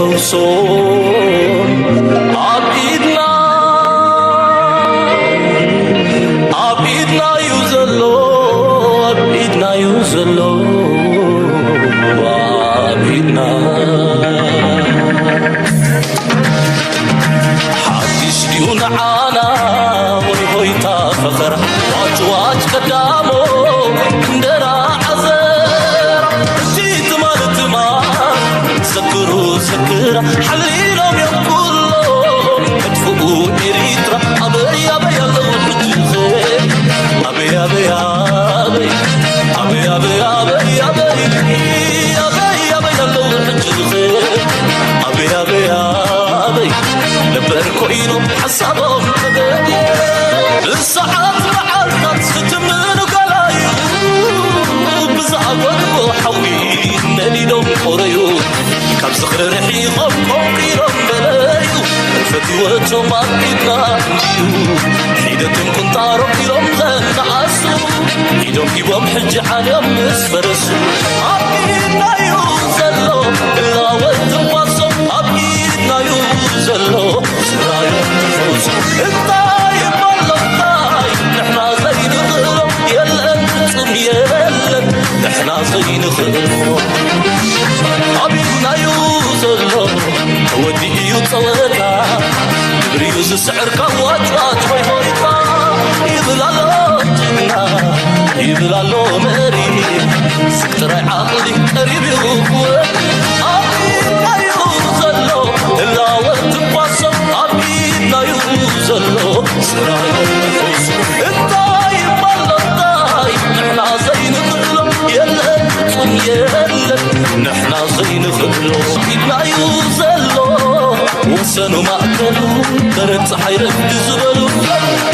فوصون عبيدنا يوزلو عبيدنا يوزلو عبيدنا حدش ديون عانا ويهويتا فخر واج قدامو كندرا عزر جيت مالت ما سكروا سكرا حليلهم يقولوا ادفقوا إريترا أبي أبي الله بجزي أبي أبي أبي أبي أبي أبي أبي أبي أبي الله بجزي أبي أبي أبي لبركوينو حسابهم تبدي الساعات معرضت ستمنو قلايو بزعبت وحوين نليلهم قريو كم زخر رحيقهم قوقيرهم بلايو فتواتهم عبيدنا عنديو حيدتهم كنت عرقيرهم غنعسو حيدهم كيبهم حج عليهم نسفرسو عبيدنا يوزلو إلا وانتواصو عبيدنا يوزلو سرايا نفوسو الطايب والله الطايب نحنا زي نغلو يلا انتم يلا نحنا زي نغلو عبيدنا يوزلو ودي يوصلتا بريوز السعر كواجات ويهويتا يبلالو جنا يبلالو مري سكتراي عقلي قريب يوقوه عبيدنا يوزلو إلا وانتواصل عبيدنا يوزلو سرايا نفوسو الطايب والله الطايب نحنا زي نغلو يلا انتم يلا نحنا زي نغلو عبيدنا يوزلو وسنو مأكلو درت حيرك تزبلو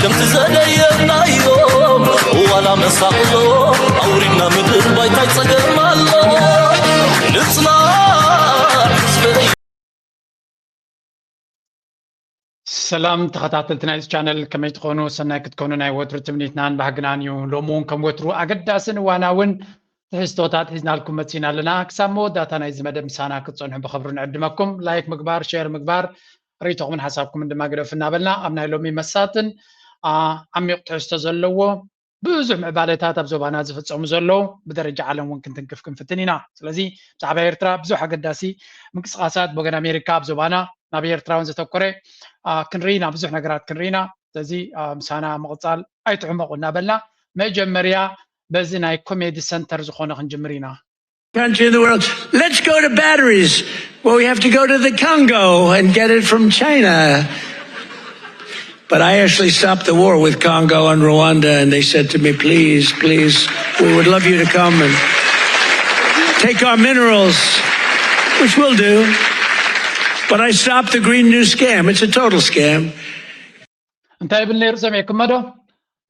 كم تزدينا يوم ولا مساقلو أورينا مدر بايتاي تصقر مالو نصنع حسبي سلام تخطاتلتنا الشانل كما تكونوا سنة كتكونوا ناي وتر تمنيتنا بحقنانيو لومون كم وترو أقداسن واناون تحستوتات حزنا لكم متسينا لنا كسامو داتانا إزمدى مسانا كتصنحوا بخبرون عدمكم لايك مقبار شير مقبار ريتوغ من حسابكم عندما قرفنا بلنا أبناء لومي مساتن عميق تحستزلوه بوزح معباليتات أبزوبانا زفتصعو مزلو بدرجة عالم وانكن تنكفكم فتنينا سلازي بزعبا إيرترا بزوحة قداسي منقسقاسات بوغن أمريكا بزوبانا نابي إيرترا ونزتوكوري كنرينا بزوح نقرات كنرينا سلازي مسانا مغطال أيتعمقنا بلنا مجمريا بزناي كوميدي سنتر زخونا خنجمرينا country in the world. Let's go to batteries. Well, we have to go to the Congo and get it from China. But I actually stopped the war with Congo and Rwanda, and they said to me, please, please, we would love you to come and take our minerals, which we'll do. But I stopped the Green New Scam. It's a total scam. እንታይ ብል ነይሩ ሰሚዕኩም ዶ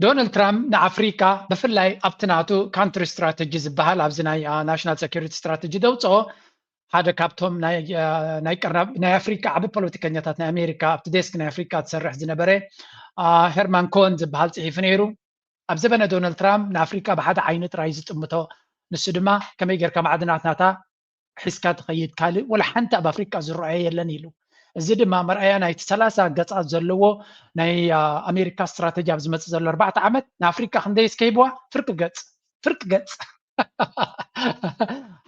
ዶናልድ ትራምፕ ንኣፍሪካ ብፍላይ ኣብቲ ናቱ ካንትሪ ስትራቴጂ ዝበሃል ኣብዚ ናይ ናሽናል ሴኩሪቲ ስትራቴጂ ደውፅኦ ሓደ ካብቶም ናይ ኣፍሪካ ዓብ ፖለቲከኛታት ናይ ኣሜሪካ ኣብቲ ዴስክ ናይ ኣፍሪካ ትሰርሕ ዝነበረ ሄርማን ኮን ዝበሃል ፅሒፉ ነይሩ ኣብ ዘበነ ዶናልድ ትራምፕ ንኣፍሪካ ብሓደ ዓይኒ ጥራይ ዝጥምቶ ንሱ ድማ ከመይ ጌርካ ማዕድናት ናታ ሒዝካ ትኸይድ ካልእ ወላ ሓንቲ ኣብ ኣፍሪካ ዝረአየ የለን ኢሉ እዚ ድማ መርኣያ ናይቲ 30 ገጻት ዘለዎ ናይ ኣሜሪካ ስትራቴጂ ኣብ ዝመጽእ ዘሎ 4 ዓመት ንኣፍሪካ ክንደይ ስከይብዋ ፍርቂ ገጽ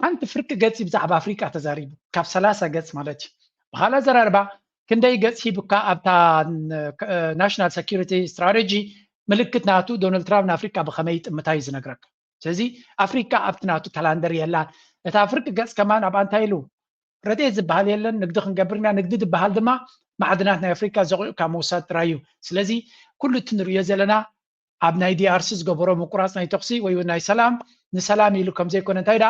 ሓንቲ ፍርቂ ገጽ ብዛዕባ ኣፍሪካ ተዛሪቡ ካብ 30 ገጽ ማለት እዩ ብኻልእ ዘራርባ ክንደይ ገጽ ሂቡካ ኣብታ ናሽናል ሴኩሪቲ ስትራቴጂ ምልክት ናቱ ዶናልድ ትራምፕ ንኣፍሪካ ብኸመይ ጥምታ እዩ ዝነግረካ ስለዚ ኣፍሪካ ኣብቲ ናቱ ካላንደር የላን እታ ፍርቂ ገጽ ከማን ኣብ እንታይ ኢሉ ረድኤት ዝበሃል የለን ንግዲ ክንገብርና ንግዲ ዝበሃል ድማ ማዕድናት ናይ ኣፍሪካ ዘቑዑካ ምውሳድ ጥራይ እዩ ስለዚ ኩሉ እቲ ንሪኦ ዘለና ኣብ ናይ ዲኣርሲ ዝገበሮ ምቁራፅ ናይ ተኽሲ ወይ ናይ ሰላም ንሰላም ኢሉ ከም ዘይኮነ እንታይ ዳ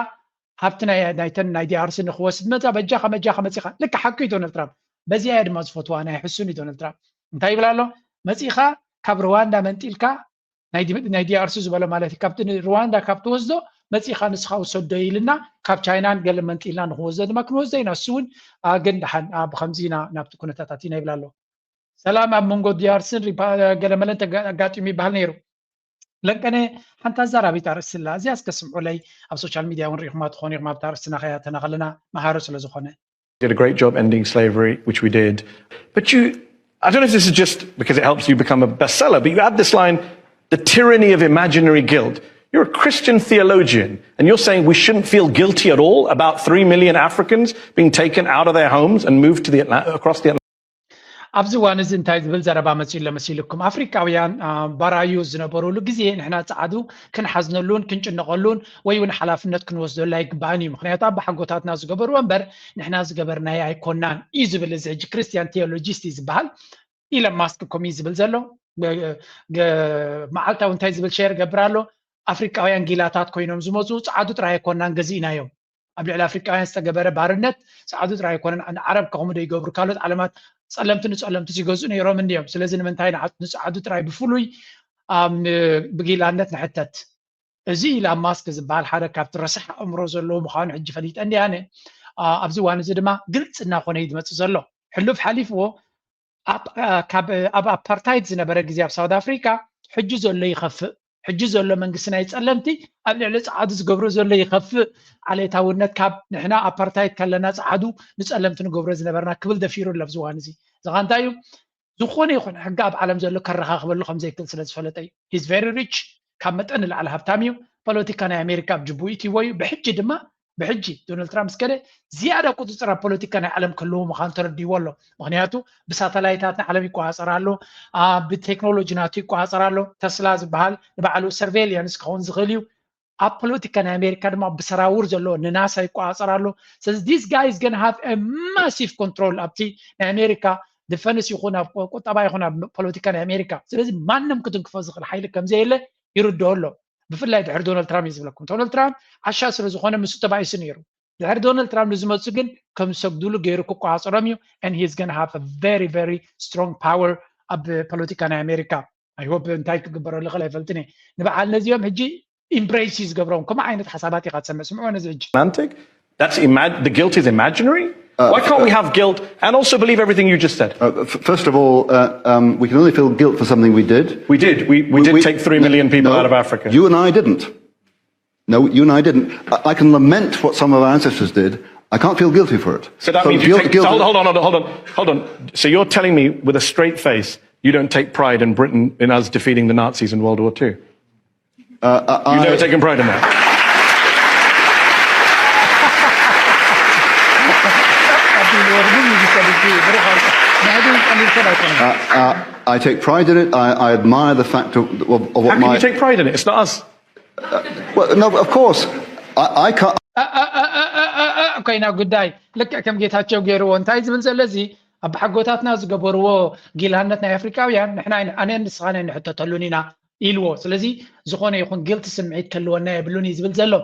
ሃብቲ ናይተን ናይ ዲኣርሲ ንክወስድ መፃ በጃኻ መፂኻ ልክ ሓቂ እዩ ዶናልድ ትራምፕ በዚያ ድማ ዝፈትዋ ናይ ሕሱን እዩ ዶናልድ ትራምፕ እንታይ ይብላ ኣሎ መፂኻ ካብ ሩዋንዳ መንጢልካ ናይ ዲኣርሲ ዝበሎ ማለት እዩ ካብቲ ሩዋንዳ ካብ ትወስዶ መፂኻ ንስኻ ውሰዶ ኢልና ካብ ቻይናን ገለ መንጢልና ንክወስዶ ድማ ክንወስዶ ኢና እሱ እውን ግን ድሓን ብከምዚ ኢና ናብቲ ኩነታታት ኢና ይብላ ኣሎ ሰላም ኣብ መንጎ ዲኣርሲን ገለ መለን ተጋጢሙ ይበሃል ነይሩ ለቀነ ሓንታ ዘራቢት ኣርእስላ እዚያ እስከስምዑ ለይ ኣብ ሶሻል ሚድያ እውን ሪኢኹማ ትኾኑ ኢኹም ኣብታ ኣርእስትና ኸያ ተናኸለና መሃሮ ስለ ዝኾነ did a great job ending slavery, which we did. But I don't know if this is just because it helps you become a bestseller, but you add this line, the tyranny of imaginary guilt. You're a Christian theologian, and you're saying we shouldn't feel guilty at all about 3 million Africans being taken out of their homes and moved to across the Atlantic. ኣብዚ ዋን እዚ እንታይ ዝብል ዘረባ መሲልኩም ኣፍሪካውያን ባራዩ ዝነበሩሉ ግዜ ንሕና ጻዕዱ ክንሓዝነሉን ክንጭነቐሉን ወይ እውን ሓላፍነት ክንወስደሉ ኣይግባእን እዩ ምክንያቱ ኣብ ሓጎታትና ዝገበሩ እምበር ንሕና ዝገበርናዮ ኣይኮናን እዩ ዝብል እዚ ሕጂ ክርስቲያን ቴዎሎጂስት ዝበሃል ኢለን ማስክ ከምኡ ዝብል ዘሎ መዓልታዊ እንታይ ዝብል ሸር ገብራሎ ኣፍሪካውያን ጊላታት ኮይኖም ዝመፁ ጻዕዱ ጥራይ ኣይኮናን ገዚእናዮም ኣብ ልዕሊ ኣፍሪካውያን ዝተገበረ ባርነት ጻዕዱ ጥራይ ኣይኮነን ዓረብ ከምኡ ዶ ይገብሩ ካልኦት ዓለማት ጸለምቲ ሲገዙ ነይሮም እንዲዮም ስለዚህ ንምንታይ ንጻዕዱ ጥራይ ብፍሉይ ብጊላነት ንሕተት እዚ ኢላን ማስክ ዝበሃል ሓደ ካብቲ ረሳሕ ኣእምሮ ዘለዎ ምዃኑ ሕጂ ፈሊጠኒ ኣነ ኣብዚ ዋን እዚ ድማ ግልጽ እናኾነ ይመፅእ ዘሎ ሕሉፍ ሓሊፍዎ ኣብ ኣፓርታይድ ዝነበረ ግዜ ኣብ ሳውት ኣፍሪካ ሕጂ ዘሎ ይኸፍእ ሕጂ ዘሎ መንግስቲ ናይ ጸለምቲ ኣብ ልዕሊ ጻዕዱ ዝገብሮ ዘሎ ይኸፍእ ዓሌታውነት ካብ ንሕና ኣፓርታይድ ከለና ጻዕዱ ንጸለምቲ ንገብሮ ዝነበርና ክብል ደፊሩ ኣብ ዝዋን እዚ ዝኻንታይ እዩ ዝኾነ ይኹን ሕጊ ኣብ ዓለም ዘሎ ከረኻኽበሉ ከም ዘይክእል ስለ ዝፈለጠ እዩ ሂዝ ቨሪ ሪች ካብ መጠን ንላዕሊ ሃብታም እዩ ፖለቲካ ናይ ኣሜሪካ ብጅቡኡ እትይዎ እዩ ብሕጂ ዶናልድ ትራምፕ ስከደ ዝያዳ ቁፅፅር ኣብ ፖለቲካ ናይ ዓለም ክህልዎ ምዃኑ ተረዲይዎ ኣሎ ምክንያቱ ብሳተላይታት ናይ ዓለም ይቆፃፀር ኣሎ ብቴክኖሎጂ ናቱ ይቆፃፀር ኣሎ ተስላ ዝበሃል ንባዕሉ ሰርቬይላንስ ክኸውን ዝኽእል እዩ ኣብ ፖለቲካ ናይ ኣሜሪካ ድማ ብሰራውር ዘለዎ ንናሳ ይቆፃፀር ኣሎ ስለዚ ዲስ ጋይ ኢዝ ገና ሃቭ አ ማሲቭ ኮንትሮል ኣብቲ ናይ ኣሜሪካ ዲፈንስ ይኹን ኣብ ቁጠባ ይኹን ኣብ ፖለቲካ ናይ ኣሜሪካ ስለዚ ማንም ክትንክፎ ዝኽእል ሓይሊ ከምዘየለ ይርድኦ ኣሎ ብፍላይ ድሕሪ ዶናልድ ትራምፕ ይዝብለኩም ዶናልድ ትራምፕ ዓሻ ስለ ዝኾነ ምስ ተባይሱ ነይሩ ድሕሪ ዶናልድ ትራምፕ ዝመፁ ግን ከም ሰግድሉ ገይሩ ክቆፃፀሮም እዩ and he's going to have a very very strong power ኣብ ፖለቲካ ናይ ኣሜሪካ I hope እንታይ ክግበረሉ ይኽእል ኣይፈልጥን ንበዓል ነዚኦም ሕጂ embrace ዝገብሮም ከም ዓይነት ሓሳባት ኢኻ ትሰምዕ ስምዑ ነዚ ሕጂ the guilt is imaginary. Why can't we have guilt and also believe everything you just said? First of all, we can only feel guilt for something we did. We did. We did take 3 million people out of Africa. You and I didn't. No, you and I didn't. I can lament what some of our ancestors did. I can't feel guilty for it. So that means you take... Hold on. So you're telling me with a straight face you don't take pride in Britain, in us defeating the Nazis in World War II? You've never taken pride in that? I take pride in it. I admire the fact of what How can you take pride in it? It's not us. Well, no, of course. I can't. Okay, now good day. Look, ከም ጌታቸው ገይርዎ እንታይ ዝብል ዘለዚ ኣብ ሓጎታትና ዝገበርዎ ጊልሃነት ናይ ኣፍሪካውያን ንሕና ኣነ ንስኻነ ንሕተተሉን ኢና ኢልዎ ስለዚ ዝኾነ ይኹን ግልቲ ስምዒት ከልወና የብሉን እዩ ዝብል ዘሎ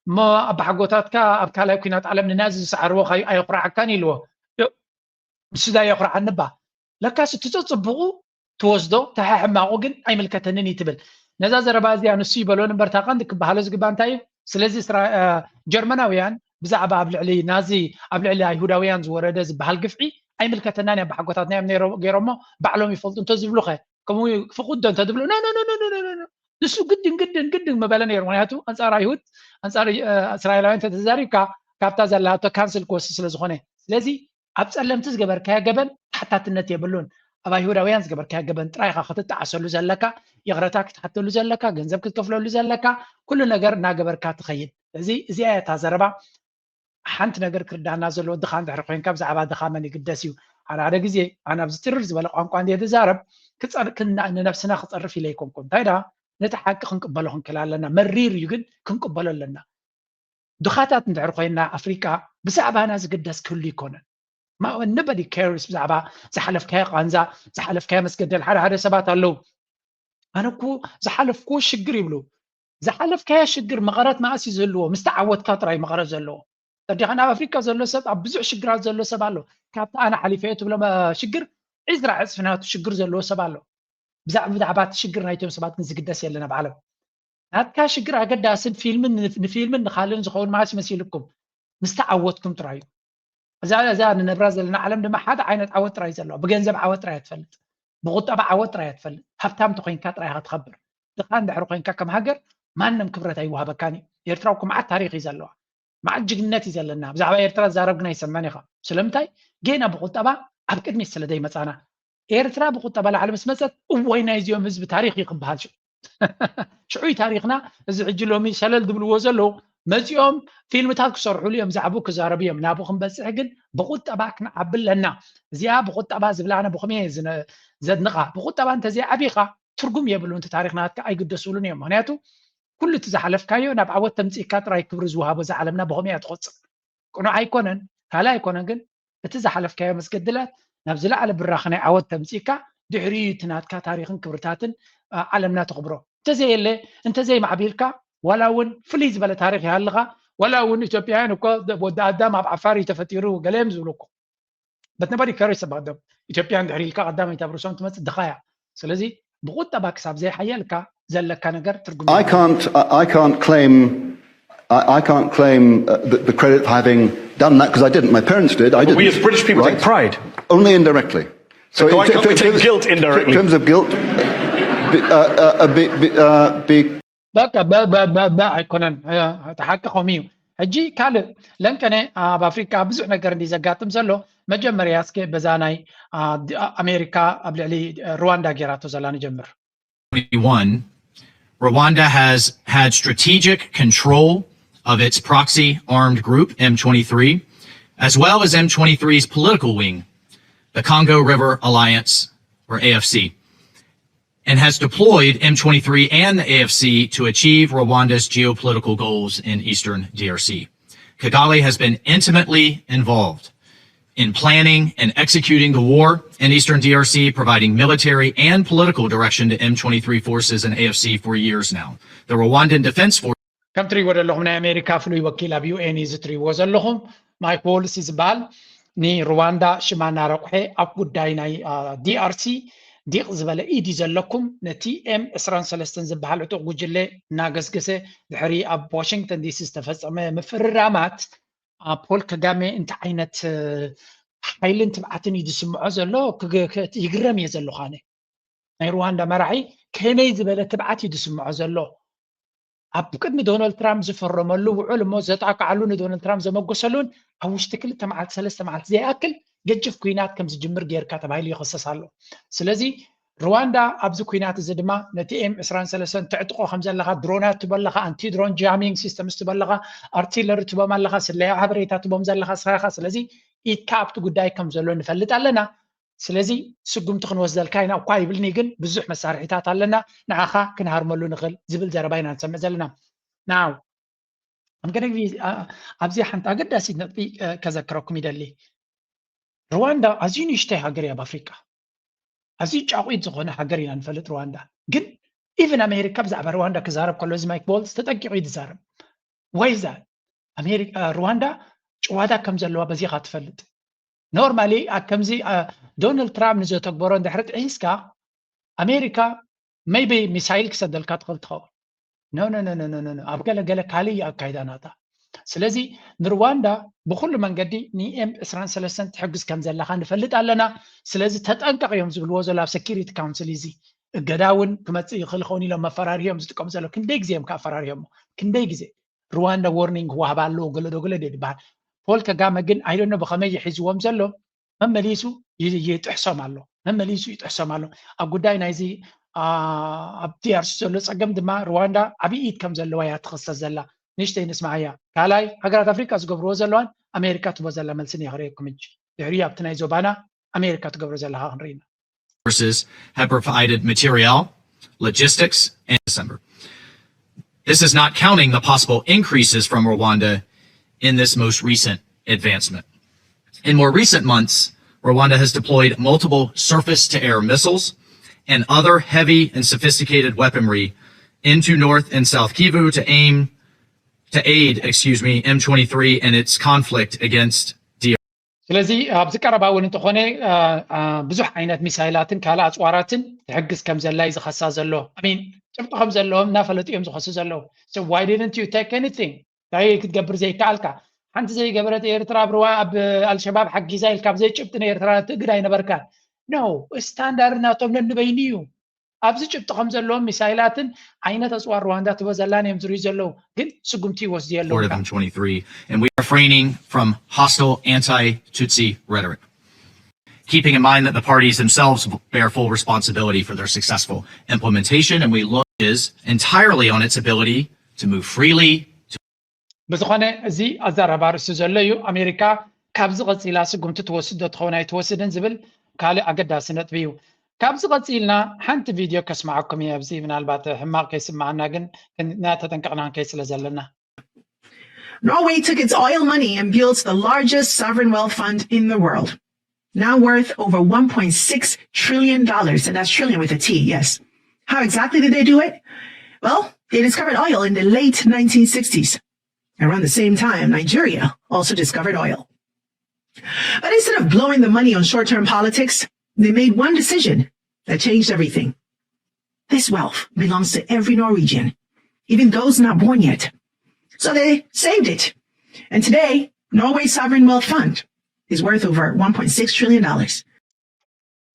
እሞ ኣብ ሓጎታትካ ኣብ ካልኣይ ኩናት ዓለም ንናዚ ዝሰዓርዎ ኣይኹርዓካን ኢልዎ ንስዳ የኹርዓኒ ባ ለካስ ትፅፅብቑ ትወስዶ ተሓሕማቑ ግን ኣይምልከተንን ይትብል ነዛ ዘረባ እዚኣ ንሱ ይበሎን እምበር ታቐንዲ ክበሃሎ ዝግባ እንታይ እዩ ስለዚ ጀርመናውያን ብዛዕባ ኣብ ልዕሊ ናዚ ኣብ ልዕሊ ኣይሁዳውያን ዝወረደ ዝበሃል ግፍዒ ኣይምልከተናን ኣብ ሓጎታትና እዮም ገይሮሞ ባዕሎም ይፈልጡ እንተዝብሉ ኸ ከምኡ ፍቁዶ እንተድብሉ ንሱ ግድን መበለ ነይሩ ምክንያቱ ኣንፃር ኣይሁድ ኣንፃር እስራኤላውያን ተተዛሪብካ ካብታ ዘላቶ ካንስል ክወስድ ስለ ዝኾነ ስለዚ ኣብ ጸለምቲ ዝገበርካዮ ገበን ሓታትነት የብሉን ኣብ ኣይሁዳውያን ዝገበርካዮ ገበን ጥራይኻ ክትጣዓሰሉ ዘለካ ይቕረታ ክትሓተሉ ዘለካ ገንዘብ ክትከፍለሉ ዘለካ ኩሉ ነገር እናገበርካ ትኸይድ ስለዚ እዚኣ እታ ዘረባ ሓንቲ ነገር ክርዳእና ዘለዎ ድኻ እንድሕሪ ኮይንካ ብዛዕባ ድኻ መን ይግደስ እዩ ሓደ ግዜ ኣነ ኣብዚ ትርር ዝበለ ቋንቋ እንደ ትዛረብ ንነፍስና ክፀርፍ ኢለ ይኮንኩን እንታይ ዳ ነቲ ሓቂ ክንቅበሎ ክንክእል ኣለና መሪር እዩ ግን ክንቅበሎ ኣለና ድኻታት እንድሕሪ ኮይንና ኣፍሪካ ብዛዕባና ዝግደስ ክህሉ ይኮነን nobody cares ብዛዕባ ዝሓለፍካዮ ቃንዛ ዝሓለፍካዮ መስገደል ሓደ ሰባት ኣለው ኣነ እኮ ዝሓለፍኩ ሽግር ይብሉ ዝሓለፍካዮ ሽግር መቐረት ማእሲ ዘለዎ ምስ ተዓወትካ ጥራይ መቐረት ዘለዎ ተዲኻ ናብ ኣፍሪካ ዘሎ ሰብ ኣብ ብዙሕ ሽግራት ዘሎ ሰብ ኣሎ ካብቲ ኣነ ሓሊፈዮ ትብሎ ሽግር ዒዝራ ዕፅፍናቱ ሽግር ዘለዎ ሰብ ኣሎ ብዛዕባ እቲ ሽግር ናይቶም ሰባት ግን ዝግደስ የለን ኣብ ዓለም ናትካ ሽግር ኣገዳስን ንፊልምን ንኻልእን ዝኸውን ማእሲ መሲልኩም ምስ ተዓወትኩም ጥራይ እዛ ንነብራ ዘለና ዓለም ድማ ሓደ ዓይነት ዓወት ጥራይ ዘለዎ ብገንዘብ ዓወት ጥራይ ትፈልጥ ብቁጠባ ዓወት ጥራይ ትፈልጥ ሃብታም ተኮይንካ ጥራይ ክትኸብር ድኻ እንድሕሪ ኮይንካ ከም ሃገር ማንም ክብረት ኣይወሃበካን እዩ ኤርትራ እኮ መዓት ታሪክ እዩ ዘለዋ مع الجنات يزلنا بزعبا إيرترا زاربنا يسمعني خا سلمتاي جينا بقطبة أبكر مثل داي مثلا إيرترا بقطبة العالم سمسات وين يزيوم حزب تاريخ يقبل شو شعوي تاريخنا زعجلهم يشلل دبل وزلو مزيوم فيلم تاك صرحوا لي زعبوك زاربيهم نابوخم بس عقل بقطبة كنا عبل لنا زيا بقطبة زبلعنا بخميز زد نقع بقطبة أنت زي عبيقة ترجم يبلو أنت تاريخنا أي قد سولون يوم هنياتو كل تزحلف كايو ناب عود تمسي كاتراي كبرز وهاب زعلمنا بهميات خص كنا عيكونن هلا يكونن جن تزحلف كايو مسجدلات نبزل على براخنا عود تمسي كا دحري تنات كتاريخن كبرتاتن علمنا تخبره انت زي اللي انت زي معبيلكا ولا ون فليز بلا تاريخ هالغا ولا ون اثيوبيان وكو ودا قدام عفاري تفتيرو قلم زولوكو بتنبري كاريس بعدهم اثيوبيان دحري لك قدام يتبرسون تمس دخايا سلازي بغوت باك حساب زي حيالكا زلك نجر ترجم I can't claim the credit for having done that because I didn't. My parents did. I didn't. We as British people take pride. Only indirectly. So why can't we take guilt indirectly? In terms of guilt, بقى يكونن تحققوا ميو هجي كالو لن كان بافريكا بزح نجر دي زقاتم زلو مجمر ياسكي بزاناي أمريكا قبل علي رواندا جيراتو زلاني جمر. 21, Rwanda has had strategic control of its proxy armed group, M23, as well as M23's political wing, the Congo River Alliance, or AFC, and has deployed M23 and the AFC to achieve Rwanda's geopolitical goals in eastern DRC. Kigali has been intimately involved in planning and executing the war in eastern DRC, providing military and political direction to M23 forces and AFC for years now. The Rwandan Defense Force كم تري ولا لهم أمريكا فلوي وكيل أبيو إني زتري وزل لهم مايك بولس زبال ني رواندا شمانا رقحي أبو دايناي DRC ديق زبالة إيدي زلكم نتي إم إسران سلستن زبال عتوق وجلة ناقص قسي دحري أب واشنطن دي سي استفز مفر رامات بول كجامي انت عينت حيل انت بعتني دسمعو زلو يقرم يزلو خاني ناي رواندا مرعي كيني زبالة تبعتي دسمعو زلو أب قدم دونالد ترامب زفرملو وعلمو زتعك علون دونالد ترامب زمقسلون أو اشتكل تمعت سلسة معت زي أكل ججف كوينات كم زجمر غير كاتب هاي اللي يخصص له سلازي رواندا أبز كوينات زدما نتي إم إسران سلسة تعتقو خمسة لغا درونات تبلغا أنتي درون جامينج سيستمز تبلغا أرتيلر تبلغا سلايا عبريتات تبمزلغا صراخة سلازي إيتكاب تقداي كم زلون نفلت علينا سلازي سقم تخن وزدل كاينا وقاي بالنيجن بزح مسارحيتات علينا نعاخا كنهار ملو نغل زبل زرباينا نسمع زلنا now I'm gonna be أبزي حنت أقدر أسيد نبي كذكركم يدلي رواندا أزين يشتهي هاجريا بأفريقيا أزين جاويد زغنا هاجرينا نفلت رواندا جن even أمريكا بزعب رواندا كزارب كله زي مايك بولز تتأكد عيد زارب why is that أمريكا رواندا جوادا كم زلوا بزيغة تفلت normally أكمزي دونالد ترامب نزو تكبرون دحرت عيسكا أمريكا maybe ميسايل كسدل كاتقل تخور no أبقى لك هالي أكايداناتا سلازي نرواندا بكل من قدي ني ام اسران سلسن تحجز كم زلخا نفلت علنا سلازي تتأنقق يوم زبل وزلا سكيورتي كونسل يزي قداون كمت يخلخوني لما فراريهم زتقوم زلو كندي غزيم كفراريهم كندي غزي رواندا وورنينج هو هبالو قلدو قلدي دبال بول كغاما جن اي دون نو بخمي يحزوهم زلو ممليسو يتحسم الله ممليسو يتحسم الله اقداي نايزي ابتي ارسلو صقم دما رواندا ابي كم زلو يا تخصص زلا نشتي نسمعيا كالاي هاجرات افريقيا زغبرو زلوان امريكا تبزلا ملسني هريكم انج دحريا بتناي زوبانا امريكا تغبرو زلا هنرينا forces have provided material, logistics, and December. This is not counting the possible increases from Rwanda in this most recent advancement. In more recent months, Rwanda has deployed multiple surface-to-air missiles and other heavy and sophisticated weaponry into North and South Kivu to aid M23 and its conflict against DRC. ስለዚህ ኣብዚ ቀረባ እውን እንተኾነ ብዙሕ ዓይነት ሚሳይላትን ካልእ ኣፅዋራትን ትሕግዝ ከም ዘላ እዩ ዝኸሳ ዘሎ አሚን ጭብጢ ከም ዘለዎም እናፈለጡ እዮም ዝኸሱ ዘለዉ so why didn't you take anything እንታይ ክትገብር ዘይከኣልካ ሓንቲ ዘይገበረት ኤርትራ ኣብ ኣልሸባብ ሓጊዛ ኢልካ ብዘይ ጭብጢ ንኤርትራ ትግዳይ ነበርካ no ስታንዳርድ ናቶም ነንበይኒ እዩ ኣብዚ ጭብጥ ከም ዘለዎም ሚሳይላትን ዓይነት ኣፅዋር ሩዋንዳ ትበዘላን እዮም ዝርዩ ዘለዉ ግን ስጉምቲ ይወስዱ ኣለዉ of M23, and we are refraining from hostile anti-Tutsi rhetoric, keeping in mind that the parties themselves bear full responsibility for their successful implementation, and we look is entirely on its ability to move freely. ብዝኾነ እዚ ኣዛረባ ርእሱ ዘሎ እዩ ኣሜሪካ ካብዚ ቀፂላ ስጉምቲ ትወስዶ ትኸውን ኣይትወስድን ዝብል ካልእ ኣገዳሲ ነጥቢ እዩ ካብዚ ቀፂልና ሓንቲ ቪድዮ ከስማዓኩም እየ ኣብዚ ምናልባት ሕማቕ ከይስማዓና ግን ተጠንቀቕና ከይ ስለ ዘለና Norway took its oil money and built the largest sovereign wealth fund in the world, now worth over $1.6 trillion, and that's trillion with a T, yes. How exactly did they do it? Well, they discovered oil in the late 1960s. Around the same time, Nigeria also discovered oil. But instead of blowing the money on short-term politics, they made one decision that changed everything. This wealth belongs to every Norwegian, even those not born yet. So they saved it. And today, Norway's sovereign wealth fund is worth over $1.6 trillion.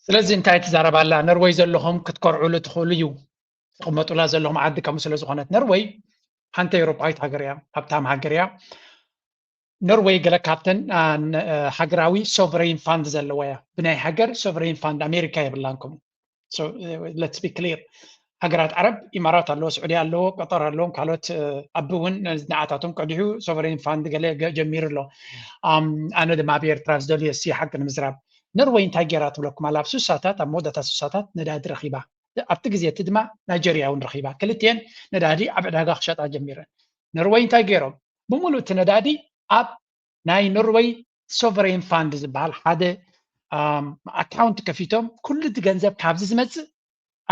ስለዚ እንታይ ትዛረባላ ኖርዌይ ዘለኹም ክትኮርዑሉ ትኽእሉ እዩ ተቐመጡላ ዘለኹም ዓዲ ከምኡ ስለ ዝኾነት ኖርዌይ ሓንቲ ኤውሮጳዊት ሃገር እያ ሃብታም ሃገር እያ ኖርዌይ ገለ ካብተን ሃገራዊ ሶቨሬን ፋንድ ዘለዋ እያ ብናይ ሃገር ሶቨሬን ፋንድ ኣሜሪካ የብላንኩም so let's be clear ሃገራት ዓረብ ኢማራት ኣለዎ ስዑድያ ኣለዎ ቀጠር ኣለዎም ካልኦት ኣቢ እውን ንዓታቶም ቀዲሑ ሶቨሬን ፋንድ ገለ ጀሚሩ ኣሎ ኣነ ድማ ኣብ ኤርትራ ዝደልዮ ሲ ሓቂ ንምዝራብ ኖርዌይ እንታይ ጌራ ትብለኩም ኣላ ኣብ ሱሳታት ኣብ መወዳእታ ሱሳታት ነዳዲ ረኺባ ኣብቲ ግዜ እቲ ድማ ናይጀርያ እውን ረኺባ ክልቲአን ነዳዲ ኣብ ዕዳጋ ክሸጣ ጀሚረን ኖርዌይ እንታይ ገይሮም ብምሉእ እቲ ነዳዲ ኣብ ናይ ኖርዌይ ሶቨሬን ፋንድ ዝበሃል ሓደ ኣካውንት ከፊቶም ኩሉ እቲ ገንዘብ ካብዚ ዝመፅእ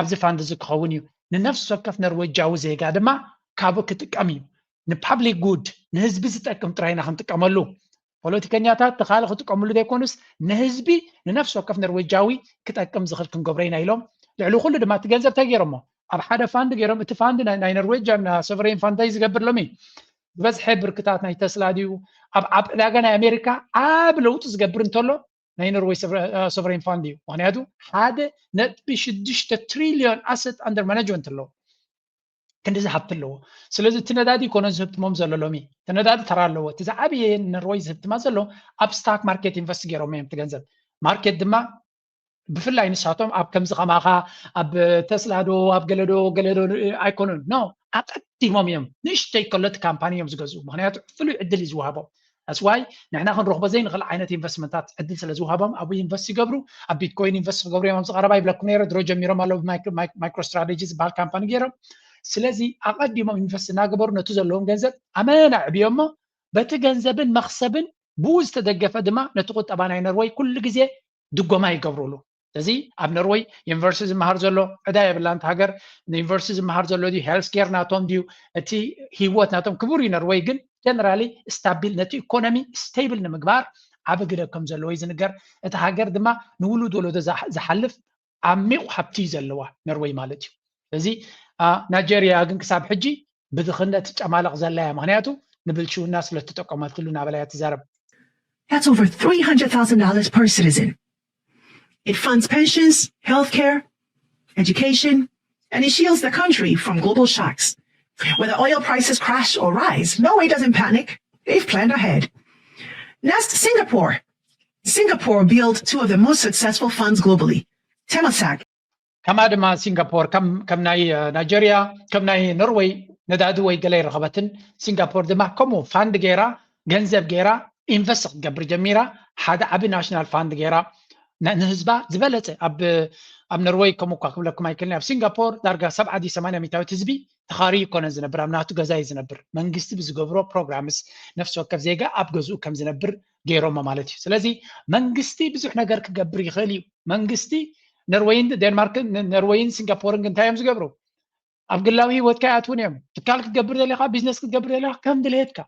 ኣብዚ ፋንድ እዚ ክኸውን እዩ ንነፍሲ ወከፍ ኖርዌጃዊ ዜጋ ድማ ካብኡ ክጥቀም እዩ ንፓብሊክ ጉድ ንህዝቢ ዝጠቅም ጥራይና ክንጥቀመሉ ፖለቲከኛታት ተኻለ ክጥቀምሉ ዘይኮኑስ ንህዝቢ ንነፍሲ ወከፍ ኖርዌጃዊ ክጠቅም ዝኽእል ክንገብሮ ኢና ኢሎም ልዕሊ ኩሉ ድማ እቲ ገንዘብ እንታይ ገይሮሞ ኣብ ሓደ ፋንድ ገይሮም እቲ ፋንድ ናይ ኖርዌጃ ሶቨሬን ፋንድ እንታይ ዝገብር ሎሚ ዝበዝሐ ብርክታት ናይ ተስላ ድዩ ኣብ ዕዳጋ ናይ ኣሜሪካ ዓብ ለውጢ ዝገብር እንተሎ ናይ ኖርዌይ ሶቨሬን ፋንድ እዩ ምክንያቱ 1.6 ትሪልዮን ኣሰት ኣንደር ማኔጅመንት ኣለዎ ክንዲ ዝሃብቲ ኣለዎ ስለዚ እቲ ነዳዲ ኮነ ዝህብትሞም ዘሎ ሎሚ እቲ ነዳዲ ተራ ኣለዎ እቲ ዝዓበየ ኖርዌይ ዝህብትማ ዘሎ ኣብ ስታክ ማርኬት ኢንቨስት ገይሮም እዮም እቲ ገንዘብ ማርኬት ድማ ብፍላይ ንሳቶም ኣብ ከምዚ ኸማኻ ኣብ ተስላ ዶ ኣብ ገለዶ ኣይኮኑን ኖ ኣቀዲሞም እዮም ንእሽተይ ከሎት ካምፓኒ እዮም ዝገዝኡ ምክንያቱ ፍሉይ ዕድል እዩ ዝውሃቦም ኣስዋይ ንሕና ክንረኽቦ ዘይንኽእል ዓይነት ኢንቨስትመንታት ዕድል ስለ ዝውሃቦም ኣብኡ ኢንቨስት ይገብሩ ኣብ ቢትኮይን ኢንቨስት ክገብሩ እዮም ኣብዚ ቀረባ ይብለኩም ነይረ ድሮ ጀሚሮም ኣለዉ ማይክሮ ስትራቴጂ ዝበሃል ካምፓኒ ገይሮም ስለዚ ኣቀዲሞም ኢንቨስት እናገበሩ ነቲ ዘለዎም ገንዘብ ኣመና ዕብዮሞ በቲ ገንዘብን መኽሰብን ብኡ ዝተደገፈ ድማ ነቲ ቁጠባ ናይ ኖርዌይ ኩሉ ግዜ ድጎማ ይገብሩሉ ስለዚ ኣብ ኖርዌይ ዩኒቨርሲቲ ዝመሃር ዘሎ ዕዳ የብላንቲ ሃገር ንዩኒቨርሲቲ ዝመሃር ዘሎ ድዩ ሄልስ ኬር ናቶም ድዩ እቲ ሂወት ናቶም ክቡር እዩ ኖርዌይ ግን ጀነራሊ ስታቢል ነቲ ኢኮኖሚ ስቴብል ንምግባር ዓብ ግደ ከም ዘለዎ እዩ ዝንገር እቲ ሃገር ድማ ንውሉድ ወለዶ ዝሓልፍ ዓሚቑ ሃብቲ ዘለዋ ኖርዌይ ማለት እዩ ስለዚ ናይጀርያ ግን ክሳብ ሕጂ ብድኽነት ጨማለቕ ዘላ እያ ምክንያቱ ንብልሽውና ስለተጠቀመት ኩሉ ናበላያ ትዛረብ That's over $300,000 per citizen. It funds pensions, healthcare, education, and it shields the country from global shocks. Whether oil prices crash or rise, Norway doesn't panic. They've planned ahead. Next, Singapore. Singapore built two of the most successful funds globally. Temasek. كما دما سنغافور كم ناي نيجيريا كم ناي نروي ندادو وي غلي رغبتن سنغافور دما كمو فاند غيرا ገንዘብ ጌራ ኢንቨስት ክትገብር ጀሚራ ሓደ ዓቢ ናሽናል ፋንድ ጌራ ንህዝባ ዝበለፀ ኣብ ኖርዌይ ከምኡ እኳ ክብለኩም ኣይክእልን ኣብ ሲንጋፖር ዳርጋ 70-80 ሚታዊት ህዝቢ ተኻሪ ይኮነ ዝነብር ኣብ ናቱ ገዛ እዩ ዝነብር መንግስቲ ብዝገብሮ ፕሮግራምስ ነፍሲ ወከፍ ዜጋ ኣብ ገዝኡ ከም ዝነብር ገይሮሞ ማለት እዩ ስለዚ መንግስቲ ብዙሕ ነገር ክገብር ይኽእል እዩ መንግስቲ ኖርዌይን ዴንማርክን ኖርዌይን ሲንጋፖርን እንታይ እዮም ዝገብሩ ኣብ ግላዊ ሂወትካ ይኣትውን እዮም ትካል ክትገብር ዘለኻ ቢዝነስ ክትገብር ዘለኻ ከም ድልየትካ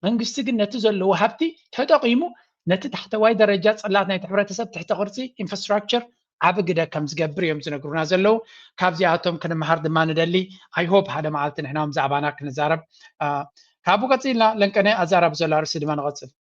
መንግስቲ ግን ነቲ ዘለዎ ሃብቲ ተጠቂሙ ነቲ ታሕተዋይ ደረጃ ፅላት ናይ ሕብረተሰብ ትሕተ ቅርፂ ኢንፍራስትራክቸር ዓብ ግደ ከም ዝገብር እዮም ዝነግሩና ዘለው ካብዚኣቶም ክንመሃር ድማ ንደሊ ኣይ ሆፕ ሓደ መዓልቲ ንሕና ብዛዕባና ክንዛረብ ካብኡ ቀፂልና ለንቀነ ኣዛራብ ዘሎ ርእሲ ድማ ንቐፅል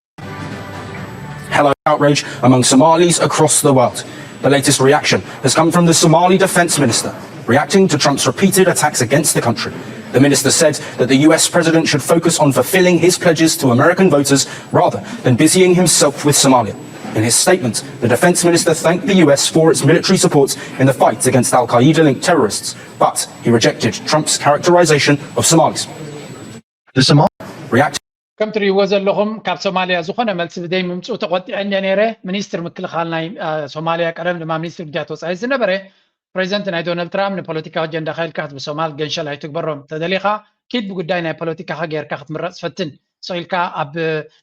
Hello, outrage among Somalis across the world. The latest reaction has come from the Somali Defence Minister, reacting to Trump's repeated attacks against the country. The minister said that the US president should focus on fulfilling his pledges to American voters rather than busying himself with Somalia. In his statement, the defense minister thanked the US for its military support in the fight against Al-Qaeda-linked terrorists, but he rejected Trump's characterization of Somalis. The Somalis reacted. كم تريو ዘለኹም ካብ ሶማልያ ዝኾነ መልሲ ብደይ ምምፅኡ ተቆጢዐኒ ነይረ ሚኒስትር ምክልኻል ናይ ሶማልያ ቀደም ድማ ሚኒስትር ግጃ ተወፃኢ ዝነበረ ፕሬዚደንት ናይ ዶናልድ ትራምፕ ንፖለቲካዊ አጀንዳ ኸይልካ ብሶማል ገንሸል ኣይትግበሮም ተደሊኻ ኪድ ብጉዳይ ናይ ፖለቲካ ጌርካ ክትምረፅ ፈትን ሰኢልካ ኣብ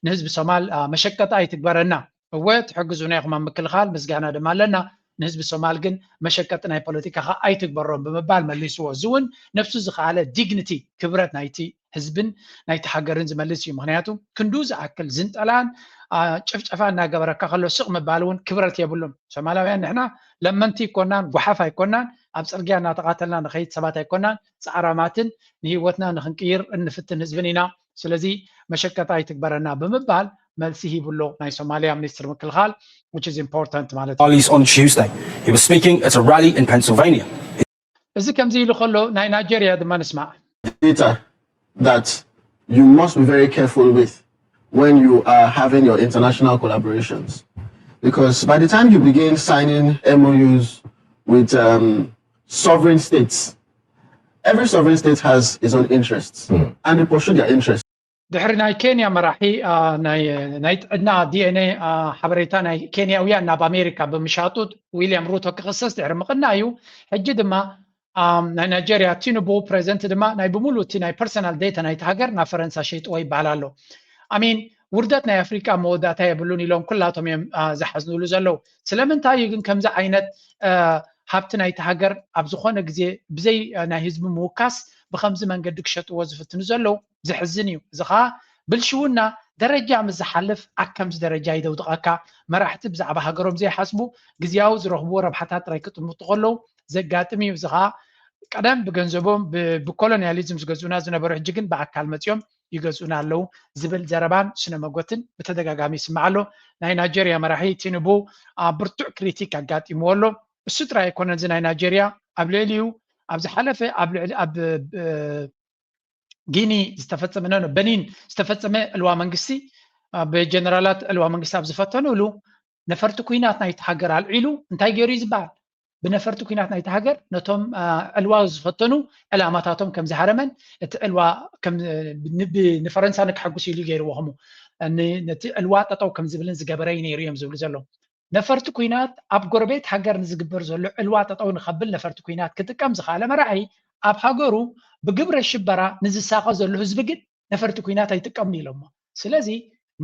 ንህዝቢ ሶማል መሸቀጣ ኣይትግበረና እወ ትሕግዙና ኢኹም ኣብ ምክልኻል ምስጋና ድማ ኣለና ንህዝቢ ሶማል ግን መሸቀጥ ናይ ፖለቲካ ኣይትግበሮም ብምባል መሊስዎ ዝውን ነፍሱ ዝኸኣለ ዲግኒቲ ክብረት ናይቲ ህዝብን ናይቲ ሃገርን ዝመልስ እዩ ምክንያቱ ክንዱ ዝኣክል ዝንጠላን ጭፍጨፋ እናገበረካ ከሎ ስቕ ምባል እውን ክብረት የብሉን ሶማላውያን ንሕና ለመንቲ ይኮናን ጓሓፍ ኣይኮናን ኣብ ፅርግያ እናተቃተልና ንኸይድ ሰባት ኣይኮናን ፃዕራማትን ንሂወትና ንክንቅይር እንፍትን ህዝብን ኢና ስለዚ መሸቀጣ ኣይትግበረና ብምባል መልሲ ሂብሎ ናይ ሶማልያ ሚኒስትር ምክልኻል which is important ማለት on Tuesday. He was speaking at a rally in Pennsylvania. እዚ ከምዚ ኢሉ ከሎ ናይ ናይጄሪያ ድማ ንስማዕ that you must be very careful with when you are having your international collaborations. Because by the time you begin signing MOUs with sovereign states, every sovereign state has its own interests and they pursue their interests. ድሕሪ ናይ ኬንያ መራሒ ናይ ጥዕና ዲኤንኤ ሓበሬታ ናይ ኬንያውያን ናብ ኣሜሪካ ብምሻጡ ዊልያም ሩቶ ክኽሰስ ድሕሪ ምቕናዩ ሕጂ ድማ ናይ ናይጄሪያ ቲኑቡ ፕሬዚደንት ድማ ናይ ብሙሉ እቲ ናይ ፐርሰናል ዴታ ናይቲ ሃገር ናብ ፈረንሳ ሸይጥዎ ይበሃል ኣሎ ኣሚን ውርደት ናይ ኣፍሪካ መወዳእታ የብሉን ኢሎም ኩላቶም እዮም ዝሓዝንሉ ዘለው ስለምንታይ እዩ ግን ከምዚ ዓይነት ሃብቲ ናይቲ ሃገር ኣብ ዝኾነ ግዜ ብዘይ ናይ ህዝቢ ምውካስ ብከምዚ መንገዲ ክሸጥዎ ዝፍትኑ ዘለው ዝሕዝን እዩ እዚ ከዓ ብልሽውና ደረጃ ምስ ዝሓልፍ ኣከምዚ ደረጃ ይደውድቐካ መራሕቲ ብዛዕባ ሃገሮም ዘይሓስቡ ግዝያዊ ዝረኽብዎ ረብሓታት ጥራይ ክጥምቱ ከለው ዘጋጥም እዩ እዚ ከዓ ቀደም ብገንዘቦም ብኮሎኒያሊዝም ዝገዝኡና ዝነበሩ ሕጂ ግን ብኣካል መፅኦም ይገዝኡና ኣለው ዝብል ዘረባን ስነመጎትን ብተደጋጋሚ ይስማዕ ኣሎ ናይ ናይጄሪያ መራሒ ቲኑቡ ብርቱዕ ክሪቲክ ኣጋጢምዎ ኣሎ እሱ ጥራይ ኣይኮነን እዚ ናይ ናይጄሪያ ኣብ ልዕሊኡ ኣብ ዝሓለፈ ኣብ ጊኒ ዝተፈፀመ በኒን ዝተፈፀመ ዕልዋ መንግስቲ ብጀነራላት ዕልዋ መንግስቲ ኣብ ዝፈተኑሉ ነፈርቲ ኩናት ናይቲ ሃገር ኣልዒሉ እንታይ ገይሩ ዝበሃል ብነፈርቲ ኩናት ናይቲ ሃገር ነቶም ዕልዋ ዝፈተኑ ዕላማታቶም ከም ዝሃረመን እቲ ዕልዋ ከም ንፈረንሳ ንክሐጉስ ኢሉ ገይርዎ ኸሙ ነቲ ዕልዋ ጠጠው ከም ዝብልን ዝገበረ ነይሩ እዮም ዝብሉ ዘሎ ነፈርቲ ኩናት ኣብ ጎረቤት ሃገር ንዝግበር ዘሎ ዕልዋ ጠጠው ንኸብል ነፈርቲ ኩናት ክጥቀም ዝኽኣለ መራሒ ኣብ ሃገሩ ብግብረ ሽበራ ንዝሳቀ ዘሎ ህዝቢ ግን ነፈርቲ ኩናት ኣይጥቀምኒ ኢሎሞ ስለዚ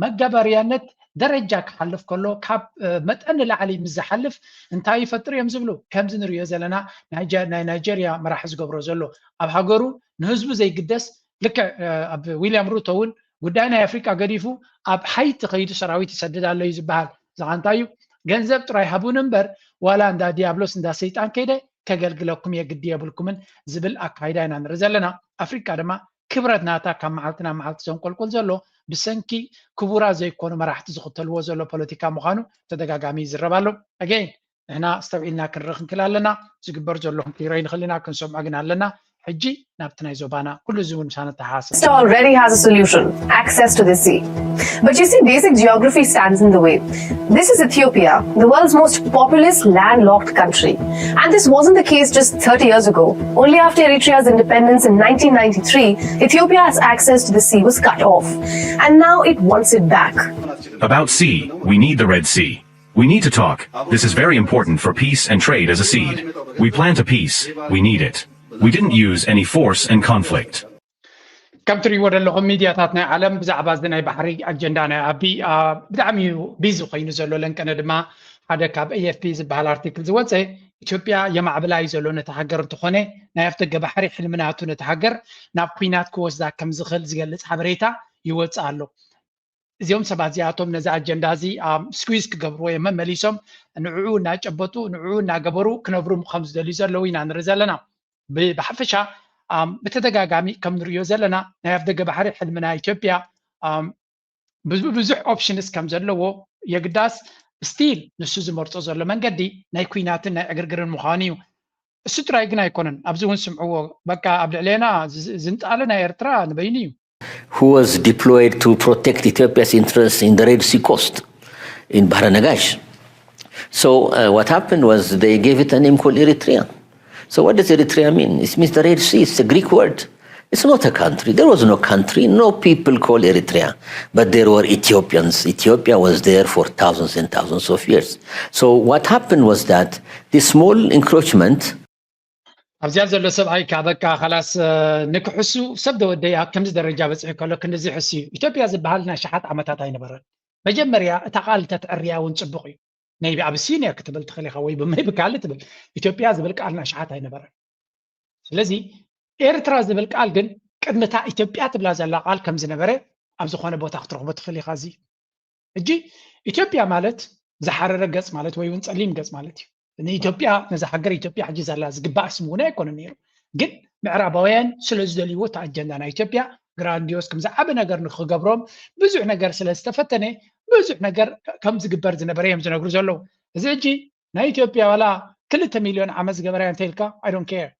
መጋበርያነት ደረጃ ክሓልፍ ከሎ ካብ መጠን ላዕሊ ምስ ዝሓልፍ እንታይ ይፈጥር እዮም ዝብሉ ከምዚ ንሪኦ ዘለና ናይ ናይጄሪያ መራሒ ዝገብሮ ዘሎ ኣብ ሃገሩ ንህዝቡ ዘይግደስ ልክዕ ኣብ ዊልያም ሩቶ እውን ጉዳይ ናይ ኣፍሪካ ገዲፉ ኣብ ሓይቲ ከይዱ ሰራዊት ይሰድድ ኣሎ እዩ ዝበሃል እዚ እንታይ እዩ ገንዘብ ጥራይ ሃቡን እምበር ዋላ እንዳ ዲያብሎስ እንዳ ሰይጣን ከይደ ከገልግለኩም የግዲ የብልኩምን ዝብል ኣካይዳ ኢና ንርኢ ዘለና ኣፍሪካ ድማ ክብረት ናታ ካብ መዓልትና መዓልቲ ዘንቆልቆል ዘሎ ብሰንኪ ክቡራ ዘይኮኑ መራሕቲ ዝኽተልዎ ዘሎ ፖለቲካ ምዃኑ ተደጋጋሚ ይዝረብ ኣሎ ኣገይን ንሕና ዝተውዒልና ክንርኢ ክንክል ኣለና ዝግበር ዘሎ ክንሪኦ ንኽእል ኢና ክንሰምዖ ግን ኣለና ሕጂ ናብቲ ናይ ዞባና ኩሉ እዚ እውን ምሳነ ተሓስብ already has a solution access to the sea but you see basic geography stands in the way this is Ethiopia the world's most populous landlocked country and this wasn't the case just 30 years ago only after Eritrea's independence in 1993 Ethiopia's access to the sea was cut off and now it wants it back about sea we need the Red Sea we need to talk this is very important for peace and trade as a seed we plant a peace we need it We didn't use any force and conflict. كم تريوا لهم ميدياتنا عالم بزعبا زناي بحري أجندانا أبي بدعمي بيزو خينو زلو لن كان دما هذا كاب AFP زبال أرتيكل زوجة إثيوبيا يمع بلاي زلو نتحجر تخونه نايفتق بحري حلمناتو نتحجر نابقينات كوز ذا كم زغل زغلت حبريتا يوتس علو زيوم سبعة زياتهم نزع أجندازي سكويز كجبروا يمن مليسهم نعو ناجبتو نعو ناجبرو كنبرو خمس دليزر لوين عن رزالنا بحفشة بتدقاقامي كم نريو زلنا نايفتق بحري حلمنا إثيوبيا بزح أوبشنز كم زلو يقداس ستيل نسوز مرتزر لمن قدي نايكويناتنا أقرقر المخانيو السترا يقنا يكونن أبزون سمعوا بقى قبل علينا زنت علينا إرترا نبينيو. Who was deployed to protect Ethiopia's interests in the Red Sea coast in Bahra Nagash. So what happened was they gave it a name called Eritrea. So what does Eritrea mean? It means the Red Sea. It's a Greek word. It's not a country. There was no country, no people called Eritrea, but there were Ethiopians. Ethiopia was there for thousands and thousands of years. So what happened was that this small encroachment. أبزيال زلوا سبعي كابكا خلاص نكحسو سبدو وديا كم درجة بس يقولوا كنا زي حسي إثيوبيا زبالنا شحات عمتات هاي نبرة مجمريا تقال تتعريا ونصبقي نيبي أبسينيا كتبل تخلي خوي بما يبكال تبل إثيوبيا زبالك قالنا شحات هاي نبرة لذي إيرترا زبالك قال جن قد متى إثيوبيا تبلا زلا قال كم زنبرة أبزو خانة بوتا خطرق بتخلي خازي الجي إثيوبيا مالت زحرر قص مالت ويون سليم قص مالتي إن إثيوبيا نزح حجر إثيوبيا حجز على زقباء اسمونه يكون النير جد معربوين سلسلة ليوت عجندنا إثيوبيا جرانديوس كم زعب نجار نخجبرهم بزح نجار سلسلة فتنة بزح نجار كم زقبار زنبريهم زنقول زلوا زيجي نا إثيوبيا ولا كل 1 عمز جبرين تلك I don't care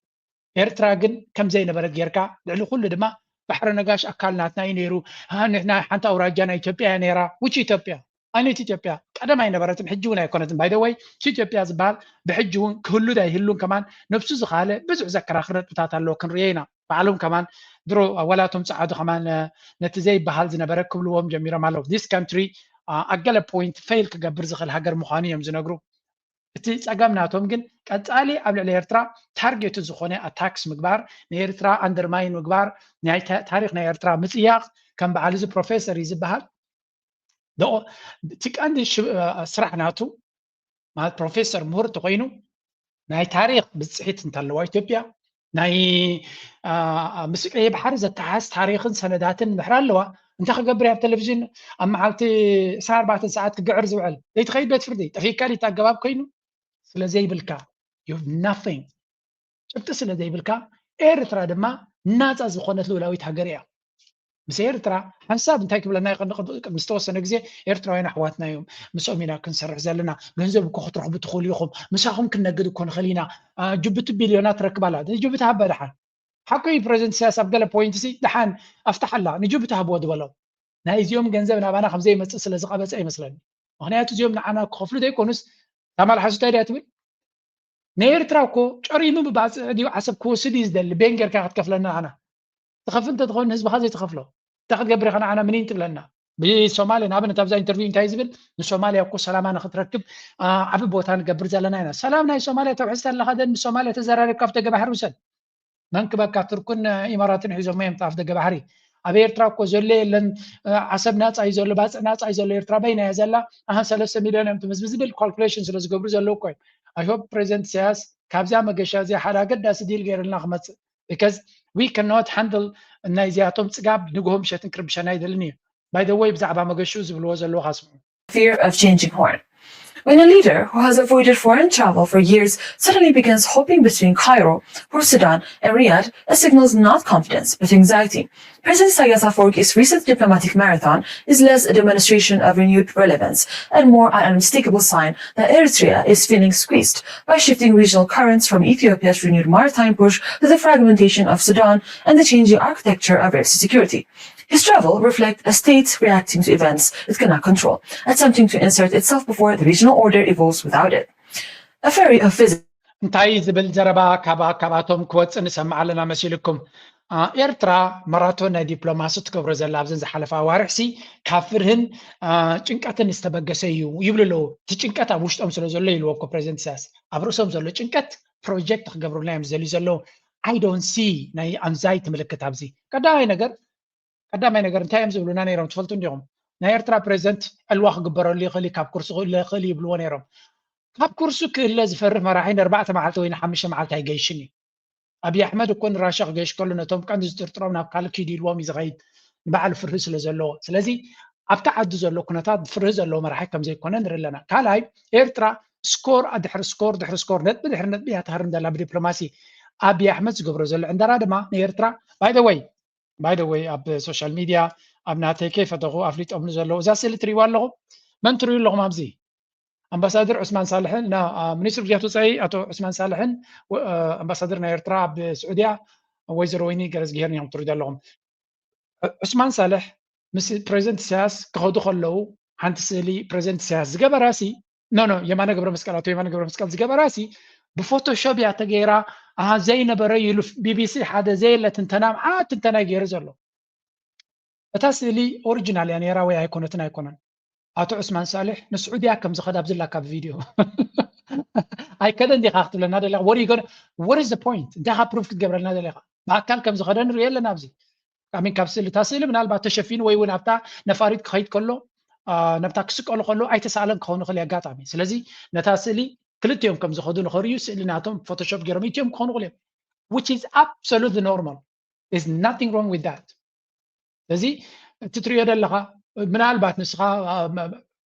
إيرتراجن كم زي نبرة جيركا لعلو كل دما بحر نجاش أكلنا تناينيرو ها نحنا حتى أوراجنا إثيوبيا نيرا وش إثيوبيا أنا إثيوبيا قدام أي نبرة بحجونا يكونت باي ذا واي إثيوبيا زبال بحجون كله ده يهلون كمان نفس زخالة بزع ذكر آخرت بتاعت اللو كن رينا بعلم كمان درو ولا تمساعدوا كمان نتزاي بحال زنبرة كلهم جميرة مالو this country أقل point fail كجبر زخل هجر مخانيهم زنقرو تيجامناتهم جن كتالي قبل الإيرترا تارجت الزخونة attacks مقبار نيرترا undermine مقبار نهاية تاريخ نيرترا مسياق كان بعالز بروفيسور يزبهال دو تك عندي سرحناتو مع بروفيسور مور تقينو ناي تاريخ بصحيت انتلوا إثيوبيا ناي مسكي بحر زتحس تاريخ سندات محرلوا انت خبري على التلفزيون اما عالتي صار 4 ساعات كقعر زوعل يتخيل بيت فردي تفي كاري تاقباب كينو سلازي بالكا you have nothing شفت سلازي بالكا إيرترا دما ناس زخونت لولاويت هاجريا بس إيرترا حنساب انتي كبلنا يقنق مستوسن غزي إيرترا وين أحواتنا يوم مسؤمينا كنسرح زلنا غنزب كو خطرو بتخوليكم مساهم كنقدو كون خلينا جبت بليونات ركبالا جبت هبا دحان حكي بريزنت سياس أبقى بوينتسي دحان أفتح الله نجبتها بود ولو نايز يوم جنزبنا بانا 5 مسألة زقة بس أي مثلا وهنا يوم نعنا كفلو ده يكونس تمال حاجة تانية تبي نيرترا كو قريب ببعض ديو حسب كو سديز ده اللي بينجر كانت كفلنا أنا تخاف أنت تدخل نسبة هذه تخافله تاخذ قبري خنا أنا منين تبلنا بسوماليا نابن تبزا انترفيو تايزبل نسوماليا كو سلامانا خطركب عبد بوتان قبر زلنا هنا سلامنا سوماليا تبعث لنا هذا بسوماليا تزرار كافته جبهر وسد ننك بقى تركن إمارات حزم ميم طاف دقة بحري أبي إيرترا كوزلة لن حسب ناس عايزول بس ناس عايزول إيرترا بين يزلا 3 مليون أنتم بس بالكالكوليشنز اللي زقبر زلوا كوي I hope President says كابزا ما جشازي حدا قد أسديل غير النغمة because we cannot handle النايزياتهم تجاب نقوم شتن كرب شنايد النية by the way بزعبا ما جشوز بالوزن اللي خاصم fear of changing horn. When a leader who has avoided foreign travel for years suddenly begins hopping between Cairo, Port Sudan, and Riyadh, it signals not confidence, but anxiety. President Isaias Afwerki's recent diplomatic marathon is less a demonstration of renewed relevance and more an unmistakable sign that Eritrea is feeling squeezed by shifting regional currents from Ethiopia's renewed maritime push to the fragmentation of Sudan and the changing architecture of Red Sea security. His travel reflects a state reacting to events it cannot control, attempting to insert itself before the regional order evolves without it. A ferry of physics. انتاي زبل زربا كاباتهم كوتس نسمع لنا مسيلكم إيرترا ماراتون دبلوماسي تكبر زلا بزنز حلفا وارحسي كافرهن ጭንቀትን استبقسيو يبللو تጭንቀታ ውሽጦም ስለ ዘሎ ይልወኮ ፕሬዝደንት ሳስ አብሮሶም ዘሎ ጭንቀት ፕሮጀክት ክገብሩልና እዮም ዘሊ ዘሎ I don't see ናይ አንዛይቲ ምልክት ኣብዚ ቀዳማይ ነገር እንታይ እዮም ዝብሉና ነይሮም ትፈልጡ እንዲኹም ናይ ኤርትራ ፕሬዝደንት ዕልዋ ክግበረሉ ይኽእል ካብ ኩርሲ ክእል ይብልዎ ነይሮም ካብ ኩርሲ ክህለ ዝፈርህ መራሒ 4 መዓልቲ ወይ 5 መዓልቲ ኣይገይሽን أبي أحمد يكون راشق جيش كلنا توم كان يسترطرون أبكال كيدي الوام يزغيد بعد فرز لزلوا سلازي أبتعد زلوا كنتات فرز لو مرحكم زي كونن رلنا كالاي إيرترا سكور أدحر سكور نت بيها تهرم دلا بدبلوماسي أبي أحمد زقبر زل عند رادما إيرترا by the way أب سوشيال ميديا أب ناتي كيف تغو أفليت أم زلوا زاسل تريوال لهم من تريوال لهم أبزي ኣምባሳደር ዑስማን ሳልሕን ና ሚኒስትር ግዜያት ወፃኢ ኣቶ ዑስማን ሳልሕን ኣምባሳደር ናይ ኤርትራ ብስዑድያ ወይዘሮ ወይኒ ገረዝ ጌሄርን እዮም ትሪዱ ኣለኹም ዑስማን ሳልሕ ምስ ፕሬዚደንት ኢሳያስ ክኸዱ ከለዉ ሓንቲ ስእሊ ፕሬዚደንት ኢሳያስ ዝገበራሲ ኖ የማነ ገብረ መስቀል ኣቶ የማነ ገብረ መስቀል ዝገበራሲ ብፎቶሾፕ እያ ተገይራ ዘይነበረ ኢሉ ቢቢሲ ሓደ ዘየለ ትንተና መዓት ትንተና ገይሩ ዘሎ እታ ስእሊ ኦሪጂናል እያ ነይራ ወይ ኣይኮነትን ኣይኮነን ኣቶ ዑስማን ሳልሕ ንስዑድያ ከም ዝኸዳ ኣብዝላካ ብቪድዮ ኣይከደን ዲኻ ክትብለና ደለኻ what is the point እንታይ ካ ፕሩፍ ክትገብረልና ደለኻ ብኣካል ከም ዝኸደ ንሪኦ ኣለና ኣብዚ ኣሚን ካብ ስእሊ እታ ስእሊ ምናልባት ተሸፊኑ ወይ እውን ኣብታ ነፋሪት ክኸይድ ከሎ ነብታ ክስቀሉ ከሎ ኣይተሰኣለን ክኸውን ይኽእል ኣጋጣሚ ስለዚ ነታ ስእሊ ክልቲኦም ከም ዝኸዱ ንኸርዩ ስእሊ ናቶም ፎቶሾፕ ገይሮም ኢትዮም ክኾኑ ይኽእሉ እዮም which is absolutely normal there's nothing wrong with that ስለዚ እቲ ትሪኦ ዘለኻ ምናልባት ንስኻ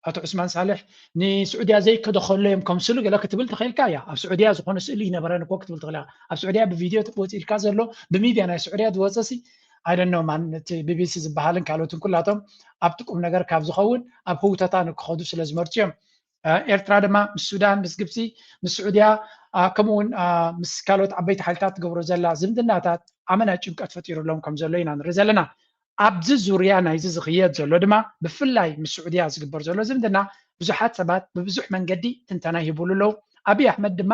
ኣቶ ዑስማን ሳልሕ ንስዑድያ ዘይከዶ ከሎ እዮም ከምስሉ ገለ ክትብል ትኽእልካ እያ ኣብ ስዑድያ ዝኾነ ስእሊ ይነበረን እኮ ክትብል ትኽእል ኢኻ ኣብ ስዑድያ ብቪድዮ ወፂልካ ዘሎ ብሚድያ ናይ ስዑድያ ዝወፀሲ I don't know man ቢቢሲ ዝበሃልን ካልኦትን ኩላቶም ኣብ ጥቁም ነገር ካብ ዝኸውን ኣብ ህውተታ ንክኸዱ ስለ ዝመርፁ እዮም ኤርትራ ድማ ምስ ሱዳን ምስ ግብፂ ምስ ስዑድያ ከምኡውን ምስ ካልኦት ዓበይቲ ሓይልታት ትገብሮ ዘላ ዝምድናታት ኣመና ጭንቀት ፈጢሩሎም ከም ዘሎ ኢና ንርኢ ዘለና ኣብዚ ዙርያ ናይዚ ዝኽየድ ዘሎ ድማ ብፍላይ ምስ ስዑድያ ዝግበር ዘሎ ዝምድና ብዙሓት ሰባት ብብዙሕ መንገዲ ትንተና ይህብሉ ኣለዉ ኣብይ ኣሕመድ ድማ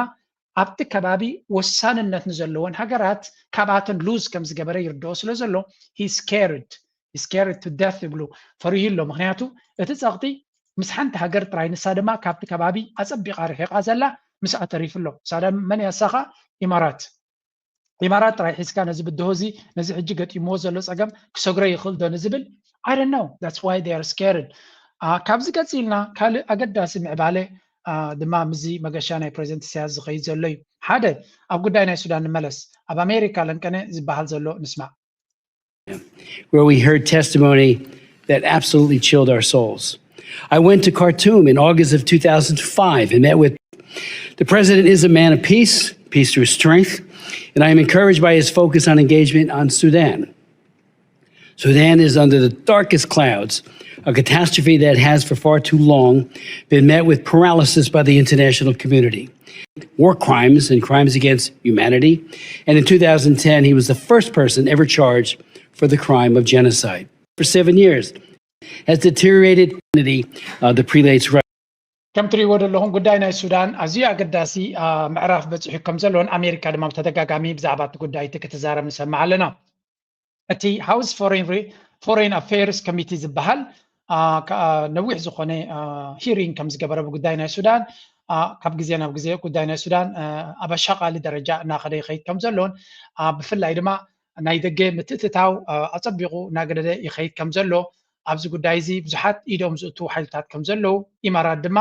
ኣብቲ ከባቢ ወሳንነት ንዘለዎን ሃገራት ካብኣተን ሉዝ ከም ዝገበረ ይርድኦ ስለ ዘሎ he scared to death ይብሉ ፈሪሁ ኣሎ ምክንያቱ እቲ ፀቕጢ ምስ ሓንቲ ሃገር ጥራይ ንሳ ድማ ካብቲ ከባቢ ኣፀቢቓ ርሒቓ ዘላ ምስኣ ተሪፉ ኣሎ ንሳ መን ያሳኻ ኢማራት ጥራይ ሒዝካ ነዚ ብድሆ እዚ ነዚ ሕጂ ገጢምዎ ዘሎ ፀገም ክሰግሮ ይኽእል ዶ ንዝብል I don't know that's why they are scared ካብዚ ቀፂልና ካልእ ኣገዳሲ ምዕባለ ድማ ምዚ መገሻ ናይ ፕሬዚደንት ኢሳያስ ዝኸይድ ዘሎ እዩ ሓደ ኣብ ጉዳይ ናይ ሱዳን ንመለስ ኣብ ኣሜሪካ ለንቀነ ዝበሃል ዘሎ ንስማዕ where we heard testimony that absolutely chilled our souls. I went to Khartoum in August of 2005 and met with the president is a man of peace through strength, and I am encouraged by his focus on engagement on Sudan. Sudan is under the darkest clouds, a catastrophe that has for far too long been met with paralysis by the international community. War crimes and crimes against humanity, and in 2010 he was the first person ever charged for the crime of genocide. For 7 years, has deteriorated the prelate's right. ከም ትሪእዎ ዘለኹም ጉዳይ ናይ ሱዳን ኣዝዩ ኣገዳሲ ምዕራፍ በፂሑ ከም ዘለዎን ኣሜሪካ ድማ ብተደጋጋሚ ብዛዕባ እቲ ጉዳይ እቲ ክትዛረብ ንሰማዕ ኣለና እቲ ሃውስ ፎሬን ኣፌርስ ኮሚቲ ዝበሃል ነዊሕ ዝኾነ ሂሪንግ ከም ዝገበረ ብጉዳይ ናይ ሱዳን ካብ ግዜ ናብ ግዜ ጉዳይ ናይ ሱዳን ኣብ ኣሻቓሊ ደረጃ እናኸደ ይኸይድ ከም ዘሎን ብፍላይ ድማ ናይ ደገ ምትእትታው ኣፀቢቑ እናገደደ ይኸይድ ከም ዘሎ ኣብዚ ጉዳይ እዚ ብዙሓት ኢዶም ዝእትዉ ሓይልታት ከም ዘለዉ ኢማራት ድማ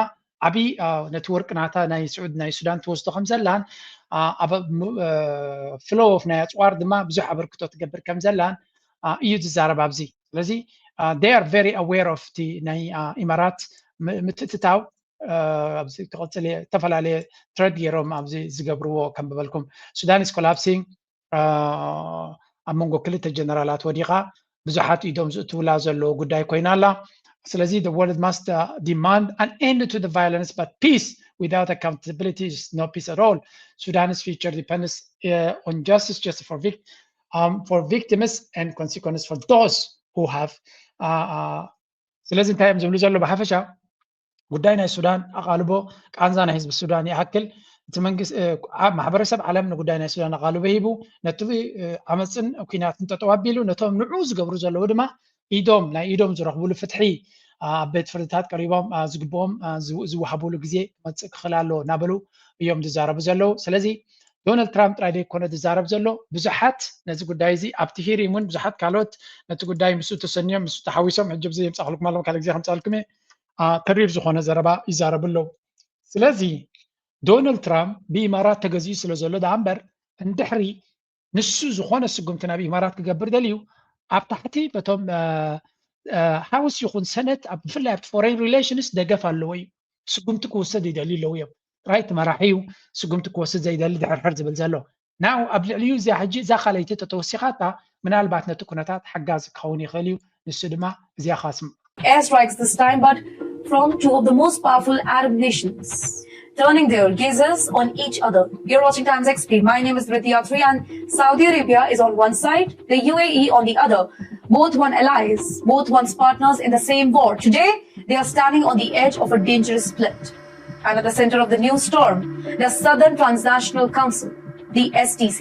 ዓብይ ነቲ ወርቅናታ ናይ ሱዳን ትወስዶ ከም ዘላን ኣብ ፍሎ ኦፍ ናይ ኣፅዋር ድማ ብዙሕ ኣበርክቶ ትገብር ከም ዘላን እዩ ዝዛረብ ኣብዚ ስለዚ they are very aware of the ናይ ኢማራት ምትእትታው ኣብዚ ክቕፅል ዝተፈላለየ ትረድ ገይሮም ኣብዚ ዝገብርዎ ከም በበልኩም ሱዳን is collapsing ኣብ መንጎ ክልተ ጀነራላት ወዲቓ ብዙሓት ኢዶም ዝእትውላ ዘለዎ ጉዳይ ኮይና ኣላ ስለዚ the world must demand an end to the violence but peace without accountability is no peace at all. Sudan's future depends on justice for victims and consequences for those who have ስለዚ እንታይ እዮም ዝብሉ ዘሎ ብሓፈሻ ጉዳይ ናይ ሱዳን ኣቓልቦ ቃንዛ ናይ ህዝቢ ሱዳን ይኣክል እቲ መንግስቲ ማሕበረሰብ ዓለም ንጉዳይ ናይ ሱዳን ኣቓልቦ ሂቡ ነቲ ዓመፅን ኩናትን ጠጠው ኣቢሉ ነቶም ንዑ ዝገብሩ ዘለዉ ድማ ናይ ኢዶም ዝረኽብሉ ፍትሒ ኣብ ቤት ፍርድታት ቀሪቦም ዝግብኦም ዝወሃብሉ ግዜ መፅእ ክኽእል ኣለዎ እናበሉ እዮም ዝዛረቡ ዘለዉ ስለዚ ዶናልድ ትራምፕ ጥራይ ዘይኮነ ዝዛረብ ዘሎ ብዙሓት ነዚ ጉዳይ እዚ ኣብቲ ሂሪንግ እውን ብዙሓት ካልኦት ነቲ ጉዳይ ምስኡ ተሰኒዮም ምስኡ ተሓዊሶም ሕጂ ብዘይ የምፃእኽልኩም ኣለዎ ካልእ ግዜ ከምፃልኩም ተሪር ዝኾነ ዘረባ ይዛረቡ ኣለዉ ስለዚ ዶናልድ ትራምፕ ብኢማራት ተገዚኡ ስለ ዘሎ ዳ እምበር እንድሕሪ ንሱ ዝኾነ ስጉምቲ ናብ ኢማራት ክገብር ደልዩ ኣብ ታሕቲ በቶም ሃውስ ይኹን ሰነት ብፍላይ ኣብቲ ፎሬን ሪሌሽንስ ደገፍ ኣለዎ እዩ ስጉምቲ ክውሰድ ይደልዩ ኣለዉ እዮም ጥራይ እቲ መራሒኡ ስጉምቲ ክወስድ ዘይደሊ ድሕርሕር ዝብል ዘሎ ናው ኣብ ልዕሊኡ እዚኣ ሕጂ እዛ ካልይቲ ተተወሲኻታ ምናልባት ነቲ ኩነታት ሓጋዝ ክኸውን ይኽእል እዩ ንሱ ድማ እዚኣ ካስም airstrikes this time, but from two of the most powerful Arab nations, turning their gazes on each other. You're watching Times XP. My name is Rithi Yatri, and Saudi Arabia is on one side, the UAE on the other. Both want allies, both want partners in the same war. Today, they are standing on the edge of a dangerous split. And at the center of the new storm, the Southern Transnational Council, the STC.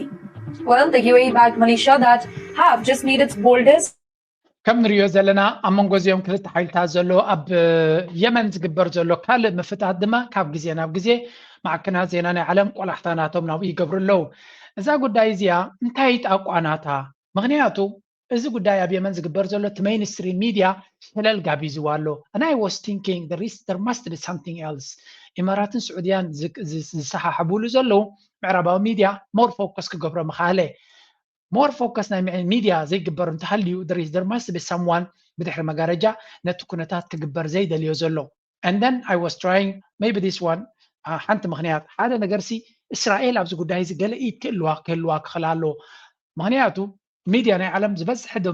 Well, the UAE-backed militia that have just made its boldest. كم نريو زلنا أمون غزيوم كلت حيلتا زلو أب يمن زقبر زلو كالب مفتات دما كاب جزينا بجزي مع كنا زيناني علم ولا احتاناتهم ناوي قبر اللو إذا قد دايزيا انتهيت أقواناتها مغنياتو إذا قد دايا بيمن زقبر زلو تمين سترين ميديا شلال قابي زوالو and I was thinking there must be something else إمارات سعوديان زساحة حبولو زلو معربا ميديا more focus كقبر مخالي more focus na media زي قبر انتحليو there must be someone بدحر مقارجة نتو كنتات كقبر زي دليو زلو and then I was trying maybe this one حانت مغنيات هذا نقرسي إسرائيل أبزو قد هايزي قال إيد كلواك خلالو مغنياتو media نا عالم بس حد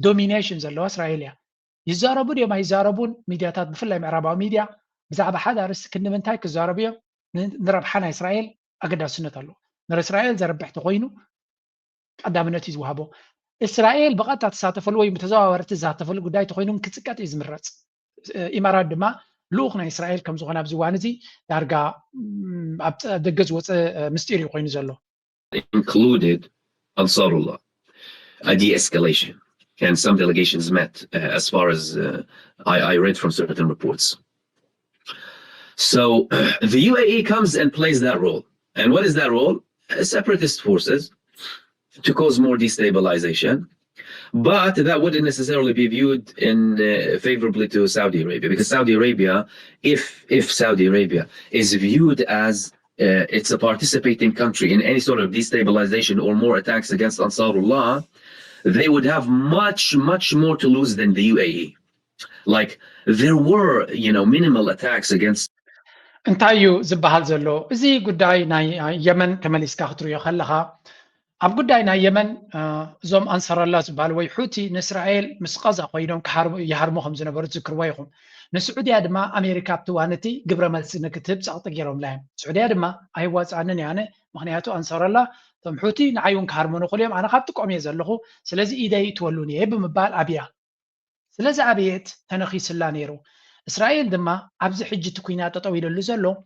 domination زلو إسرائيليا يزاربون يوم يزاربون ميدياتات بفلا معربا ميديا بزعب حدا رس كنا من تايك الزاربية نربحنا إسرائيل أقدر سنة الله نر إسرائيل زربحت خوينو قدامنتي زوهابو إسرائيل بقات تساتفل وي متزاور تزاتفل قداي تخوينم كتسكات إزمرت إمارات دما لوخنا إسرائيل كم زغنا بزوانزي دارجا دجز وص مستيري خوين زلو included Ansarullah a de-escalation and some delegations met as far as I read from certain reports. So the UAE comes and plays that role, and what is that role? Separatist forces to cause more destabilization, but that wouldn't necessarily be viewed in favorably to Saudi Arabia, because Saudi Arabia, if Saudi Arabia is viewed as it's a participating country in any sort of destabilization or more attacks against Ansarullah, they would have much more to lose than the UAE. Like there were, minimal attacks against. انتايو زبهال زلو زي قداي ناي يمن كماليسكا خطريو خلها أب قداينا يمن زوم أنصر الله زبال ويحوتي نسرائيل مسقزة قيدهم يحرموهم زنبرة ذكر ويهم نسعودي أدما أمريكا بتوانتي قبل ما سنكتب سأطيرهم لهم سعودي أدما أي واز عنني أنا مغنياتو أنصر الله ثم حوتي نعيون كهرمونو قليهم أنا خابتكم يزلخو سلازي إيدي تولوني يب مبال أبيا سلازي أبيت تنخي سلانيرو إسرائيل دما أبزي حجة كوينات طويلة اللي زلو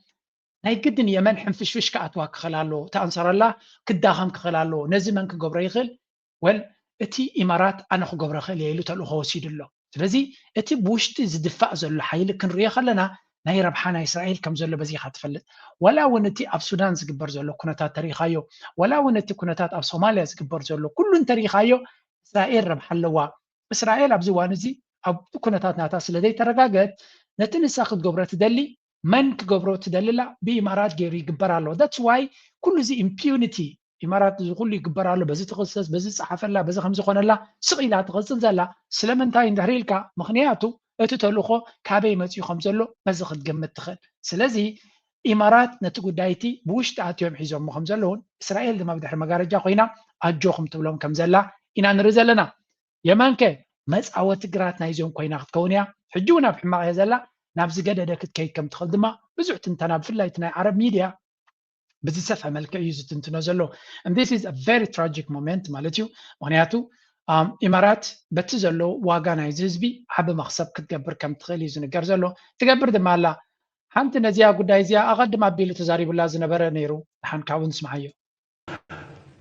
ناي قدن يمن حنفشفش كأتواك خلالو تأنصر الله كداهم كخلالو نزمن كجبريخل اتي إمارات أنا خو جبريخل يلو تلو خوسيد الله سلزي اتي بوشت زدفاع زل حيل كن ريخ لنا ناي ربحنا إسرائيل كم زل بزي خاتفلت ولا ونتي أب سودان زقبر زلو كنتات تاريخايو ولا ونتي كنتات أب صوماليا زقبر زلو كلن تاريخايو إسرائيل ربح اللوا إسرائيل أب زوانزي أب كنتات ناتاس لدي ترقاقت نتنسى خد جبرة تدلي من كجبرو تدللا بإمارات جيري جبرالو that's why كل زي impunity إمارات زغلي جبرالو بزي تغسس بزي صحافة لا بزي خمسة خون الله سقيلة تغسل زلا سلمن تاين دهريلكا مخنياتو اتتلوخو كابي متي خمسة لو بزي خد جمت تخل سلازي إمارات نتقو دايتي بوش تعاتيهم حيزهم خمسة لون إسرائيل دما بدحر مقارجة خوينا أجوخم تولهم كم زلا إنا نرزلنا يمان كي مسعوة تقراتنا يزيهم كوينا كونيا حجونا بحماق يزلا نابز قدد كي كم تخل دما بزعت تنتنا بفلا يتنا عرب ميديا بزي سفه ملكة يوزت تنتنازلو and this is a very tragic moment مالتيو مغنياتو إمارات بتزلو واقانا يزيزبي حب مخصب كتقبر كم تخل يزن قرزلو تقبر دما لا حانت نزيا قدايزيا أغد ما بيلو تزاري بالله زنبرا نيرو حان كاون سمعيو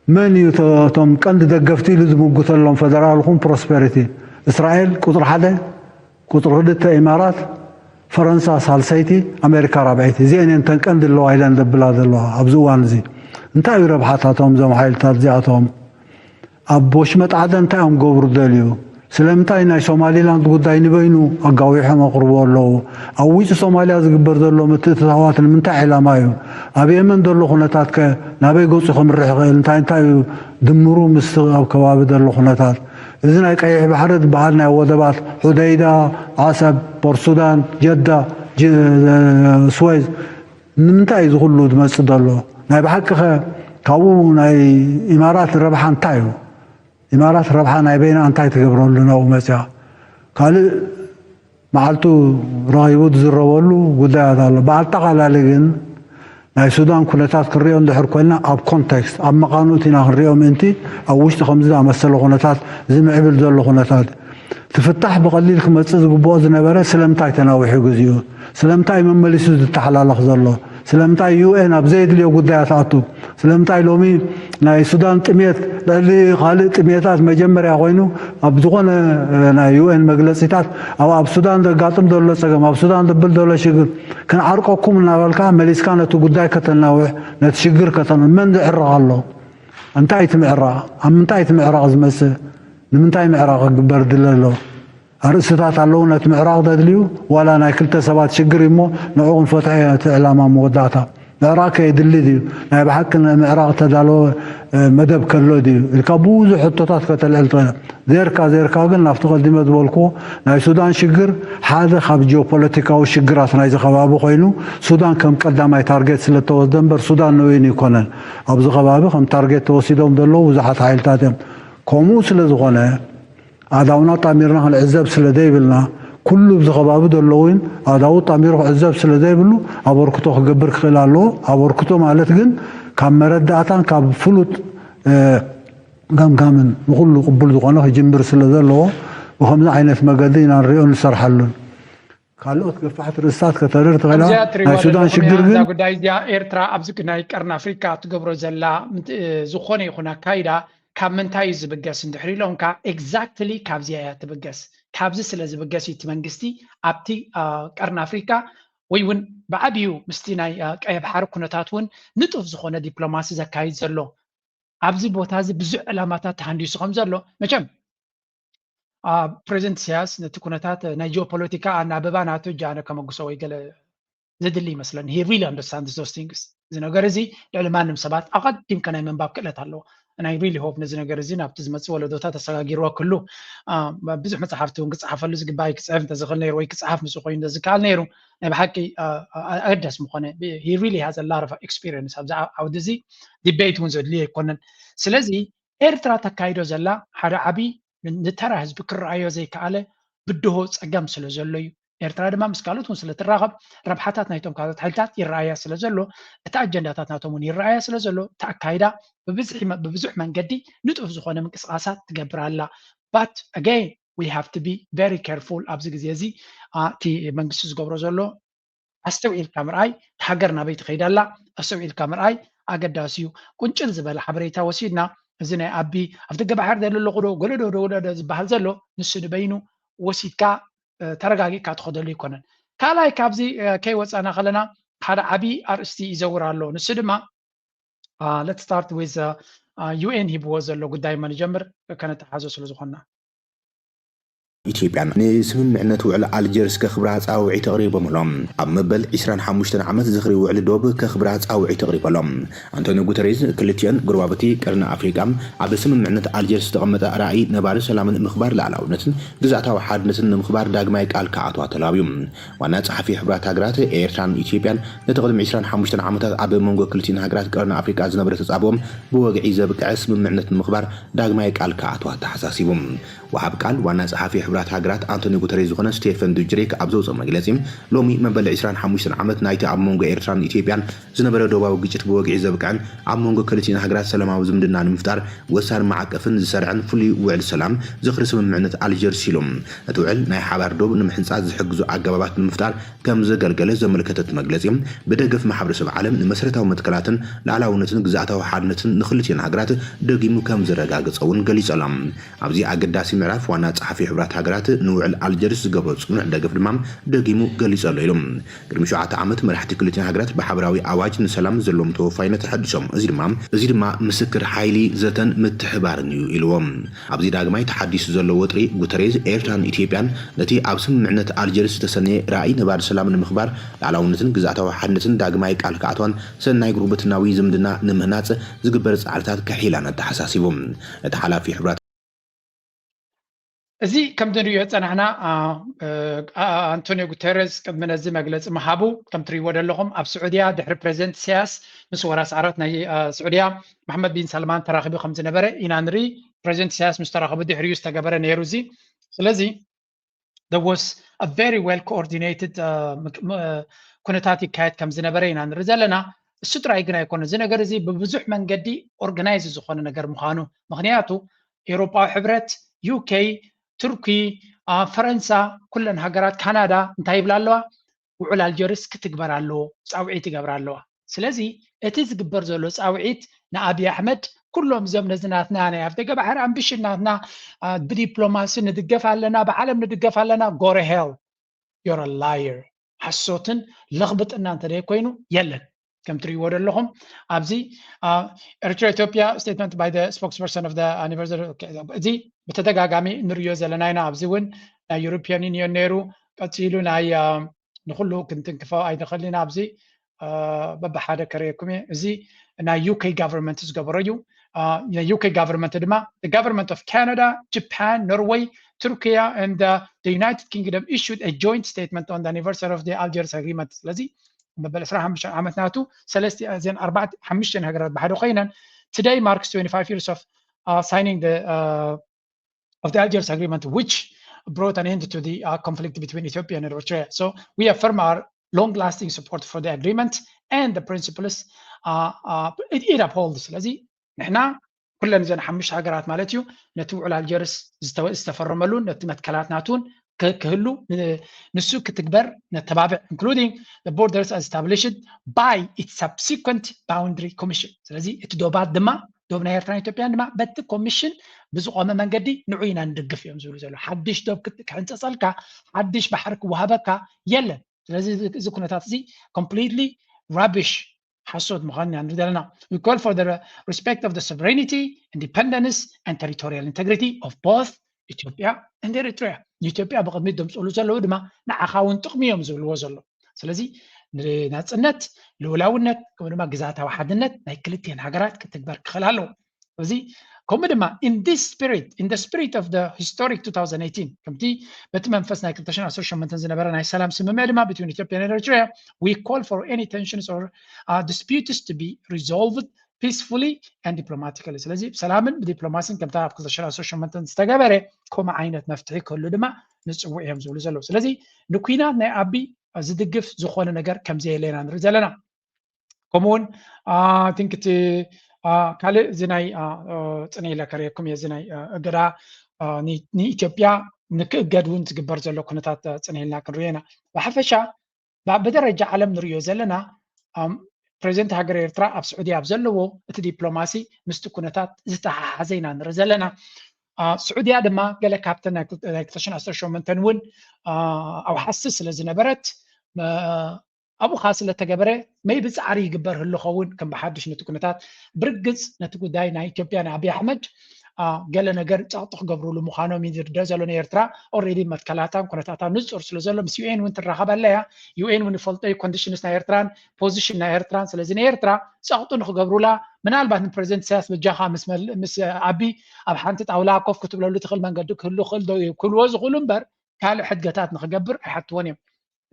من يتوم كان دقفتي لزمو قتلهم فدرالهم بروسبريتي إسرائيل قطر حدا قطر هدت إمارات فرنسا سالسيتي أمريكا رابعيتي زين انتن كند اللو ايلاند بلاد اللو أبزوان زي انتايو ربحاتاتهم زم حيل ترزيعاتهم أبوش متعدا انتايهم قبر داليو سلامتاي ناي سومالي لاند قداي نبينو أقاويحهم أقربوا اللو أويس سوماليا زقبر دالو متتهوات المنتاع إلامايو أبي من دالو خناتات نابي قوصيخم الرحيقين انتايو دمرو مستغاب كواب دالو خناتات إذن هيك أي بحرد بعدنا ودبات حديدة عسب بورسودان جدة سويس نمتاي زغلو دمس دالو ناي بحق كاو ناي إمارات الربحان تايو إمارات الربحان ناي بين أنتاي تقبرون لنا ومسيا قال معلتو رايود زرولو قدايا دالو بعلتق على لغن ناي سودان كونتات كريون دحر كوينا اب كونتكست اب مقانوتنا كريوم انتي او وشت خمزا مسلو كونتات زي معبل زلو كونتات تفتح بقليل كمص زغبو زنبره سلامتاي تناوحي غزيو سلامتاي مملسو تحلالخ زلو سلامتاي يو ان اب زيد ليو قداياتاتو سلامتاي لومي ناي سودان طميت للي خالق طميتات مجمريا خوينو اب زغونه ناي يو ان مغلصيتات او اب سودان دغاطم دولو صغم اب سودان دبل دولو شغل كان عرقكم نابلكا مليسكانتو قداي كتناوح نتشغر كتن من دعرالو انتاي تمعرا ام انتاي تمعرا زمس نمنتاي معراق قبر دلالو أرسطات اللونة معراق دادليو ولا أنا كلتا سبات شقري مو نعوغن فتحية إعلاما موداتا معراق يدلي ديو ناي بحكنا معراق تدالو مدب كرلو ديو الكابوز حطوطات كتل التونا زيركا قلنا افتقل ديمة دولكو ناي سودان شقر حاذا خاب جيوبوليتيكا وشقرات نايز خبابو خوينو سودان كم قدامي تارجت سلطة وزدنبر سودان نوين يكونن أبز خبابو خم تارجت توسيدهم دلو وزحات حيلتاتهم كومو سلزغونه اداونا طاميرنا العزاب سلدايبلنا كله بزغبابو دلوين اداو طامير عزاب سلدايبلو ابوركتو خغبر خلالو ابوركتو مالت ግን ካብ መረዳእታን ካብ ፍሉጥ ጋምጋምን ንኩሉ ቅቡል ዝኾነ ክጅምር ስለዘለዎ ወከምዚ ዓይነት መገዲ ኢና ንሪኦ ንሰርሓሉን ካልኦት ገፋሕቲ ርእስታት ከተረር ትኽእላ ናይ ሱዳን ሽግር ግን ጉዳይ እዚኣ ኤርትራ ኣብዚ ናይ ቀርኒ ኣፍሪካ ትገብሮ ዘላ ዝኾነ ይኹን ኣካይዳ ካብ ምንታይ ዝብገስ እንድሕር ኢሎምካ ኤግዛክትሊ ካብዚ እያ ትብገስ ካብዚ ስለ ዝብገስ እቲ መንግስቲ ኣብቲ ቀርኒ ኣፍሪካ ወይ እውን ብዓብዩ ምስቲ ናይ ቀይ ባሕሪ ኩነታት እውን ንጡፍ ዝኾነ ዲፕሎማሲ ዘካይድ ዘሎ ኣብዚ ቦታ እዚ ብዙሕ ዕላማታት ተሃንዲሱ ከም ዘሎ መቸም ፕሬዚደንት ኢሳያስ ነቲ ኩነታት ናይ ጂኦፖለቲካ ኣናበባ ናቱ ጃነ ከመጉሶ ወይ ገለ ዘድሊ ይመስለኒ ሂ ሪሊ አንደርስታንድስ ዞስ ቲንግስ እዚ ነገር እዚ ልዕሊ ማንም ሰባት ኣቐዲምካ ናይ ምንባብ ክእለት ኣለዎ and I really hope ነዚ ነገር እዚ ናብቲ ዝመፅእ ወለዶታት ተሰጋጊርዎ ኩሉ ብዙሕ መፅሓፍቲ እውን ክፅሓፈሉ ዝግባእ ክፅሕፍ እንተዝኽእል ነይሩ ወይ ክፅሓፍ ምስ ኮይኑ ዝከኣል ነይሩ ናይ ብሓቂ ኣገዳሲ ምኾነ he really has a lot of experience ኣብዚ ዓውዲ እዚ ዲቤት እውን ዘድልዮ ኣይኮነን ስለዚ ኤርትራ ተካይዶ ዘላ ሓደ ዓብይ ንተራ ህዝቢ ክረኣዮ ዘይከኣለ ብድሆ ፀገም ስለ ዘሎ እዩ ኤርትራ ድማ ምስ ካልኦት እውን ስለትራኸብ ረብሓታት ናይቶም ካልኦት ሓይልታት ይረኣያ ስለ ዘሎ እቲ ኣጀንዳታት ናቶም እውን ይረኣያ ስለ ዘሎ እቲ ኣካይዳ በብዙሕ መንገዲ ንጡፍ ዝኾነ ምንቅስቃሳት ትገብር ኣላ but again we have to be very careful ኣብዚ ግዜ እዚ እቲ መንግስቲ ዝገብሮ ዘሎ ኣስተውዒልካ ምርኣይ ሃገር ናበይ ትኸይድ ኣላ ኣስተውዒልካ ምርኣይ ኣገዳሲ እዩ ቁንጭል ዝበለ ሓበሬታ ወሲድና እዚ ናይ ኣቢ ኣብቲ ገባሕር ዘሎ ቁዶ ጎለዶ ዝበሃል ዘሎ ንሱ ንበይኑ ወሲድካ ተረጋጊእካ ትኸደሉ ይኮነን ካልኣይ ካብዚ ከይወፃና ከለና ሓደ ዓብይ ኣርእስቲ ይዘውር ኣሎ ንሱ ድማ let's start with UN ሂብዎ ዘሎ ጉዳይ ንጀምር ከነተሓዞ ስለ ዝኾንና ኢትዮጵያ ንስምምዕነት ውዕል ኣልጀርስ ከኽብራ ፃውዒ ተቕሪቦምሎም ኣብ መበል 25 ዓመት ዝኽሪ ውዕል ዶብ ከኽብራ ፃውዒ ተቕሪበሎም አንቶኒዮ ጉተሬዝ ክልቲአን ጎረባብቲ ቀርኒ ኣፍሪቃ ኣብ ስምምዕነት ኣልጀርስ ዝተቐመጠ ራእይ ነባሪ ሰላምን ምኽባር ላዕላውነትን ግዛእታዊ ሓድነትን ንምኽባር ዳግማይ ቃል ከኣትዋ ተላብዩ ዋና ጸሓፊ ሕብራት ሃገራት ኤርትራን ኢትዮጵያን ነቲ ቅድሚ 25 ዓመታት ኣብ መንጎ ክልቲአን ሃገራት ቀርኒ ኣፍሪቃ ዝነበረ ተጻብኦም ብወግዒ ዘብቅዐ ስምምዕነት ንምኽባር ዳግማይ ቃል ከኣትዋ ተሓሳሲቦም ወሃብ ቃል ዋና ጸሓፊ ሕብራት ሃገራት አንቶኒዮ ጉተሬዝ ዝኾነ ስቴፈን ዱጅሪክ ኣብ ዘውፅኦ መግለፂ ሎሚ መበል 25 ዓመት ናይቲ ኣብ መንጎ ኤርትራን ኢትዮጵያን ዝነበረ ዶባዊ ግጭት ብወግዒ ዘብቅዐን ኣብ መንጎ ክልቲአን ሃገራት ሰላማዊ ዝምድና ንምፍጣር ወሳኒ ማዕቀፍን ዝሰርዐን ፍሉይ ውዕል ሰላም ዝኽሪ ስምምዕነት ኣልጀርስ ኢሎም እቲ ውዕል ናይ ሓባር ዶብ ንምሕንፃት ዝሕግዙ ኣገባባት ንምፍጣር ከም ዘገልገለ ዘመልከተት መግለፂ ብደገፍ ማሕበረሰብ ዓለም ንመሰረታዊ መትከላትን ላዕላውነትን ግዛእታዊ ሓድነትን ንክልቲአን ሃገራት ደጊሙ ከም ዘረጋግፀ እውን ገሊፆሎም ኣብዚ ኣገዳሲ ምዕራፍ ዋና ጸሓፊ ሕብራት ሃገራት ንውዕል ኣልጀርስ ዝገበሮ ጽኑዕ ደገፍ ድማ ደጊሙ ገሊፆሎ ኢሎም ቅድሚ 7 ዓመት መራሕቲ ክልቲአን ሃገራት ብሓበራዊ ኣዋጅ ንሰላም ዘለዎም ተወፋይነት ተሐዲሶም እዚ ድማ ምስክር ሓይሊ ዘተን ምትሕባርን እዩ ኢልዎም ኣብዚ ዳግማይ ተሓዲሱ ዘሎ ወጥሪ ጉተሬዝ ኤርትራን ኢትዮጵያን ነቲ ኣብ ስምምዕነት ኣልጀርስ ዝተሰነየ ራእይ ነባሪ ሰላም ንምኽባር ላዕላውነትን ግዛእታዊ ሓድነትን ዳግማይ ቃል ከኣትዋን ሰናይ ጉርብትናዊ ዝምድና ንምህናፅ ዝግበር ጻዕርታት ከሒላን ተሓሳሲቦም እቲ ሓላፊ ሕብራት እዚ ከም ንሪኦ ፀናሕና አንቶኒዮ ጉተሬዝ ቅድሚ ነዚ መግለፂ መሃቡ ከም ትሪእዎ ዘለኹም ኣብ ስዑድያ ድሕሪ ፕሬዚደንት ኢሳያስ ምስ ወራስ ዓራት ናይ ስዑድያ መሐመድ ቢን ሰልማን ተራኺቡ ከም ዝነበረ ኢና ንርኢ ፕሬዚደንት ኢሳያስ ምስ ተራኸቡ ድሕሪኡ ዝተገበረ ነይሩ እዚ ስለዚ there was a very well coordinated ኩነታት ይካየድ ከም ዝነበረ ኢና ንርኢ ዘለና እሱ ጥራይ ግን ኣይኮነ እዚ ነገር እዚ ብብዙሕ መንገዲ ኦርጋናይዝ ዝኾነ ነገር ምዃኑ ምክንያቱ ኤውሮፓዊ ሕብረት ዩኬ ቱርኪ ፈረንሳ ኩለን ሃገራት ካናዳ እንታይ ይብላ ኣለዋ ውዕል አልጀርስ ክትግበር ኣለዎ ፃውዒት ይገብራ ኣለዋ ስለዚ እቲ ዝግበር ዘሎ ፃውዒት ንአብይ አሕመድ ኩሎም ዞም ነዝናትና ናይ ኣፍደገ ባሕሪ ኣምቢሽናትና ብዲፕሎማሲ ንድገፍ ኣለና ብዓለም ንድገፍ ኣለና go to hell you're a liar حسوتن لغبط እናንተ ደይ ኮይኑ የለን ከም ትሪዎ ደለኹም ኣብዚ ኤርትራ ኢትዮጵያ statement by the spokesperson of the anniversary እዚ በተደጋጋሚ ንሪዮ ዘለና ኢና ኣብዚ እውን ናይ ዩሮፒያን ዩኒየን ነይሩ ቀፂሉ ናይ ንኩሉ ክንትንክፈው ኣይንኽእልን ኣብዚ በብሓደ ከረየኩም እዚ ናይ ዩኬ government ዝገበሮ እዩ ናይ ዩኬ government ድማ the government of Canada, Japan, Norway, Turkey and the United Kingdom issued a joint statement on the anniversary of the Algiers agreement. ስለዚህ በበል 15 ዓመትናቱ ሰለስተ እዘን 4-5 ሃገራት በሓደ ኮይነን today marks 25 years of signing of the Algiers agreement which brought an end to the conflict between Ethiopia and Eritrea. So we affirm our long-lasting support for the agreement and the principles it upholds. ስለዚህ ንሕና ኩለን ዘን 5 ሃገራት ማለት እዩ ነቲ ውዕል አልጀርስ ዝተፈረመሉ ነቲ መትከላትናቱን ክህሉ ንሱ ክትግበር ነተባብዕ including the borders established by its subsequent boundary commission. ስለዚ እቲ ዶባት ድማ ዶብ ናይ ኤርትራ ኢትዮጵያን ድማ በቲ ኮሚሽን ብዝቆመ መንገዲ ንዑይና ንድግፍ እዮም ዝብሉ ዘሎ ሓድሽ ዶብ ክትሕንፀፀልካ ሓድሽ ባሕሪ ክወሃበካ የለን ስለዚ እዚ ኩነታት እዚ completely rubbish حسود مغني عن ردلنا. We call for the respect of the sovereignty, independence and territorial integrity of both Ethiopia and Eritrea. Ethiopia بقد مدهم سؤالو زلو دما نعخاون تقميهم زلو زلو. سلزي ناتسنت لولاونت كما جزاتها وحدنت ناي كلتين هاجرات كتكبر خلالو. وزي كم دما in this spirit, in the spirit of the historic 2018 كمتي بتمن فسنا كنتشنا social منتنزنا برا ناي سلام سمما دما between Ethiopia and Eritrea. We call for any tensions or disputes to be resolved peacefully and diplomatically. ስለዚህ ሰላምን ብዲፕሎማሲን ከም ታፍ ክዘሽራ social መንተን ዝተገበረ ኮማ ዓይነት መፍትሒ ከሉ ድማ ንጽውዕ እዮም ዝብሉ ዘለው ስለዚ ንኩናት ናይ ኣቢ ዝድግፍ ዝኾነ ነገር ከም ዘየለና ንርኢ ዘለና ከምኡውን think እቲ ካልእ እዚ ናይ ፅነኢለ ከርየኩም እዚ ናይ እገዳ ንኢትዮጵያ ንክእገድ እውን ዝግበር ዘሎ ኩነታት ፅነኢልና ክንሪኦ ኢና ብሓፈሻ በደረጃ ዓለም ንሪኦ ዘለና ፕሬዚደንት ሃገር ኤርትራ ኣብ ስዑድያ ኣብ ዘለዎ እቲ ዲፕሎማሲ ምስቲ ኩነታት ዝተሓሓዘ ኢና ንርኢ ዘለና ስዑድያ ድማ ገለ ካብተን ናይ 2018 እውን ኣብ ሓሲ ስለ ዝነበረት ኣብኡኻ ስለተገበረ መይ ብፃዕሪ ይግበር ህልኸውን ከም ብሓድሽ ነቲ ኩነታት ብርግፅ ነቲ ጉዳይ ናይ ኢትዮጵያ ናይ ኣብይ ኣሕመድ ገለ ነገር ጫቕጡ ክገብርሉ ምዃኖም ይዝርደ ዘሎ ንኤርትራ ኦልሬዲ መትከላታን ኩነታታ ንፁር ስለ ዘሎ ምስ ዩኤን እውን ትራኸብ ኣለያ ዩኤን እውን ይፈልጦ ኮንዲሽንስ ናይ ኤርትራን ፖዚሽን ናይ ኤርትራን ስለዚ ንኤርትራ ጫቕጡ ንክገብሩላ ምናልባት ንፕሬዚደንት ኢሳያስ ብጃኻ ምስ ኣቢ ኣብ ሓንቲ ጣውላ ኮፍ ክትብለሉ ትኽእል መንገዲ ክህሉ ክህልዎ ዝኽእሉ እምበር ካልእ ሕድገታት ንክገብር ኣይሓትዎን እዮም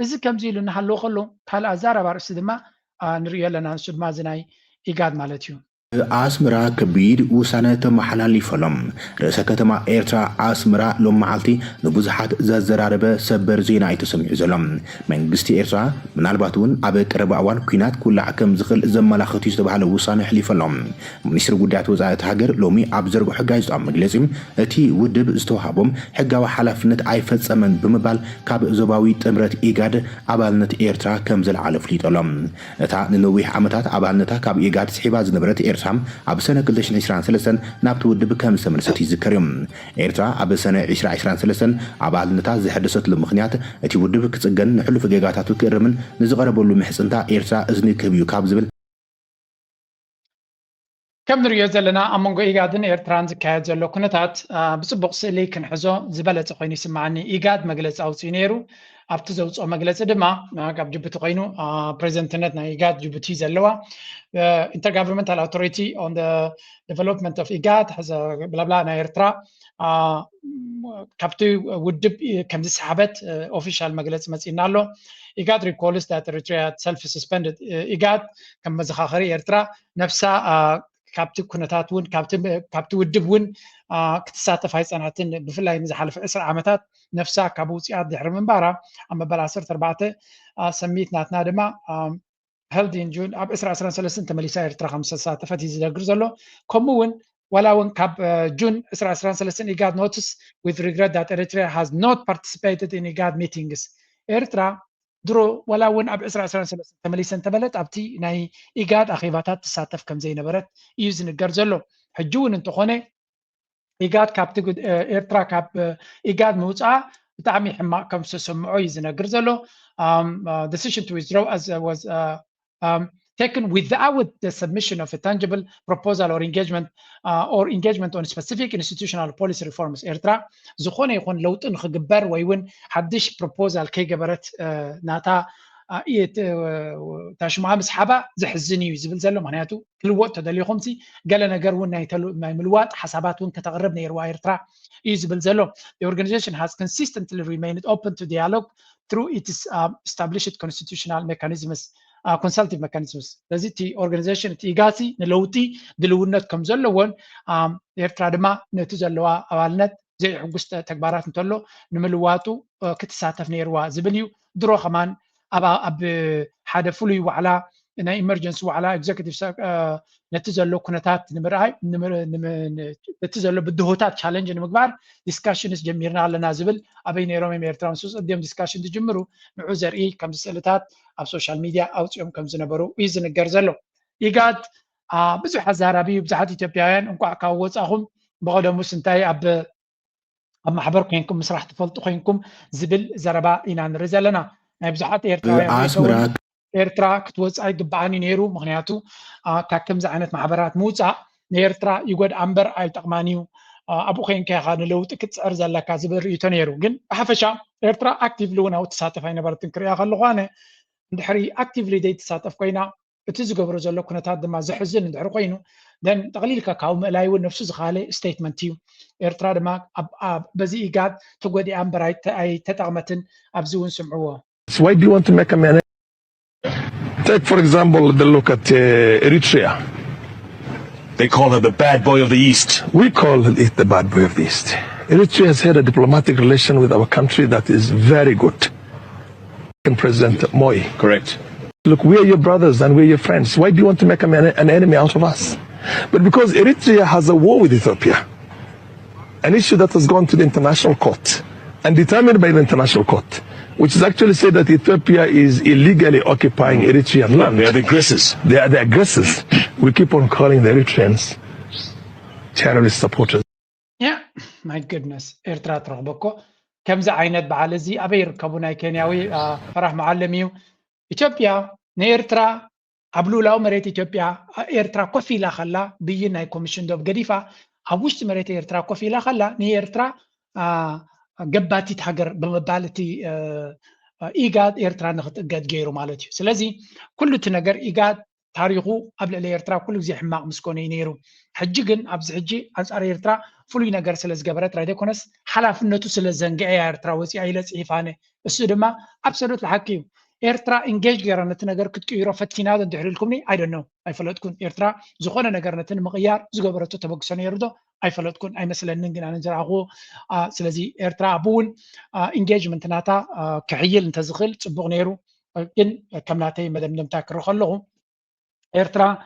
እዚ ከምዚ ኢሉ እናሃለዎ ከሎ ካልእ ኣዛረባ ርእሲ ድማ ንሪኦ ኣለና ንሱ ድማ እዚ ናይ ኢጋድ ማለት እዩ አስመራ ከቢድ ውሳነ ተመሓላሊፈሎም ርእሰ ከተማ ኤርትራ አስመራ ሎም መዓልቲ ንብዙሓት ዘዘራረበ ሰበር ዜና ኣይተሰሚዑ ዘሎም መንግስቲ ኤርትራ ምናልባት እውን ኣብ ቀረባ እዋን ኩናት ኩላዕ ከም ዝኽእል ዘመላኽት እዩ ዝተባሃለ ውሳነ ኣሕሊፈሎም ሚኒስትሪ ጉዳያት ወፃኢ ሃገር ሎሚ ኣብ ዘርግሑ ጋዜጣዊ መግለፂ እቲ ውድብ ዝተዋሃቦም ሕጋዊ ሓላፍነት ኣይፈፀመን ብምባል ካብ ዞባዊ ጥምረት ኢጋድ ኣባልነት ኤርትራ ከም ዘለዓለ ፍሊጦሎም እታ ንነዊሕ ዓመታት ኣባልነታ ካብ ኢጋድ ስሒባ ዝነበረት ኣብ ሰነ 2023 ናብቲ ውድብ ከም ዝተመለሰት ይዝከር እዩ ኤርትራ ኣብ ሰነ 2023 ኣባልነታ ዝሕደሰትሉ ምክንያት እቲ ውድብ ክፅገን ንሕሉፍ ጌጋታቱ ክእርምን ንዝቐረበሉ ምሕፅንታ ኤርትራ እዝኒ ክህብ እዩ ካብ ዝብል ከም ንሪኦ ዘለና ኣብ መንጎ ኢጋድን ኤርትራን ዝካየድ ዘሎ ኩነታት ብፅቡቅ ስእሊ ክንሕዞ ዝበለፀ ኮይኑ ይስማዓኒ ኢጋድ መግለፂ ኣውፅኡ ነይሩ ኣብቲ ዘውፅኦ መግለፂ ድማ ካብ ጅቡቲ ኮይኑ ፕሬዚደንትነት ናይ ኢጋድ ጅቡቲ ዘለዋ intergovernmental authority on the development of IGAD has a blah blah ናይ ኤርትራ ካብቲ ውድብ ከም ዝሰሓበት ኦፊሻል መግለፂ መፂና ኣሎ IGAD recalls that Eritrea had self-suspended IGAD ከም መዘኻኸሪ ኤርትራ ነፍሳ كابت كنتات ون كابت ودبون كتساتف هاي سنتين بفلاي نزحل في أسرع عمتات نفسها كابوسيات دحر من برا أما بلاسر تربعته سميت ناتنا دما held in June أب أسرع سنة تمليسا إرترا 5 ساعات فتي زدقر زلو كمون ولا ون كاب جون أسرع سنة IGAD notice with regret that Eritrea has not participated in IGAD meetings إرترا درو ولا ون أب أسرع سنة تمليسا تبلت أبتي ناي IGAD أخيباتات تساتف كم زي نبرت يوزن الجرزلو حجون انتخونه IGAD كاب تقول إرترا كاب IGAD موسع بتعمي حما كم سسمعو يوزن الجرزلو decision to withdraw as was taken without the submission of a tangible proposal or engagement on specific institutional policy reforms. إرترا زخونه يكون لوطن خجبر ويون حدش proposal كي جبرت ناتا تاشمع مسحبة زحزني يزبل زلوا معناته كل وقت تدلي خمسي قال نجار ونا يتلو ما يملوات حسابات وين كتغربنا يروى إرترا يزبل زلوا. The organization has consistently remained open to dialogue through its established constitutional mechanisms. consultative mechanisms. لذي organization إيجاسي نلوتي دلونت كم زلون إرترا دما نتزلوا أولنت زي حقوست تكبارات نتلو نملواتو كتساتف نيروا زبليو درو خمان أب حدا فلوي وعلى إن emergency وعلى executive نتزلوا كنتات نمرأي نتزلوا بالدهوتات challenge نمقبار discussions جميرنا على نازبل أبين يرومي إرترا مسوس قديم discussion تجمروا نعوزر إيه كم سألتات على السوشيال ميديا أو تيوم كم زنبرو ويزن الجرزلو إيجاد بزح زاربي بزحات إثيوبيان أنكوا عكاوز أهم بقدر مسنتاي أب محبر كينكم مسرح تفلتو كينكم زبل زربا إنان رزلنا بزحات إرترا كتوز أي دبعاني نيرو مغنياتو كاكم زعنت محبرات موسى نيرترا يقعد أمبر أي تقمانيو أبو خين كيخان لو تكتسعر زلكا زبر يتنيرو جن حفشا إرترا أكتيف لونا وتساتف هاي نبرتن كريا خلوغانه ندحري actively دي تساتف كوينا بتزقبرو زلو كنتات دما زحزن ندحرو كوينو دن تقليل كاكاو ملايو نفسو زخالي ستيتمنتيو إرترا دما بزي إيقاد تقودي أمبر أي تتغمتن أبزون سمعوه. Why do you want to make a man? Take for example the look at Eritrea. They call her the bad boy of the East. We call it the bad boy of the East. Eritrea has had a diplomatic relation with our country that is very good. President Moi. Correct. Look, we are your brothers and we're your friends. Why do you want to make an enemy out of us? But because Eritrea has a war with Ethiopia, an issue that has gone to the international court and determined by the international court, which is actually said that Ethiopia is illegally occupying Eritrean land. They are the aggressors. They are the aggressors. We keep on calling the Eritreans terrorist supporters. Yeah, my goodness. Eritrea ترغبكو. كم زعينت بعالزي أبير كابونا كينياوي فرح معلميو إثيوبيا نيرترا قبلوا لاو مريت إثيوبيا إيرترا كوفي لا خلا بيجينا كوميشن دوف قديفة أبوش مريت إيرترا كوفي لا خلا نيرترا قباتي تحجر بمبالتي إيجاد إيرترا نخت قد جيرو مالتي سلازي كله تنجر إيجاد تاريخه قبل الإيرترا كله زي حماق مسكوني نيرو حجيجن أبز حجي أنصار إيرترا فلوي نجار سلز جبرت رايده كونس حلاف النتو سلز زنجة إيرترا وسي عيلة إيفانة السودما أبسلوت الحكيم إيرترا إنجاج جرا نتنجار كتك يرو فتينا هذا دحر لكمني I don't know أي فلوت كون إيرترا زخونة نجار نتن مغيار زجبرتو تبغى سنة يردو أي فلوت كون أي مثلا نجن أنا نزرعه سلزي إيرترا أبون إنجاجمنت ناتا كعيل نتزخل تبغى نيرو جن كمناتي مدام نمتاك رخلهم إيرترا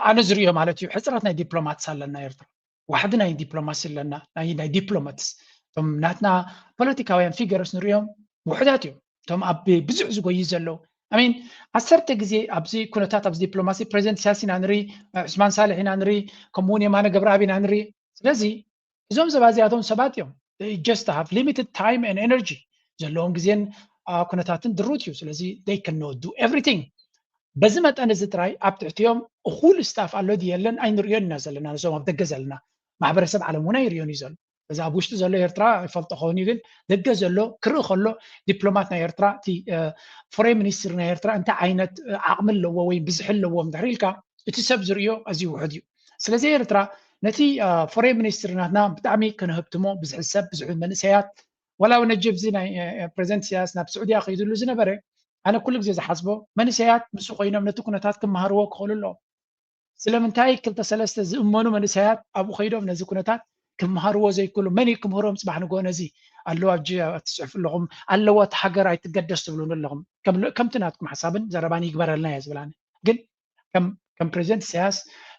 أنا زريهم مالتي حسرتنا دبلومات سالنا إيرترا وحدنا دبلوماسي لنا ناي دبلوماتس ثم ناتنا بوليتيكاويان فيجرز نريهم وحداتهم ثم أبي بزعز ويزلو أمين أثرت جزء أبزي كنتات أبزي دبلوماسي بريزنت سياسي نانري عثمان صالح نانري كموني مانا قبرابي نانري لذي زوم زبازياتهم سباتهم they just have limited time and energy زلهم جزين كنتاتن دروتيو لذي they cannot do everything بزمت أنا زتراي أبتعتيهم أخول استاف على دي يلن أين ريون نزل لنا زوم بدجزلنا مع برسب على مونا يريون يزل إذا أبوش تزل إيرترا يفلتقوني جن دجزلو كرو خلو دبلوماتنا إيرترا تي فريم منسترنا إيرترا أنت عينت عقمل له وين بزحل له ومدحريلك تسب زريو أزيو وحديو سلزي إيرترا نتي فريم منسترنا هنا بتعمي كنا هبتمو بزح السب بزح المنسيات ولا ونجيب زينا بريزنت سياسنا بسعودية أخي يدلو زينا بري أنا كل جزء حسبه منسيات مسوقينا من تكونتات كم مهروك خلوا له ስለምንታይ ክልተ ሰለስተ ዝእመኑ መንእሰያት ኣብኡ ከይዶም ነዚ ኩነታት ክመሃርዎ ዘይክእሉ መን ክምህሮም ፅባሕ ንጎሆ ነዚ ኣለዋ ትፅሕፍ ኣለኹም ኣለዋ እቲ ሃገር ኣይትገደስ ትብሉን ኣለኹም ከምቲ ናትኩም ሓሳብን ዘረባን ይግበረልና እየ ዝብላኒ ግን ከም ፕሬዚደንት ኢሳያስ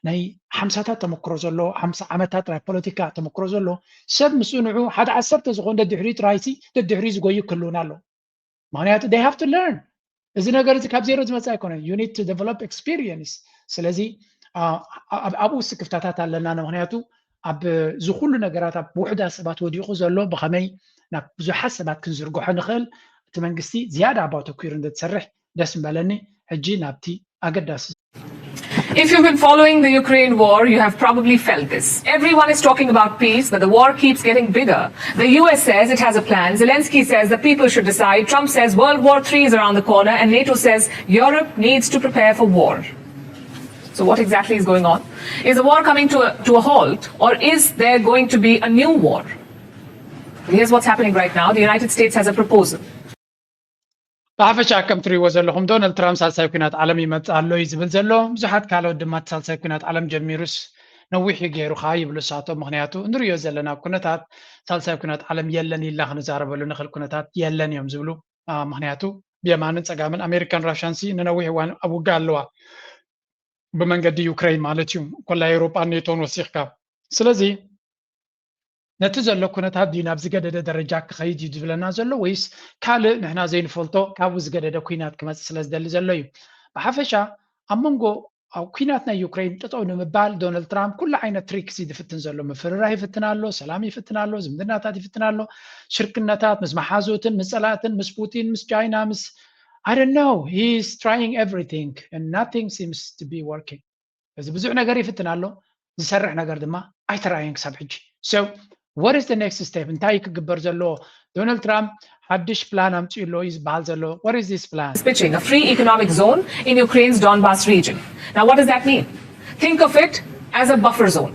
ናይ 50ታት ተመክሮ ዘሎ 50 ዓመታት ናይ ፖለቲካ ተመክሮ ዘሎ ሰብ ምስ ንዑ ሓደ 10 ዝኾነ ደድሕሪት ራይቲ ደድሕሪ ዝጎዩ ክህልውና ኣሎ ምክንያቱ they have to learn እዚ ነገር እዚ ካብ ዜሮ ዝመፅእ ኣይኮነን you need to develop experience ስለዚ ኣብኡ ክፍተታት ኣለና ምክንያቱ ኣብ ዝኩሉ ነገራት ኣብ ውሕዳት ሰባት ወዲቑ ዘሎ ብኸመይ ናብ ብዙሓት ሰባት ክንዝርግሖ ንኽእል እቲ መንግስቲ ዝያዳ ኣባው ተኪሩ እንድትሰርሕ ደስ ምበለኒ ሕጂ ናብቲ ኣገዳሲ If you've been following the Ukraine war, you have probably felt this. Everyone is talking about peace, but the war keeps getting bigger. The US says it has a plan. Zelensky says the people should decide. Trump says World War III is around the corner. And NATO says Europe needs to prepare for war. So what exactly is going on? Is the war coming to a halt? Or is there going to be a new war? Here's what's happening right now. The United States has a proposal. ብሓፈሻ ከም ትሪእዎ ዘለኹም ዶናልድ ትራምፕ ሳልሳይ ኩናት ዓለም ይመፅእ ኣሎ እዩ ዝብል ዘሎ ብዙሓት ካልኦት ድማ ሳልሳይ ኩናት ዓለም ጀሚሩስ ነዊሕ ገይሩ ኸ ይብሉ ሳቶም ምክንያቱ እንሪኦ ዘለና ኩነታት ሳልሳይ ኩናት ዓለም የለን ኢልና ክንዛረበሉ ንኽእል ኩነታት የለን እዮም ዝብሉ ምክንያቱ ብየማንን ፀጋምን ኣሜሪካን ራሽያን ንነዊሕ እዋን ኣብ ውግእ ኣለዋ ብመንገዲ ዩክሬን ማለት እዩ ኮላ ኤውሮጳን ኔቶን ወሲኽካ ስለዚ ነቲ ዘሎ ኩነታት ድዩ ናብ ዝገደደ ደረጃ ክኸይድ እዩ ዝብለና ዘሎ ወይስ ካልእ ንሕና ዘይንፈልጦ ካብኡ ዝገደደ ኩናት ክመፅእ ስለ ዝደሊ ዘሎ እዩ ብሓፈሻ ኣብ መንጎ ኩናት ናይ ዩክሬን ጠጠው ንምባል ዶናልድ ትራምፕ ኩሉ ዓይነት ትሪክስ ይፍትን ዘሎ ምፍርራህ ይፍትን ኣሎ ሰላም ይፍትን ኣሎ ዝምድናታት ይፍትን ኣሎ ሽርክነታት ምስ መሓዙትን ምስ ፀላእትን ምስ ፑቲን ምስ ቻይና ምስ I don't know he's trying everything and nothing seems to be working እዚ ብዙሕ ነገር ይፍትን ኣሎ ዝሰርሕ ነገር ድማ ኣይተራእየን ክሳብ ሕጂ so what is the next step እንታይ ክግበር ዘሎ ዶናልድ ትራምፕ ሓድሽ ፕላን ኣምፂኡሎ ይዝበሃል ዘሎ what is this plan Pitching a free economic zone in Ukraine's Donbas region. Now what does that mean? Think of it as a buffer zone.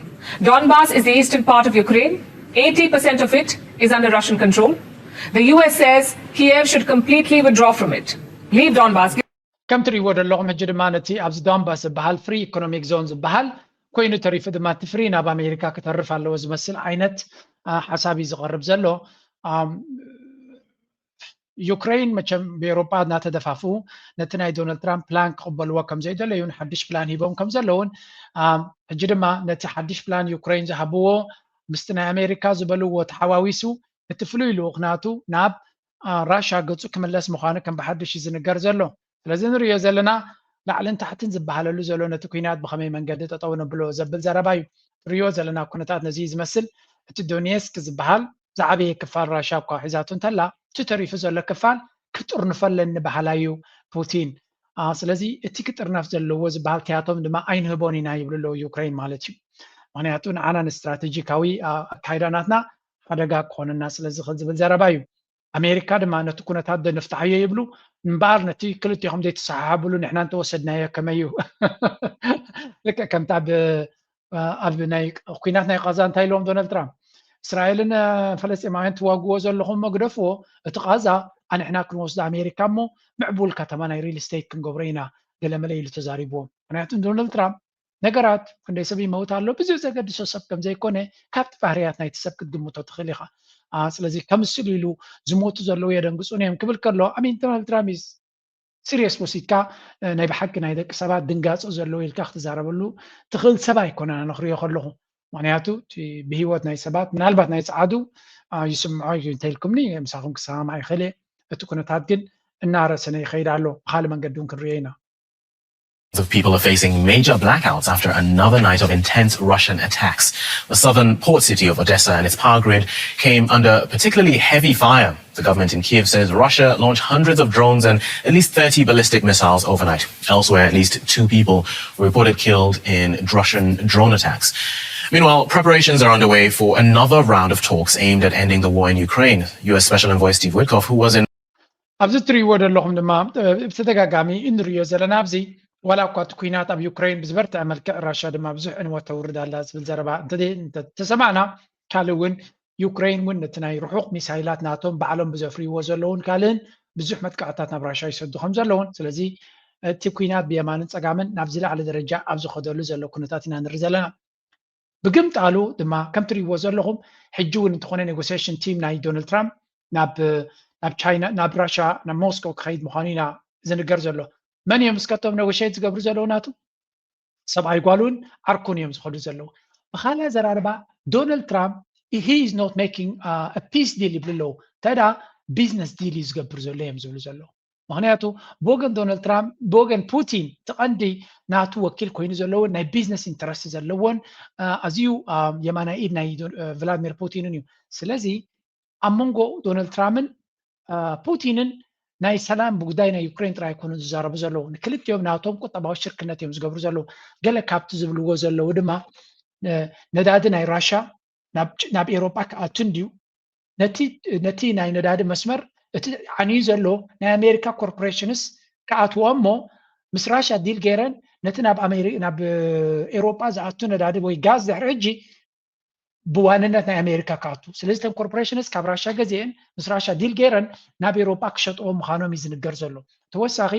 Donbas is the eastern part of Ukraine. 80% of it is under Russian control. The US says Kiev should completely withdraw from it. Leave Donbas. ከም ትሪእዎ ዘለኹም ሕጂ ድማ ነቲ ኣብዚ ዶንባስ ዝበሃል ፍሪ ኢኮኖሚክ ዞን ዝበሃል ኮይኑ ተሪፉ ድማ እቲ ፍሪ ናብ ኣሜሪካ ክተርፍ ኣለዎ ዝመስል ዓይነት ሓሳብ እዩ ዝቐርብ ዘሎ ዩክሬን መቸም ብኤውሮጳ እናተደፋፍኡ ነቲ ናይ ዶናልድ ትራምፕ ፕላን ክቕበልዎ ከም ዘይደለዩን ሓድሽ ፕላን ሂቦም ከም ዘለውን ሕጂ ድማ ነቲ ሓድሽ ፕላን ዩክሬን ዝሃብዎ ምስቲ ናይ ኣሜሪካ ዝበልዎ ተሓዋዊሱ እቲ ፍሉይ ልኡኽናቱ ናብ ራሻ ገፁ ክምለስ ምዃኑ ከም ብሓድሽ እዩ ዝንገር ዘሎ ስለዚ ንሪኦ ዘለና ላዕልን ታሕትን ዝበሃለሉ ዘሎ ነቲ ኩናት ብኸመይ መንገዲ ጠጠው ነብሎ ዘብል ዘረባ እዩ ንሪኦ ዘለና ኩነታት ነዚ ዝመስል እቲ ዶኔስክ ዝበሃል ዝዓበየ ክፋል ራሻ እኳ ሒዛቱ እንተላ እቲ ተሪፉ ዘሎ ክፋል ክጥርንፈለኒ ባህላ እዩ ፑቲን ስለዚ እቲ ክጥርነፍ ዘለዎ ዝበሃል ትያቶም ድማ ኣይንህቦን ኢና ይብሉ ኣለዉ ዩክሬን ማለት እዩ ምክንያቱ ንዓና ንስትራቴጂካዊ ኣካይዳናትና ሓደጋ ክኾነና ስለዝኽእል ዝብል ዘረባ እዩ ኣሜሪካ ድማ ነቲ ኩነታት ደንፍታሕዮ ይብሉ እምበኣር ነቲ ክልቲኦም ዘይተሰሓሓብሉ ንሕና እንተወሰድናዮ ከመይ እዩ ልክዕ ከምቲ ኣብ ናይ ኩናት ናይ ቃዛ እንታይ ኢልዎም ዶናልድ ትራምፕ እስራኤልን ፈለስጢማውያን ትዋግዎ ዘለኹም መግደፍዎ እቲ ቃዛ ኣንሕና ክንወስዶ ኣሜሪካ እሞ ምዕቡል ከተማ ናይ ሪል ስቴት ክንገብሮ ኢና ገለመለ ኢሉ ተዛሪብዎም ምክንያቱ ዶናልድ ትራምፕ ነገራት ክንደይ ሰብ ይመውት ኣሎ ብዙሕ ዘገድሶ ሰብ ከም ዘይኮነ ካብቲ ባህርያት ናይቲ ሰብ ክትግምቶ ትኽእል ኢኻ ስለዚ ከምስሉ ኢሉ ዝሞቱ ዘለዉ የደንግፁን እዮም ክብል ከሎ ኣሚን ዶናልድ ትራምፕ ሲሪየስ ወሲድካ ናይ ብሓቂ ናይ ደቂ ሰባት ድንጋፆ ዘለዎ ኢልካ ክትዛረበሉ ትኽእል ሰብ ኣይኮነና ንኽሪኦ ከለኹ ምክንያቱ ብሂወት ናይ ሰባት ምናልባት ናይ ፀዓዱ ይስምዖ እንተኢልኩምኒ ምሳኹም ክሰማዕ ይኽእል እየ እቲ ኩነታት ግን እናረሰነ ይኸይድ ኣሎ ብካልእ መንገዲ እውን ክንሪኦ ኢና of people are facing major blackouts after another night of intense Russian attacks. The southern port city of Odessa and its power grid came under particularly heavy fire. The government in Kiev says Russia launched hundreds of drones and at least 30 ballistic missiles overnight. Elsewhere, at least 2 people were reported killed in Russian drone attacks. Meanwhile, preparations are underway for another round of talks aimed at ending the war in Ukraine. U.S. Special Envoy Steve Witkoff, who was in ኣብዚ ትሪእዎ ዘለኹም ድማ ብተደጋጋሚ እንሪኦ ዘለና ኣብዚ ዋላ እኳ እቲ ኩናት ኣብ ዩክሬን ብዝበርትዐ መልክዕ ራሻ ድማ ብዙሕ ዕንወት ተውርድ ኣላ ዝብል ዘረባ እንተሰማዕና ካልእ እውን ዩክሬን እውን ነቲ ናይ ርሑቕ ሚሳይላት ናቶም ባዕሎም ብዘፍርይዎ ዘለውን ካልእን ብዙሕ መጥቃዕታት ናብ ራሻ ይሰዱ ከም ዘለውን ስለዚ እቲ ኩናት ብየማንን ፀጋምን ናብ ዝለዓለ ደረጃ ኣብ ዝኸደሉ ዘሎ ኩነታት ኢና ንርኢ ዘለና ብግምጣሉ ድማ ከም ትሪእዎ ዘለኹም ሕጂ እውን እንተኾነ ኔጎሲዬሽን ቲም ናይ ዶናልድ ትራምፕ ናብ ቻይና ናብ ራሽያ ናብ ሞስኮ ክኸይድ ምዃኑ ኢና ዝንገር ዘሎ መን እዮም እስከቶም ኔጎሽየት ዝገብሩ ዘለዉ ናቱ ሰብኣይ ጓሉን ዓርኩን እዮም ዝኸዱ ዘለዉ ብኻልእ ዘራርባ ዶናልድ ትራምፕ he is not making a peace deal ይብልለው ተዳ ቢዝነስ ዲል እዩ ዝገብር ዘሎ እዮም ዝብሉ ዘለዉ ምክንያቱ ብወገን ዶናልድ ትራምፕ ብወገን ፑቲን ትቐንዲ ናቱ ወኪል ኮይኑ ዘለውን ናይ ቢዝነስ ኢንተረስት ዘለዎን ኣዝዩ የማናይ ኢድ ናይ ቭላድሚር ፑቲንን እዩ ስለዚ ኣብ መንጎ ዶናልድ ትራምፕን ፑቲንን ናይ ሰላም ብጉዳይ ናይ ዩክሬን ጥራይ ኮኑ ዝዛረቡ ዘለዉ ንክልቲኦም ናቶም ቁጠባዊ ሽርክነት እዮም ዝገብሩ ዘለዉ ገለ ካብቲ ዝብልዎ ዘለዉ ድማ ነዳዲ ናይ ራሽያ ናብ ኤሮጳ ክኣቱን ድዩ ነቲ ናይ ነዳዲ መስመር እቲ ዓንዩ ዘሎ ናይ ኣሜሪካ ኮርፖሬሽንስ ክኣትዎ እሞ ምስ ራሽያ ዲል ገይረን ነቲ ናብ ኤሮጳ ዝኣቱ ነዳዲ ወይ ጋዝ ድሕሪ ሕጂ ብዋንነት ናይ ኣሜሪካ ክኣቱ ስለዚ ተን ኮርፖሬሽንስ ካብ ራሽያ ገዚአን ምስ ራሽያ ዲል ገይረን ናብ ኤሮጳ ክሸጥዎ ምዃኖም እዩ ዝንገር ዘሎ ተወሳኺ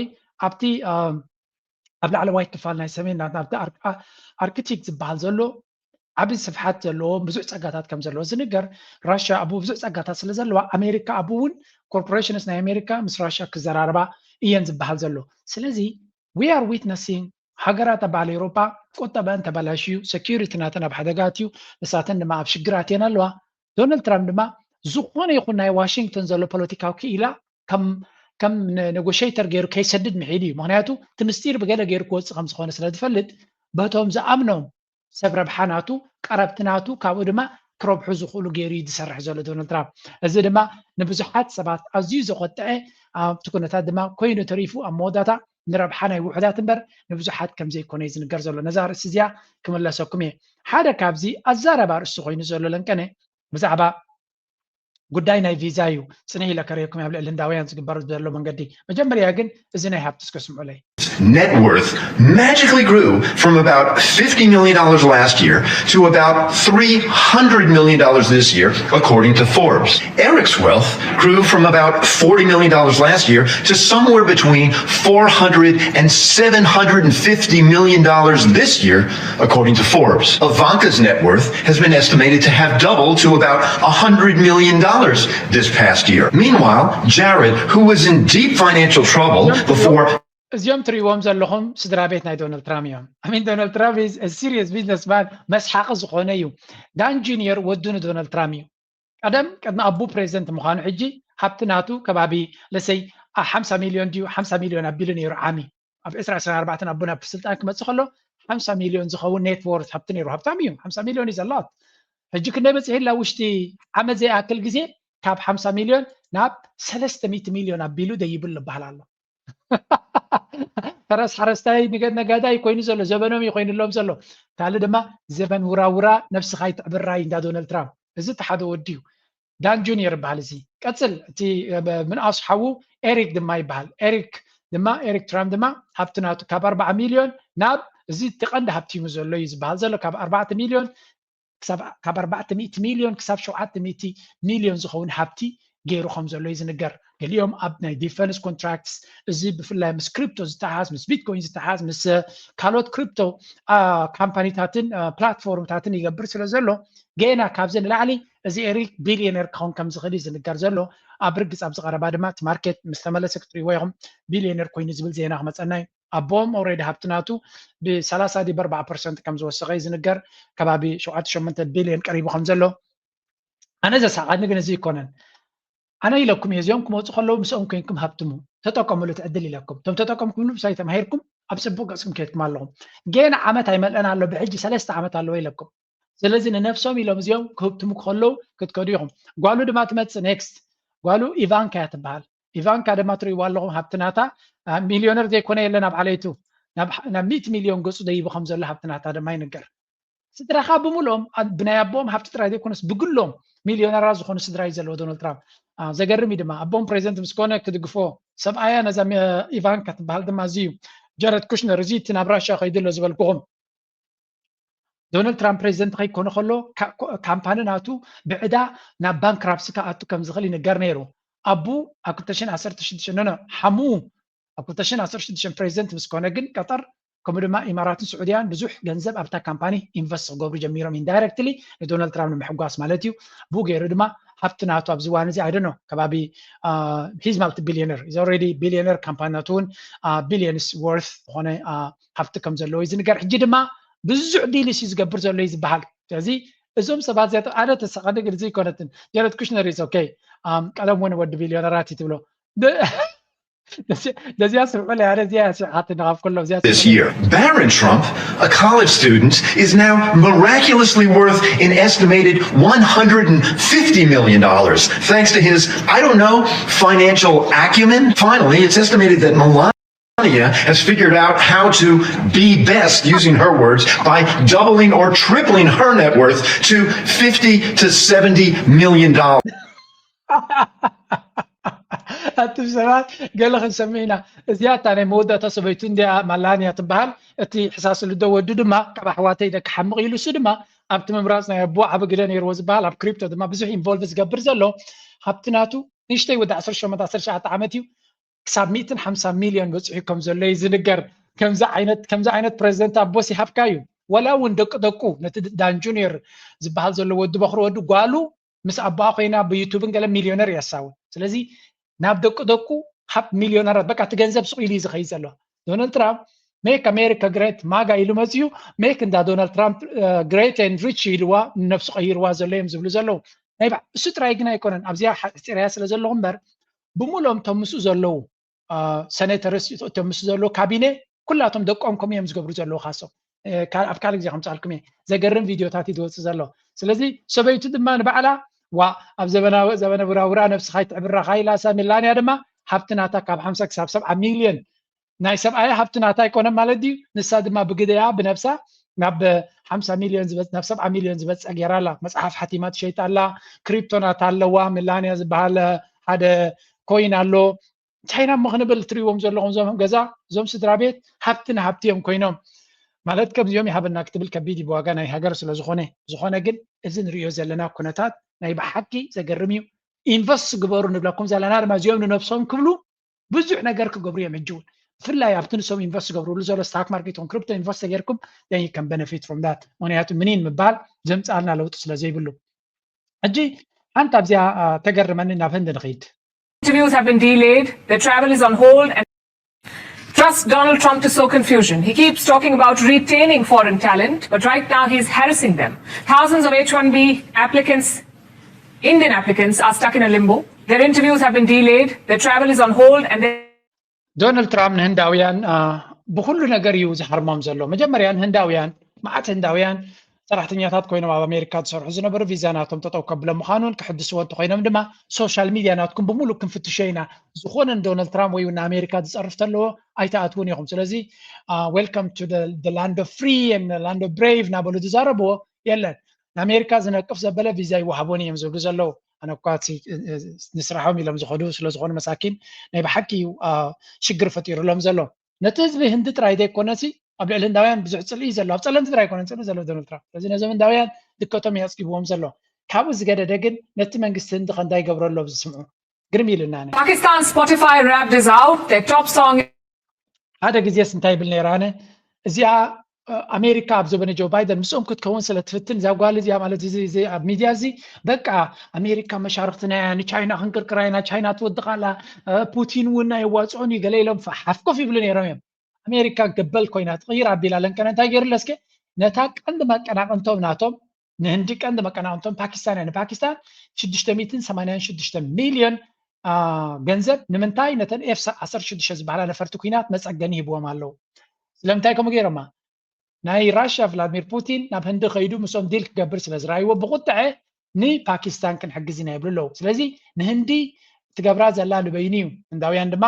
ኣብቲ ኣብ ላዕለዋይ ክፋል ናይ ሰሜን ናብቲ ኣርክቲክ ዝበሃል ዘሎ ዓብይ ስፍሓት ዘለዎ ብዙሕ ፀጋታት ከም ዘለዎ ዝንገር ራሽያ ኣብ ብዙሕ ፀጋታት ስለ ዘለዋ ኣሜሪካ ኣብ እውን ኮርፖሬሽንስ ናይ ኣሜሪካ ምስ ራሽያ ክዘራርባ እየን ዝበሃል ዘሎ ስለዚ we are witnessing ሃገራት ኣባል ኤሮጳ ቁጠበአን ተበላሽዩ ሴኪሪቲ ናተን ኣብ ሓደጋ እዩ ንሳተን ድማ ኣብ ሽግራት እየን ኣለዋ ዶናልድ ትራምፕ ድማ ዝኾነ ይኹን ናይ ዋሽንግተን ዘሎ ፖለቲካዊ ክኢላ ከም ኔጎሽየተር ገይሩ ከይሰድድ ምሒድ እዩ ምክንያቱ እቲ ምስጢር ብገለ ገይሩ ክወፅእ ከም ዝኾነ ስለ ዝፈልጥ በቶም ዝኣምኖም ሰብ ረብሓ ናቱ ቀረብቲ ናቱ ካብኡ ድማ ክረብሑ ዝኽእሉ ገይሩ ዝሰርሕ ዘሎ ዶናልድ ትራምፕ እዚ ድማ ንብዙሓት ሰባት ኣዝዩ ዘቆጥዐ ኣብቲ ኩነታት ድማ ኮይኑ ተሪፉ ኣብ መወዳእታ ንረብሓ ናይ ውሕዳት እምበር ንብዙሓት ከም ዘይኮነ እዩ ዝንገር ዘሎ ነዛ ርእሲ እዚኣ ክመለሰኩም እየ ሓደ ካብዚ ኣዛረባ ርእሲ ኮይኑ ዘሎ ለንቀነ ብዛዕባ ጉዳይ ናይ ቪዛ እዩ ፅንሕ ኢለ ከረየኩም ኣብ ልዕሊ ህንዳውያን ዝግበር ዘሎ መንገዲ መጀመርያ ግን እዚ ናይ ሃብቲ እስከስምዑለይ net worth magically grew from about $50 million last year to about $300 million this year, according to Forbes. Eric's wealth grew from about $40 million last year to somewhere between $400 and $750 million this year, according to Forbes. Ivanka's net worth has been estimated to have doubled to about $100 million this past year. Meanwhile, Jared, who was in deep financial trouble before እዚኦም ትሪእዎም ዘለኹም ስድራ ቤት ናይ ዶናልድ ትራምፕ እዮም አሚን ዶናልድ ትራምፕ is a serious businessman መስሓቂ ዝኾነ እዩ ዳን ጁኒየር ወዱ ዶናልድ ትራምፕ እዩ ቀደም ኣቡ ፕሬዚደንት ምዃኑ ሕጂ ሃብቲ ናቱ ከባቢ ለሰይ 50 ሚሊዮን ድዩ 50 ሚሊዮን ኣቢሉ ነይሩ ዓሚ ኣብ 2024 ኣቡና ብስልጣን ክመፅእ ከሎ 50 ሚሊዮን ዝኸውን ኔት ወርት ሃብቲ ነይሩ ሃብታም እዩ 50 ሚሊዮን እዩ ዘላት ሕጂ ክንደይ በፂሕ ኢላ ውሽጢ ዓመት ዘይኣክል ግዜ ካብ 50 ሚሊዮን ናብ 300 ሚሊዮን ኣቢሉ ደይብል ዝበሃል ኣሎ ፈረስ ሓረስታይ ነጋዳይ ኮይኑ ዘሎ ዘበኖም ይኮይኑሎም ዘሎ ካልእ ድማ ዘበን ውራውራ ነፍስኻ ይትዕብራይ እንዳ ዶናልድ ትራምፕ እዚ ተሓደ ወዲ እዩ ዳን ጁኒየር ይበሃል እዚ ቀፅል እቲ ምንኣሱ ሓዉ ኤሪክ ድማ ይበሃል ኤሪክ ትራምፕ ድማ ሃብቲ ናቱ ካብ 40 ሚሊዮን ናብ እዚ ትቐንዲ ሃብቲ እዩ ዘሎ እዩ ዝበሃል ዘሎ ካብ 400 ሚሊዮን ክሳብ 700 ሚሊዮን ዝኸውን ሃብቲ ገይሩ ከም ዘሎ እዩ ዝንገር ገሊኦም ኣብ ናይ ዲፈንስ ኮንትራክትስ እዚ ብፍላይ ምስ ክሪፕቶ ዝተሓዝ ምስ ቢትኮይን ዝተሓዝ ምስ ካልኦት ክሪፕቶ ካምፓኒታትን ፕላትፎርምታትን ይገብር ስለ ዘሎ ገና ካብዚ ንላዕሊ እዚ ኤሪክ ቢልዮነር ክኸውን ከም ዝኽእል ዝንገር ዘሎ ኣብ ርግፅ ኣብ ዝቐረባ ድማ እቲ ማርኬት ምስ ተመለሰ ክትሪእዎ ኢኹም ቢልዮነር ኮይኑ ዝብል ዜና ክመፀና እዩ ኣቦም ኦልሬዲ ሃብቲ ናቱ ብ30 ዲብ 4% ከም ዝወሰኸ ዝንገር ከባቢ 7-8 ቢልዮን ቀሪቡ ከም ዘሎ ኣነ ዘሳዓድኒ ግን እዚ ይኮነን أنا إلكم يزيوم كم وتخلوا مسؤول كينكم هبتمو تتقموا لتعدل لكم تم تتقمكم بسيطة ما هيركم أبسبوك أسكم كيتكم لهم جينا عمت هاي ملأنا على بحجي 3 عمت على ويلكم زلزين نفسهم إلى مزيوم كهبتمو خلوا كتكوديهم قالوا دمات متس next قالوا إيفانكا تبعال إيفانكا دمات ري والله هبتناتا مليونير دي كونه اللي نب عليتو نب 100 مليون قصو دي بخمس الله هبتناتا ده ما ينقر سدرا خابو مولهم بناي أبوهم هبتترا دي كونس بقولهم مليونير رازو خونس سدرا يزلو دونالد ترامب زغرمي دما ابون بريزيدنت مسكونه كدغفو سبعايا نزام ايفانكا تبال دما زيو جارد كوشنر زيت نابراشا خيدلو زبلكم دونالد ترامب بريزيدنت خي كونه خلو كامباني ناتو بعدا نا بانكرابسي كاتو كم زغلي نغر نيرو ابو اكتشن 16 حمو ኣብ 2016 ፕሬዚደንት ምስ ኮነ ግን ቀጠር ከምኡ ድማ ኢማራትን ስዑድያን ብዙሕ ገንዘብ ኣብታ ካምፓኒ ኢንቨስት ክገብሩ ጀሚሮም ኢንዳይሬክትሊ ንዶናልድ ትራምፕ ንምሕጓስ ማለት እዩ ብኡ ገይሩ ድማ ሃብቲ ናቱ ኣብዚ እዋን እዚ ኣይደኖ ከባቢ ሂዝ ማልቲ ቢሊዮነር ኢዝ ኦልሬዲ ቢሊዮነር ካምፓኒናቱ እውን ቢሊዮንስ ወርት ዝኾነ ሃብቲ ከም ዘለዎ እዩ ዝንገር ሕጂ ድማ ብዙሕ ዲልስ እዩ ዝገብር ዘሎ እዩ ዝበሃል ስለዚ እዞም ሰባት እዚኣቶ ኣነ ተሰቐኒ ግን እዚ ይኮነትን ጀረት ኩሽነር ኢዝ ኦኬ ቀደም እውን ወዲ ቢሊዮነራት እዩ ትብሎ This year, Barron Trump, a college student, is now miraculously worth an estimated $150 million, thanks to his, I don't know, financial acumen. Finally, it's estimated that Melania has figured out how to be best, using her words, by doubling or tripling her net worth to $50 to $70 million. أنتم سمعت قال لك نسمينا زيادة أنا مودة تصبيتون دي ملانيا تبهل أتي حساس اللي دو دما كبا حواتي دك حمق يلو سدما أبت ممراسنا يبوع بقدان يروز بهل أب كريبتو دما بزوح إنفولفز قبر زلو هبتناتو نشتي ود 10 شو 10 ساعات عمتيو كسب 150 مليون بصحيكم زلو يزنقر كم ز عينت بريزيدنت أبوسي هبكايو ولا وندق دقو نت دان جونيور زبهل زلو ود بخرو ود قالو مس أبا خوينا بيوتيوب قال مليونير يساوي سلازي ናብ ደቁ ሃብ ሚሊዮነራት በቃ ትገንዘብ ሱቅ ኢሉ ዝኸይድ ዘሎ ዶናልድ ትራምፕ ሜክ አሜሪካ ግሬት ማጋ ኢሉ መፅዩ ሜክ እንዳ ዶናልድ ትራምፕ ግሬት ኤንድ ሪች ኢልዋ ነፍሱ ቀይርዋ ዘሎ እዮም ዝብሉ ዘለዉ ናይ እሱ ጥራይ ግን ኣይኮነን ኣብዚኣ ሓፂርያ ስለ ዘለኹ እምበር ብሙሉኦም እቶም ምስኡ ዘለዉ ሰኔተርስ እቶም ምስኡ ዘለዉ ካቢኔ ኩላቶም ደቆም ከምኡ እዮም ዝገብሩ ዘለዉ ካሶም ኣብ ካልእ ግዜ ከምፃልኩም እየ ዘገርም ቪድዮታት እዩ ዝወፅእ ዘሎ ስለዚ ሰበይቱ ድማ ንባዕላ واب زمن براورا نفس خايت عبر خايلا ساميلانيا دما حبتناتا كاب 50 كساب 7 مليون ناي 7 حبتناتا يكون مالدي نسا دما بقديا بنفسها ناب 5 مليون زبط نفس 7 مليون زبط اغيرالا مصحف حتيمات شيطالا كريبتونات اللوا ميلانيا زبال هذا كوين الو تشاينا مخنبل تريوم زلهم زوم غزا زوم سدرا بيت حبتنا حبتيهم كوينوم ማለት ከም ዚኦም ይሃበና ክትብል ከቢድ ይብዋጋ ናይ ሃገር ስለ ዝኾነ ግን እዚ ንሪኦ ዘለና ኩነታት ናይ ብሓቂ ዘገርም እዩ ኢንቨስት ግበሩ ንብለኩም ዘለና ድማ እዚኦም ንነብሶም ክብሉ ብዙሕ ነገር ክገብሩ እዮም ሕጂ እውን ብፍላይ ኣብቲ ንሶም ኢንቨስት ዝገብርሉ ዘሎ ስታክ ማርኬት ን ክሪፕቶ ኢንቨስት ተጌርኩም then you can benefit from that ምክንያቱ ምኒን ምባል ዘምፃልና ለውጢ ስለ ዘይብሉ ሕጂ ሓንቲ ኣብዚኣ ተገርመኒ ናብ ህንዲ ንኸይድ Interviews have been delayed, the travel is on hold and trust Donald Trump to sow confusion. He keeps talking about retaining foreign talent, but right now he's harassing them. Thousands of H-1B applicants, Indian applicants, are stuck in a limbo. Their interviews have been delayed, their travel is on hold, and Donald Trump ህንዳውያን ብኩሉ ነገር እዩ ዝሓርሞም ዘሎ መጀመርያ ህንዳውያን ማዓት ህንዳውያን ሰራሕተኛታት ኮይኖም ኣብ ኣሜሪካ ዝሰርሑ ዝነበሩ ቪዛ ናቶም ተጠው ከብሎም ምዃኑን ክሕድስዎ እንተኮይኖም ድማ ሶሻል ሚድያ ናትኩም ብምሉ ክንፍትሾ ኢና ዝኾነ ዶናልድ ትራምፕ ወይ ንኣሜሪካ ዝፀርፍ ተለዎ ኣይተኣትውን ኢኹም ስለዚ ዌልካም ቱ the land of free and the land of brave ናበሉ ዝዛረብዎ የለን ንኣሜሪካ ዝነቅፍ ዘበለ ቪዛ ይወሃቦን እዮም ዝብሉ ዘለዉ ኣነ እኳ ንስራሖም ኢሎም ዝኸዱ ስለዝኾኑ መሳኪን ናይ ብሓቂ ሽግር ፈጢሩሎም ዘሎ ነቲ ህዝቢ ህንዲ ጥራይ ዘይኮነሲ ኣብ ልዕሊ ህንዳውያን ብዙሕ ፅልኢ ዘሎ ኣብ ፀለምቲ ጥራይ ኮነ ፅልኢ ዘሎ ዶናልድ ትራምፕ ስለዚ ነዞም ህንዳውያን ድከቶም የፅጊብዎም ዘሎ ካብኡ ዝገደደ ግን ነቲ መንግስቲ ህንዲ ከንታይ ገብረሎ ዝስምዑ ግርም ኢልና Pakistan Spotify rapped is out, their top song ሓደ ግዜስ እንታይ ይብል ነይራነ እዚኣ ኣሜሪካ ኣብ ዘበነ ጆ ባይደን ምስኦም ክትከውን ስለትፍትን እዛ ጓል እዚኣ ማለት እዚ ኣብ ሚድያ እዚ በቃ ኣሜሪካ መሻርክትና ንቻይና ክንቅርቅራይና ቻይና ትወድቃላ ፑቲን እውን ኣይዋፅዑን እዩ ገለ ኢሎም ሓፍኮፍ ይብሉ ነይሮም እዮም ኣሜሪካ ገበል ኮይና ትቕይር ኣቢላ ለንከነ እንታይ ገይሩለስከ ነታ ቀንዲ መቀናቅንቶም ናቶም ንህንዲ ቀንዲ መቀናቅንቶም ፓኪስታን እያ ንፓኪስታን 686 ሚልዮን ገንዘብ ንምንታይ ነተን ኤፍ16 ዝበሃላ ነፈርቲ ኩናት መፀገኒ ሂብዎም ኣለዉ ስለምንታይ ከምኡ ገይሮማ ናይ ራሽያ ቭላድሚር ፑቲን ናብ ህንዲ ከይዱ ምስኦም ዲል ክገብር ስለ ዝረኣይዎ ብቁጥዐ ንፓኪስታን ክንሕግዝ ኢና ይብሉ ኣለዉ ስለዚ ንህንዲ ትገብራ ዘላ ንበይኒ እዩ ህንዳውያን ድማ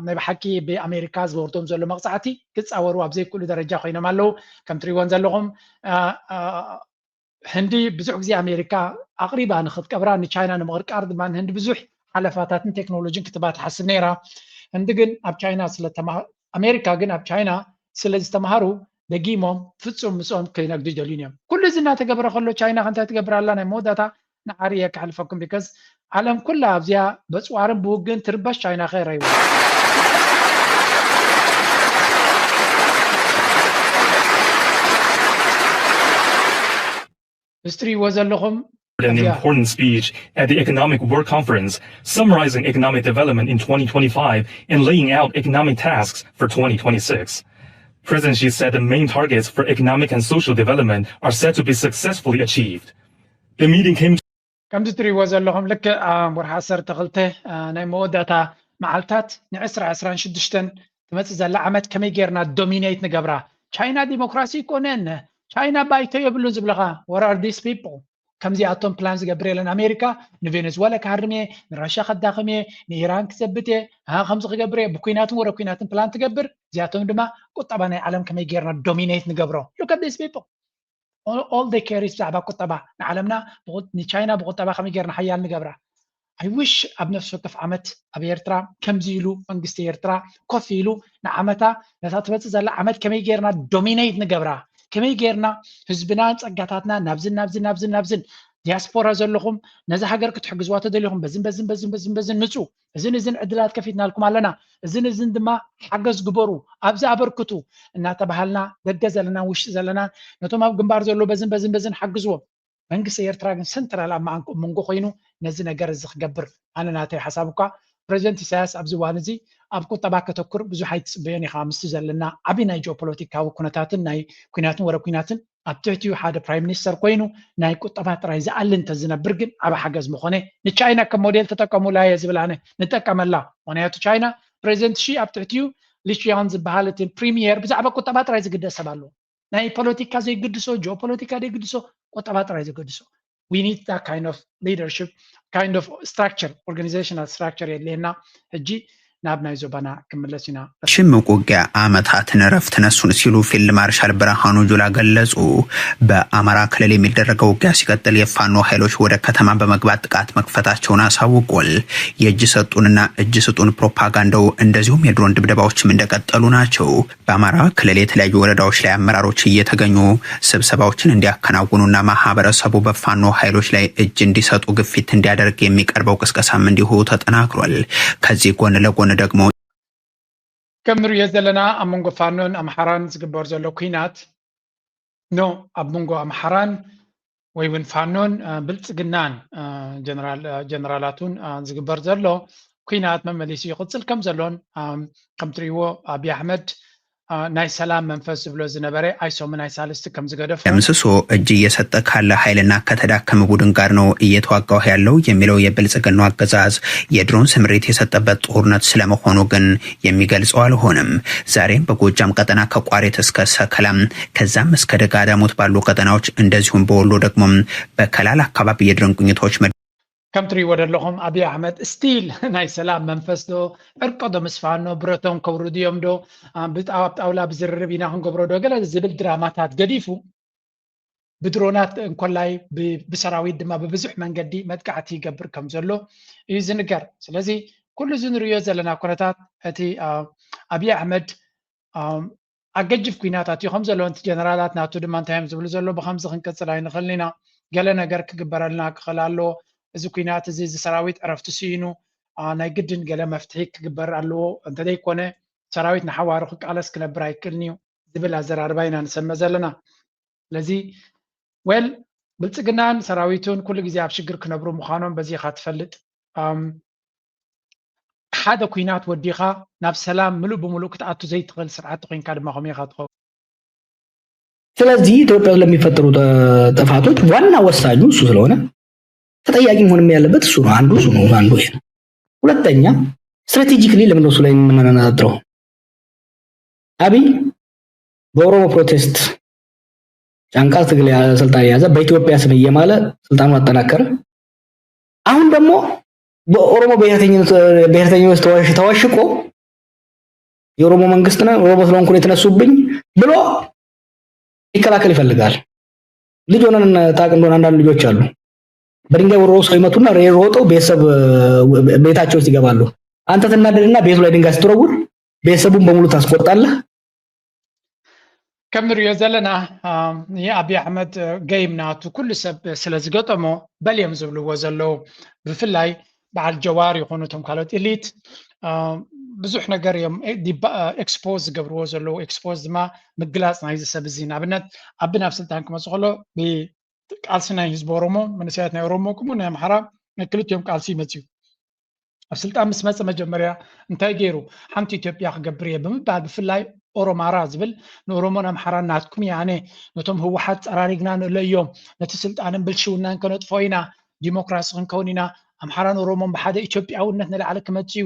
ናይ ብሓቂ ብኣሜሪካ ዝወርዶም ዘሎ መቕፃዕቲ ክፃወሩ ኣብ ዘይክእሉ ደረጃ ኮይኖም ኣለዉ ከም ትሪእዎን ዘለኹም ህንዲ ብዙሕ ግዜ ኣሜሪካ ኣቕሪባ ንክትቀብራ ንቻይና ንምቕርቃር ድማ ንህንዲ ብዙሕ ሓለፋታትን ቴክኖሎጂን ክትባ ትሓስብ ነይራ ህንዲ ግን ኣብ ቻይና ኣሜሪካ ግን ኣብ ቻይና ስለ ዝተምሃሩ ደጊሞም ፍፁም ምስኦም ከይነግዱ ይደልዩን እዮም ኩሉ እዚ እናተገብረ ከሎ ቻይና ከንታይ ትገብር ኣላ ናይ መወዳእታ ንዓርየ ክሕልፈኩም ቢካዝ ዓለም ኩላ ኣብዚኣ በፅዋርን ብውግን ትርበሽ ቻይና ኸ ይረይዎ استري وزلهم an important speech at the Economic World Conference, summarizing economic development in 2025 and laying out economic tasks for 2026. President Xi said the main targets for economic and social development are set to be successfully achieved. The meeting came كم تتري وزلهم لك ورح أسر تغلته ناي مودتا معلتات نعسر عسران شدشتن تمت زلا عمت كمي غيرنا دومينيت نقبرا China ديمقراسي كونن China بايتو يبلون زبلغا what are these people كم زي اتوم بلانز قبريلن امريكا نفنزويلا كهرمي نرشا خداخمي نيران كسبته ها خمس قبري بكويناتن ورا كويناتن بلان تقبر زياتهم دما قطبا ناي عالم كمي غيرنا دومينيت نقبرو look at these people all they care is بتاع قطبا عالمنا بقول ني China بقطبا خمي غيرنا حيال نقبرا I wish أبنفس وقف عمت أبي إيرترا كم زيلو منجست إيرترا كفيلو نعمتا نتاتبت زلا عمت كمي غيرنا دومينيت نقبرا كمي غيرنا حزبنا صقاتاتنا نابزن دياسبورا زلهم نزا حجر كتحجزوا تدلهم بزن مصو زين عدلات كفيتنا لكم علنا زين دما حجز قبرو ابزا بركتو ان تبهلنا دجزلنا وش زلنا نتوما جنبار زلو بزن حجزوا منجس إيرترا سنترال أما منجو خينو نزنا جرز خجبر أنا ناتي حسابك بريزنت سياس أبزو وانزي أبكو طبعا كتكر بزو حيت بيني خامس زلنا أبينا جيوبوليتيكا وكوناتاتن ناي كوناتن ورا كوناتن أبتعتيو حدا برايم مينستر كوينو ناي كو طبعا ترايزا ألن تزنا برجن أبا حجز مخوني نتشاينا كموديل تتكامو لا يزبلانه نتكامل لا ونياتو تشاينا بريزنت شي أبتعتيو ليش يانز بحالة بريمير بس أبا كو طبعا ترايزا قد سبالو ناي بوليتيكا زي قدسو جيوبوليتيكا دي قدسو we need that kind of leadership, kind of structure, organizational structure اللي هجي نابنا يزوبنا كملسنا ሽምቅ ውጊያ ዓመታትን ረፍት ነሱን ሲሉ ፊልድ ማርሻል ብርሃኑ ጁላ ገለጹ። በአማራ ክልል የሚደረገው ውጊያ ሲቀጥል የፋኖ ኃይሎች ወደ ከተማ በመግባት ጥቃት መክፈታቸውን አሳውቋል። የእጅ ሰጡንና እጅ ስጡን ፕሮፓጋንዳው እንደዚሁም የድሮን ድብደባዎችም እንደቀጠሉ ናቸው። በአማራ ክልል የተለያዩ ወረዳዎች ላይ አመራሮች እየተገኙ ስብሰባዎችን እንዲያከናውኑና ማህበረሰቡ በፋኖ ኃይሎች ላይ እጅ እንዲሰጡ ግፊት እንዲያደርግ የሚቀርበው ቅስቀሳም እንዲሁ ተጠናክሯል። ከዚህ ጎን ለጎን ደግሞ كم نريد لنا أمونغو فانون أمحران زقبور زلو كينات نو أمونغو أمحران ويون فانون بلتقنان جنرالاتون زقبور زلو كينات ممليسي قدسل كم زلون كم تريو أبي أحمد ናይ ሰላም መንፈስ ብሎ ዝነበረ አይሶም ናይ ሳልስት ከም ዝገደፈ ምሰሶ እጅ እየሰጠ ካለ ኃይልና ከተዳከመ ቡድን ጋር ነው እየተዋጋው ያለው የሚለው የብልጽግናው አገዛዝ የድሮን ስምሪት የሰጠበት ጦርነት ስለመሆኑ ግን የሚገልጸው አልሆነም። ዛሬም በጎጃም ቀጠና ከቋሪት እስከ ሰከላም ከዛም እስከ ደጋዳሞት ባሉ ቀጠናዎች እንደዚሁም በወሎ ደግሞ በከላል አካባቢ የድሮን ቅኝቶች كم تري ودر لهم أبي أحمد ستيل ناي سلام منفس دو أركض مسفانو برتون كورديوم دو بتعاوب أولا بزر بينهم قبرودو قال زبل درامات هات قديفو بدرونات كلاي بسراويد ما ببزح من قدي ما تقعتي قبر كم زلو يزنقر سلازي كل زنريو زلنا كرتات أتي أبي أحمد أجف كيناتات يوم زلو أنت جنرالات ناتو دمان تايم زبل زلو بخمسة خنكسرين خلينا قالنا قرك قبرنا خلالو إذا كينات زي سراويت عرفت سينو أنا جدا قال مفتاحك قبر على أنت ده يكونه سراويت نحوارك على سكنا برايكلنيو زبل هزار 40 نسمى زلنا لذي ويل بلتقنان سراويتون كل جزء بشجر كنبرو مخانون بزي خات فلت هذا كينات وديها نفس سلام ملو بملو كتعطو زي تغل سرعات قين كاد ما هم يخاطقو ስለዚህ ኢትዮጵያ ለሚፈጠሩ ጥፋቶች ዋና ወሳኙ እሱ ስለሆነ ተጠያቂ መሆንም ያለበት እሱ ነው። አንዱ ይሄ ነው። ሁለተኛ ስትራቴጂካሊ ለምን ነው እሱ ላይ የምናናጥረው? አብይ በኦሮሞ ፕሮቴስት ጫንቃ ትግል ስልጣን የያዘ በኢትዮጵያ ስም እየማለ ስልጣኑን አጠናከረ። አሁን ደግሞ በኦሮሞ ብሔርተኝነት ተዋሽቆ የኦሮሞ መንግስት ነው ኦሮሞ ስለሆንኩ ነው የተነሱብኝ ብሎ ይከላከል ይፈልጋል። ልጅ ሆነን ታውቅ እንደሆነ አንዳንድ ልጆች አሉ በድንጋይ ወሮ ሰው ይመቱና ሮጠው ቤታቸው ውስጥ ይገባሉ። አንተ ተናደድና ቤቱ ላይ ድንጋይ ስትወረውር ቤተሰቡን በሙሉ ታስቆጣለህ። كم نريد زلنا يا أبي أحمد جايم ناتو كل سب سلزقطمو بل يمزبلو وزلو بفلاي بعد الجوار يكونوا تم كالوت إليت بزح نجار يوم دي إكسبوز قبرو وزلو إكسبوز ما مقلاص نايز سبزين أبنت أبنا في سلطان كما سقولو ቃልሲ ናይ ህዝቢ ኦሮሞ መንእሰያት ናይ ኦሮሞ ከምኡ ናይ ኣምሓራ ክልቲኦም ቃልሲ መፅዩ ኣብ ስልጣን ምስ መፀ መጀመርያ እንታይ ገይሩ ሓንቲ ኢትዮጵያ ክገብር እየ ብምባል ብፍላይ ኦሮማራ ዝብል ንኦሮሞን ኣምሓራን ናትኩም ያኔ ነቶም ህወሓት ፀራሪግና ንለዮም ነቲ ስልጣንን ብልሽውናን ከነጥፎ ኢና ዲሞክራሲ ክንከውን ኢና ኣምሓራን ኦሮሞን ብሓደ ኢትዮጵያውነት ንላዕሊ ክመፅዩ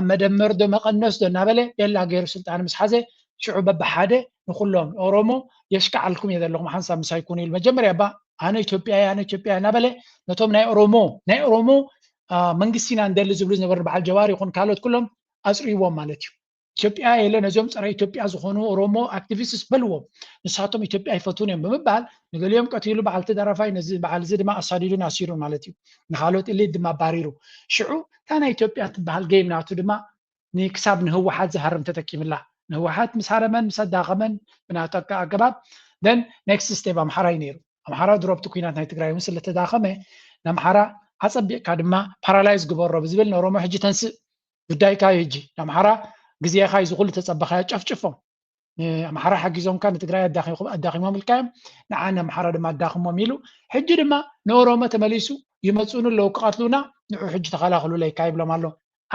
መደመር ዶ መቐነስ ዶ እናበለ የላ ገይሩ ስልጣን ምስ ሓዘ ሽዑ በብሓደ ንኩሎም ኦሮሞ የሽካዓልኩም እየ ዘለኹም ሓንሳብ ምስ ኣይኮኑ ኢሉ መጀመርያ ባ ኣነ ኢትዮጵያ እናበለ ነቶም ናይ ኦሮሞ መንግስቲና እንደሊ ዝብሉ ዝነበሩ በዓል ጀዋር ይኹን ካልኦት ኩሎም ኣፅሪዎም ማለት እዩ ኢትዮጵያ የለ ነዞም ፀረ ኢትዮጵያ ዝኾኑ ኦሮሞ ኣክቲቪስትስ በልዎም ንሳቶም ኢትዮጵያ ይፈትውን እዮም ብምባል ንገሊኦም ቀቲሉ በዓልቲ ደረፋይ ነዚ በዓል እዚ ድማ ኣሳዲዱን ኣሲሩን ማለት እዩ ንካልኦት ኢሊት ድማ ባሪሩ ሽዑ እታ ናይ ኢትዮጵያ ትበሃል ጌም ናቱ ድማ ንክሳብ ንህወሓት ዝሃርም ተጠቂምላ ንህወሓት ምስ ሃረመን ምስ ኣዳኸመን ብናቱ ኣገባብ ደን ኔክስት ስቴፕ ኣምሓራ እዩ ነይሩ ኣምሓራ ድሮብቲ ኩናት ናይ ትግራይ እውን ስለተዳኸመ ንኣምሓራ ዓፀቢቕካ ድማ ፓራላይዝ ግበሮ ብዝብል ንኦሮሞ ሕጂ ተንስእ ጉዳይካ እዩ ሕጂ ንኣምሓራ ግዜኻ እዩ ዝኩሉ ተፀበኻዮ ጨፍጭፎም ኣምሓራ ሓጊዞምካ ንትግራይ ኣዳኺሞም ኢልካዮም ንዓነ ኣምሓራ ድማ ኣዳኽሞም ኢሉ ሕጂ ድማ ንኦሮሞ ተመሊሱ ይመፁን ኣለዉ ክቐትሉና ንዑ ሕጂ ተኸላኸሉለይ ይብሎም ኣሎ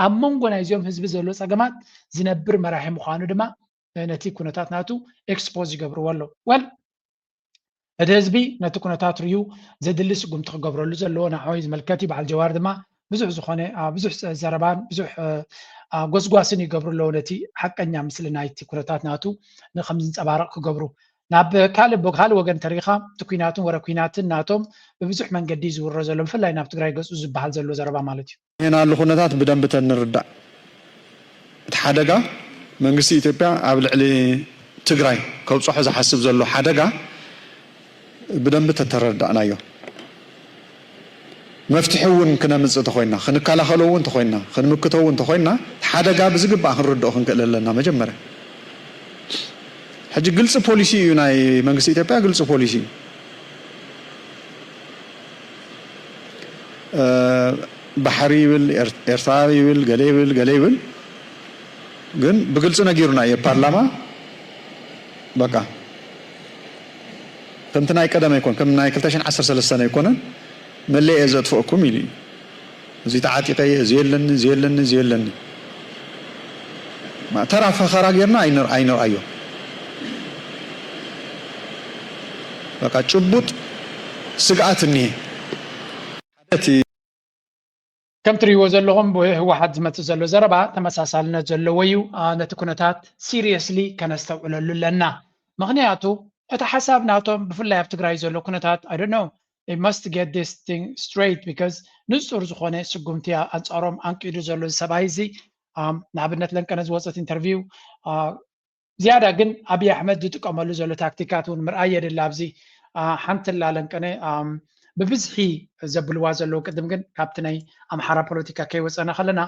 ኣብ መንጎ ናይዚኦም ህዝቢ ዘሎ ፀገማት ዝነብር መራሒ ምዃኑ ድማ ነቲ ኩነታት ናቱ ኤክስፖዝ ይገብርዎ ኣሎ ወል እቲ ህዝቢ ነቲ ኩነታት ርዩ ዘድሊ ስጉምቲ ክገብረሉ ዘለዎ ንዓይ ዝመልከት እዩ በዓል ጀዋር ድማ ብዙሕ ዝኾነ ብዙሕ ዘረባን ብዙሕ ጎስጓስን ይገብሩ ኣለዉ ነቲ ሓቀኛ ምስሊ ናይቲ ኩነታት ናቱ ንከም ዝንፀባረቕ ክገብሩ ናብ ካልእ ወገን ተሪኻ እቲ ኩናትን ወረ ኩናትን ናቶም ብብዙሕ መንገዲ ዝውረ ዘሎ ብፍላይ ናብ ትግራይ ገፁ ዝበሃል ዘሎ ዘረባ ማለት እዩ ናሉ ኩነታት ብደንቢ ተንርዳእ እቲ ሓደጋ መንግስቲ ኢትዮጵያ ኣብ ልዕሊ ትግራይ ከብፅሖ ዝሓስብ ዘሎ ሓደጋ ብደንቢ ተተረዳእናዮ መፍትሒ እውን ክነምፅእ እንተኮይና ክንከላኸሎ እውን እንተኮይና ክንምክቶ እውን እንተኮይና ሓደጋ ብዝግባእ ክንርድኦ ክንክእል ኣለና መጀመርያ ሕጂ ግልፂ ፖሊሲ እዩ ናይ መንግስቲ ኢትዮጵያ ግልፂ ፖሊሲ ባሕሪ ይብል ኤርትራ ይብል ገለ ይብል ግን ብግልፂ ነጊሩና እየ ፓርላማ በቃ ከምቲ ናይ ቀደም ኣይኮን ከም ናይ 2013 ኣይኮነን መለየ ዘጥፍአኩም ኢሉ እዚ ተዓጢቀ እዚ የለኒ ተራ ፈኸራ ጌርና ኣይነርአዮ በቃ ጭቡጥ ስግኣት እኒሄ ከም ትሪእዎ ዘለኹም ብህወሓት ዝመፅእ ዘሎ ዘረባ ተመሳሳልነት ዘለዎ እዩ ነቲ ኩነታት ሲሪየስሊ ከነስተውዕለሉ ኣለና ምክንያቱ እቲ ሓሳብ ናቶም ብፍላይ ኣብ ትግራይ ዘሎ ኩነታት I don't know they must get this thing straight because ንጹር ዝኾነ ስጉምቲ ኣንጻሮም አንቂዱ ዘሎ ሰብኣይ እዚ ንኣብነት ለንቀነ ዝወፀት ኢንተርቪው ዝያዳ ግን ኣብይ ኣሕመድ ዝጥቀመሉ ዘሎ ታክቲካት እውን ምርኣይ የድላ ኣብዚ ሓንቲ ለንቀነ ብብዝሒ ዘብልዋ ዘለዎ ቅድም ግን ካብቲ ናይ ኣምሓራ ፖለቲካ ከይወፀና ከለና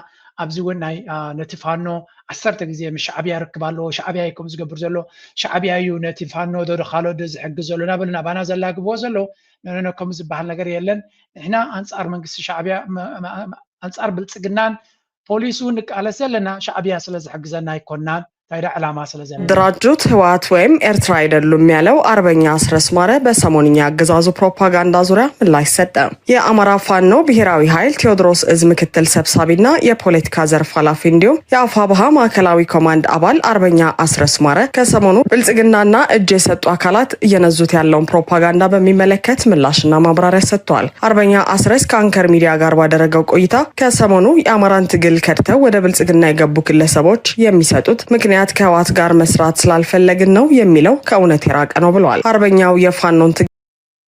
ኣብዚ እውን ናይ ነቲ ፋኖ 10 ግዜ ምስ ሻዕብያ ርክብ ኣለዎ ሻዕብያ ይኩም ዝገብር ዘሎ ሻዕብያ እዩ ነቲ ፋኖ ካልኦት ዝሕግዝ ዘሎ ናበልና ባና ዘላግብዎ ዘሎ ነነ ከም ዝበሃል ነገር የለን ንሕና ኣንጻር መንግስቲ ሻዕብያ ኣንጻር ብልፅግናን ፖሊሱ ንቃለስ ዘለና ሻዕብያ ስለ ዝሕግዘና ኣይኮናን ታይዳ ዓላማ ስለዘነ ድራጁት ህወሓት ወይም ኤርትራ አይደሉም ያለው አርበኛ አስረስ ማረ በሰሞንኛ አገዛዙ ፕሮፓጋንዳ ዙሪያ ምላሽ ሰጠ። የአማራ ፋኖ ብሔራዊ ኃይል ቴዎድሮስ እዝ ምክትል ሰብሳቢና የፖለቲካ ዘርፍ ኃላፊ እንዲሁም የአፋብሃ ማዕከላዊ ኮማንድ አባል አርበኛ አስረስ ማረ ከሰሞኑ ብልጽግናና እጅ የሰጡ አካላት እየነዙት ያለውን ፕሮፓጋንዳ በሚመለከት ምላሽና ማብራሪያ ሰጥቷል። አርበኛ አስረስ ከአንከር ሚዲያ ጋር ባደረገው ቆይታ ከሰሞኑ የአማራን ትግል ከድተው ወደ ብልጽግና የገቡ ግለሰቦች የሚሰጡት ምክንያት ከህወሓት ጋር መስራት ስላልፈለግን ነው የሚለው ከእውነት የራቀ ነው ብለዋል። አርበኛው የፋኖን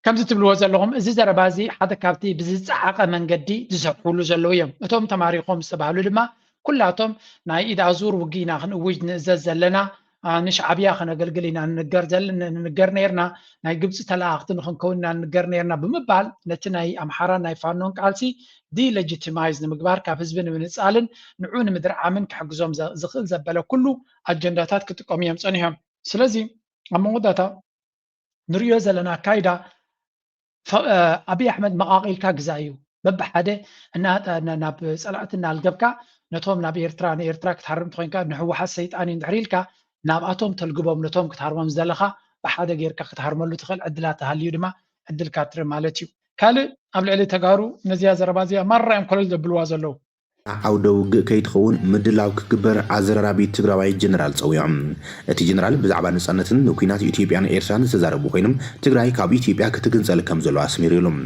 ከምዚ ትብልዎ ዘለኹም እዚ ዘረባ እዚ ሓደ ካብቲ ብዝፀዓቐ መንገዲ ዝሰርሕሉ ዘለዉ እዮም እቶም ተማሪኾም ዝተባህሉ ድማ ኩላቶም ናይ ኢድ ኣዙር ውጊና ክንእውጅ ንእዘዝ ዘለና ንሻዕብያ ከነገልግል ኢና ንገር ነርና ናይ ግብፂ ተላእኽቲ ንክንከውን ኢና ንገር ነርና ብምባል ነቲ ናይ ኣምሓራ ናይ ፋኖን ቃልሲ ዲሌጂቲማይዝ ንምግባር ካብ ህዝቢ ንምንፃልን ንዑ ንምድርዓምን ክሕግዞም ዝኽእል ዘበለ ኩሉ ኣጀንዳታት ክጥቀሙ እዮም ፀኒሖም ስለዚ ኣብ መንጎዳታ ንሪኦ ዘለና ኣካይዳ ኣብይ ኣሕመድ መቃቂልካ ግዛ እዩ በብሓደ ናብ ፀላእቲ እናልገብካ ነቶም ናብ ኤርትራ ንኤርትራ ክትሃርም ትኮይንካ ንህወሓት ሰይጣን እዩ ድሕሪ ኢልካ ናብኣቶም ተልግቦም ነቶም ክትሃርሞም ዘለኻ ብሓደ ጌርካ ክትሃርመሉ ትኽእል ዕድላት ሃልዩ ድማ ዕድል ካትሪ ማለት እዩ ካልእ ኣብ ልዕሊ ተጋሩ ነዚያ ዘረባ እዚኣ ማራዮም ኮለል ዘብልዋ ዘለዉ ዓውደ ውግእ ከይትኸውን ምድላው ክግበር ኣዘራራቢ ትግራዋይ ጀነራል ፀዊዖም እቲ ጀነራል ብዛዕባ ነፃነትን ኩናት ኢትዮጵያን ኤርትራን ዝተዛረቡ ኮይኖም ትግራይ ካብ ኢትዮጵያ ክትግንፀል ከም ዘለዋ ኣስሚሮም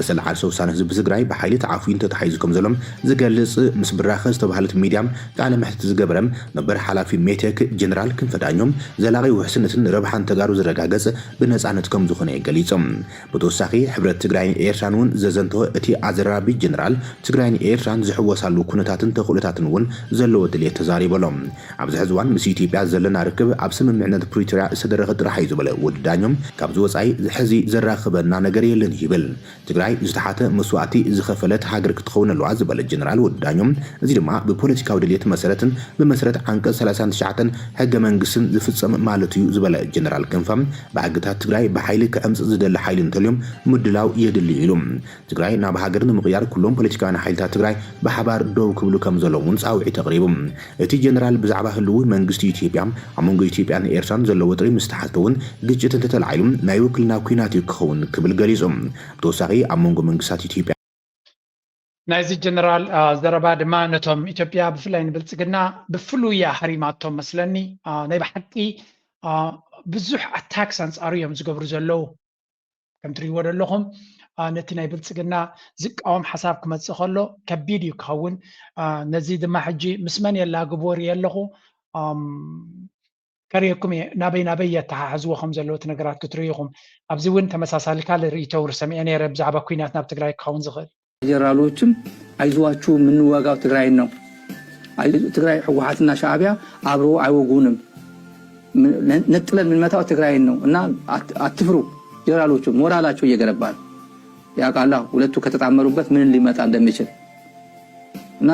መሰል ዓርሰ ውሳነ ህዝቢ ትግራይ ብሓይሊ ተዓፍዩ ተተሓይዙ ከም ዘሎም ዝገልጽ ምስ ብራኸ ዝተባሃለት ሚድያም ቃለ መሕትት ዝገበረ ነበር ሓላፊ ሜቴክ ጀነራል ክንፈዳኞም ዘላቒ ውሕስነትን ረብሓን ተጋሩ ዝረጋገጽ ብነፃነት ከም ዝኾነ ገሊፆም ብተወሳኺ ሕብረት ትግራይን ኤርትራን እውን ዘዘንተወ እቲ ኣዘራራቢ ጀነራል ትግራይን ኤርትራን ዝሕወሳሉ ኩነታትን ተኽእሎታትን እውን ዘለዎ ድሌት ተዛሪበሎም ኣብዚ ሕዚ እዋን ምስ ኢትዮጵያ ዘለና ርክብ ኣብ ስምምዕነት ፕሪቶሪያ ዝተደረኸ ጥራሕ እዩ ዝበለ ወድዳኞም ካብዚ ወፃኢ ሕዚ ዘራኽበና ነገር የለን ይብል ትግራይ ዝተሓተ መስዋዕቲ ዝኸፈለት ሃገር ክትኸውን ኣለዋ ዝበለ ጀነራል ወድዳኞም እዚ ድማ ብፖለቲካዊ ድሌት መሰረትን ብመሰረት ዓንቀጽ 39 ሕገ መንግስትን ዝፍጸም ማለት እዩ ዝበለ ጀነራል ክንፈም ብሕግታት ትግራይ ብሓይሊ ክዕምፅ ዝደሊ ሓይሊ እንተልዮም ምድላው የድሊ ኢሉ ትግራይ ናብ ሃገር ንምቕያር ኩሎም ፖለቲካውያን ሓይልታት ትግራይ ብሓባር ደው ክብሉ ከም ዘለውን ጻውዒት ተቕሪቡ እቲ ጀነራል ብዛዕባ ህልው መንግስቲ ኢትዮጵያ ኣብ መንጎ ኢትዮጵያን ኤርትራን ዘለዎ ጥሪ ምስተሓተውን ግጭት እንተተላዒሉ ናይ ውክልና ኩናት ክኸውን ክብል ገሊፆም ብተወሳኺ ኣብ መንጎ መንግስታት ኢትዮጵያ ናይዚ ጀነራል ዘረባ ድማ ነቶም ኢትዮጵያ ብፍላይ ንብልጽግና ብፍሉይ ሃሪማቶም መስለኒ ናይ ብሓቂ ብዙሕ ኣታክስ አንጻሩ እዮም ዝገብሩ ዘለዉ ከም ትሪእዎ ዘለኹም ነቲ ናይ ብልጽግና ዝቃወም ሓሳብ ክመጽእ ከሎ ከቢድ እዩ ክኸውን ነዚ ድማ ሕጂ ምስ መን የላግቦር የለኹ ከሪአኩም ናበይ የተሓሕዝዎ ከም ዘለዎ እቲ ነገራት ክትሪኡ ኢኹም ኣብዚ እውን ተመሳሳሊ ካልእ ርእይቶ ሰሚዐ ነይረ ብዛዕባ ኩናት ናብ ትግራይ ክኸውን ዝኽእል ጀነራሎችም አይዟችሁ የምንወጋው ትግራይን ነው ትግራይ ህወሓትና ሻዕቢያ አብሮ አይወጉንም ነጥለን የምንመታው ትግራይን ነው እና አትፍሩ ጀነራሎቹ ሞራላቸው እየገነባ ነው ያቃላ ሁለቱ ከተጣመሩበት ምን ሊመጣ እንደሚችል እና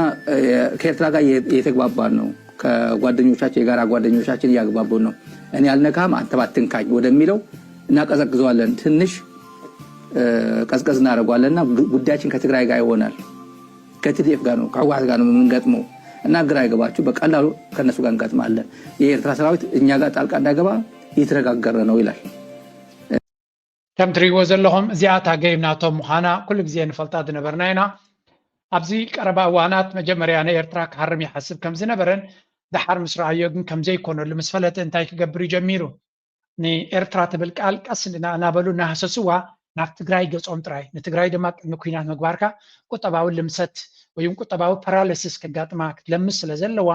ከኤርትራ ጋር እየተግባባን ነው ከጓደኞቻችን የጋራ ጓደኞቻችን እያግባቡን ነው እኔ ያልነካም አንተ ባትንካኝ ወደሚለው እናቀዘቅዘዋለን ትንሽ ቀዝቀዝ እናደርጓለንና ጉዳያችን ከትግራይ ጋር ይሆናል ከቲዲኤፍ ጋር ነው ከህወሓት ጋር ነው የምንገጥመው እና ግራ ይገባችሁ በቀላሉ ከነሱ ጋር እንገጥማለን የኤርትራ ሰራዊት እኛ ጋር ጣልቃ እንዳይገባ እየተረጋገረ ነው ይላል ከም ትሪእዎ ዘለኹም እዚኣታ ገይምናቶም ምዃና ኩሉ ግዜ ንፈልጣ ዝነበርና ኢና ኣብዚ ቀረባ እዋናት መጀመርያ ንኤርትራ ክሃርም ይሓስብ ከም ዝነበረን ድሓር ምስ ረኣዮ ግን ከም ዘይኮነሉ ምስ ፈለጠ እንታይ ክገብር ጀሚሩ ንኤርትራ ትብል ቃል ቀስ እናበሉ እናሃሰስዋ ናብ ትግራይ ገጾም ጥራይ ንትግራይ ድማ ቅድሚ ኩናት ምግባርካ ቁጠባዊ ልምሰት ወይ ቁጠባዊ ፓራሊሲስ ከጋጥማ ክትለምስ ስለ ዘለዋ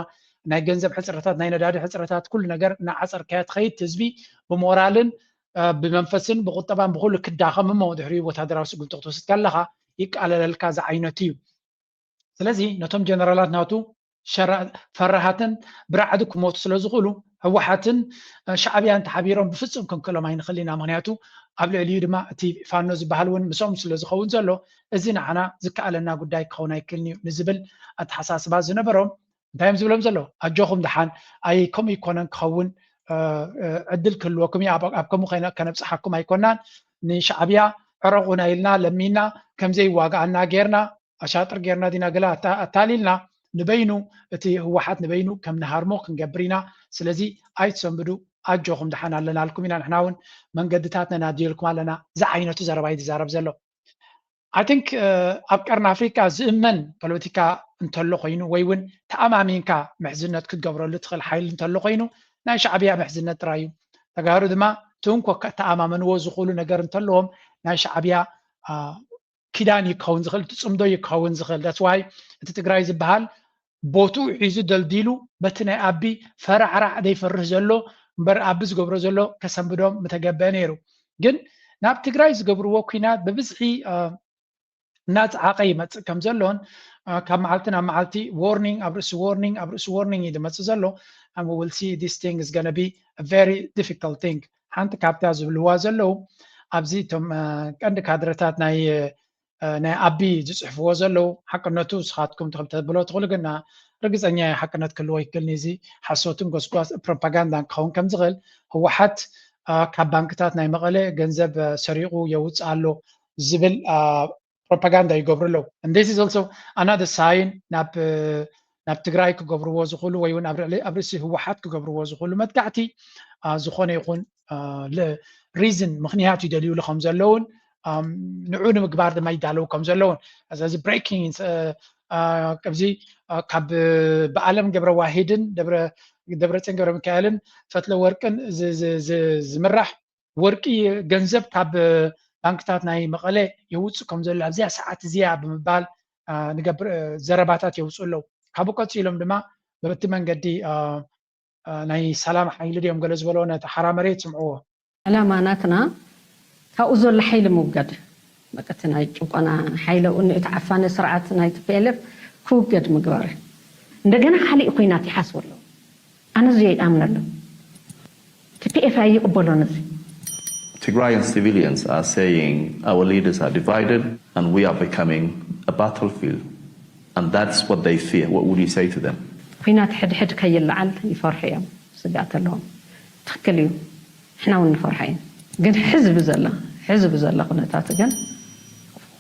ናይ ገንዘብ ሕፅረታት ናይ ነዳዲ ሕፅረታት ኩሉ ነገር እናዓፀርካያ ትኸይድ ህዝቢ ብሞራልን ብመንፈስን ብቁጠባን ብኩሉ ክዳኸም እሞ ድሕሪኡ ወታደራዊ ስጉምቲ ክትወስድ ከለኻ ይቃለለልካ ዛ ዓይነት እዩ ስለዚ ነቶም ጀነራላት ናቱ ፈራሃትን ብራዕዲ ክሞቱ ስለ ዝኽእሉ ህወሓትን ሻዕብያን ተሓቢሮም ብፍጹም ክንክሎም ኣይንኽእል ኢና ምክንያቱ ኣብ ልዕሊኡ ድማ እቲ ፋኖ ዝበሃል እውን ምሶም ስለ ዝኸውን ዘሎ እዚ ንዓና ዝከኣለና ጉዳይ ክኸውን ኣይክእልን እዩ ንዝብል ኣተሓሳስባ ዝነበሮም እንታይ እዮም ዝብሎም ዘሎ ኣጆኹም ድሓን ኣይ ከምኡ ይኮነን ክኸውን ዕድል ክህልወኩም እዩ ኣብ ከምኡ ከነብፅሓኩም ኣይኮናን ንሻዕብያ ዕረቁና ኢልና ለሚና ከምዘይ ዋጋኣና ጌርና ኣሻጥር ጌርና ዲና ገላ ኣታሊልና ንበይኑ እቲ ህወሓት ንበይኑ ከም ንሃርሞ ክንገብር ኢና ስለዚ ኣይትሰንብዱ ኣጆኹም ድሓን ኣለና ኣልኩም ኢና ንሕና እውን መንገድታት ነናድየልኩም ኣለና እዚ ዓይነቱ ዘረባ እዩ ዝዛረብ ዘሎ ኣይ ቲንክ ኣብ ቀርኒ ኣፍሪካ ዝእመን ፖለቲካ እንተሎ ኮይኑ ወይ እውን ተኣማሚንካ ምሕዝነት ክትገብረሉ ትኽእል ሓይሊ እንተሎ ኮይኑ ናይ ሻዕብያ ምሕዝነት ጥራይ እዩ ተጋሩ ድማ ትንኮ ተኣማመንዎ ዝኽእሉ ነገር እንተለዎም ናይ ሻዕብያ ኪዳን ይክኸውን ዝኽእል ትፅምዶ ይክኸውን ዝኽእል ዳትስ ዋይ እቲ ትግራይ ዝበሃል ቦቱ ሒዙ ደልዲሉ በቲ ናይ ኣቢ ፈራዕራዕ ዘይፈርህ ዘሎ እምበር ኣቢ ዝገብሮ ዘሎ ከሰንብዶም ምተገበአ ነይሩ ግን ናብ ትግራይ ዝገብርዎ ኩናት ብብዝሒ እናፀዓቐ ይመፅእ ከም ዘሎን ካብ መዓልቲ ናብ መዓልቲ ዋርኒንግ ኣብ ርእሲ ዋርኒንግ ኣብ ርእሲ ዋርኒንግ እዩ ዝመፅእ ዘሎ and we will see this thing is going to be a very difficult thing ሓንቲ ካብታ ዝብልዋ ዘለው ኣብዚ እቶም ቀንዲ ካድረታት ናይ ኣቢ ዝፅሕፍዎ ዘለው ሓቅነቱ ስኻትኩም ተብሎ ትኽእሉ ግና ርግፀኛ ሓቅነት ክህልዎ ይክእልኒ እዚ ሓሶትን ጎስጓስ ፕሮፓጋንዳን ክኸውን ከም ዝኽእል ህወሓት ካብ ባንክታት ናይ መቐለ ገንዘብ ሰሪቑ የውፅእ ኣሎ ዝብል ፕሮፓጋንዳ ይገብሩ ኣለዉ and this is also another sign ናብ ትግራይ ክገብርዎ ዝኽእሉ ወይ እውን ኣብ ርእሲ ህወሓት ክገብርዎ ዝኽእሉ መጥቃዕቲ ዝኾነ ይኹን ሪዝን ምክንያት ይደልዩሉ ከም ዘለውን ንዑን ምግባር ድማ ይዳለው ከም ዘለውን እዚ ብሬኪንግ ከምዚ ካብ በዓለም ገብረ ዋሂድን ደብረጽዮን ገብረ ሚካኤልን ፈትለ ወርቅን ዝምራሕ ወርቂ ገንዘብ ካብ ባንክታት ናይ መቐለ የውፅእ ከም ዘሎ ኣብዚያ ሰዓት እዚያ ብምባል ንገብር ዘረባታት የውፅኡ ኣለዉ ካብኡ ቀፂሎም ድማ በበቲ መንገዲ ናይ ሰላም ሓይሊ ድዮም ገለ ዝበሎ ነቲ ሓራ መሬት ስምዕዎ ዕላማናትና ካብኡ ዘሎ ሓይሊ ምውጋድ መቀቲ ናይ ጭቆና ሓይለ እንቲ ዓፋነ ስርዓት ናይ TPLF ክውገድ ምግባር እንደገና ካሊእ ኩናት ይሓስቡ ኣለዉ ኣነ እዚ ይኣምን ኣለዉ TPLF ኣይቅበሎን እዚ Tigrayan civilians are saying our leaders are divided and we are becoming a battlefield. And that's what they fear. What would you say to them? ኩናት ሕድሕድ ከይልዓል ይፈርሑ እዮም ስጋት ኣለዎም ትክክል እዩ ሕና እውን ንፈርሐ ኢና ግን ሕዝቢ ዘላ ኩነታት ግን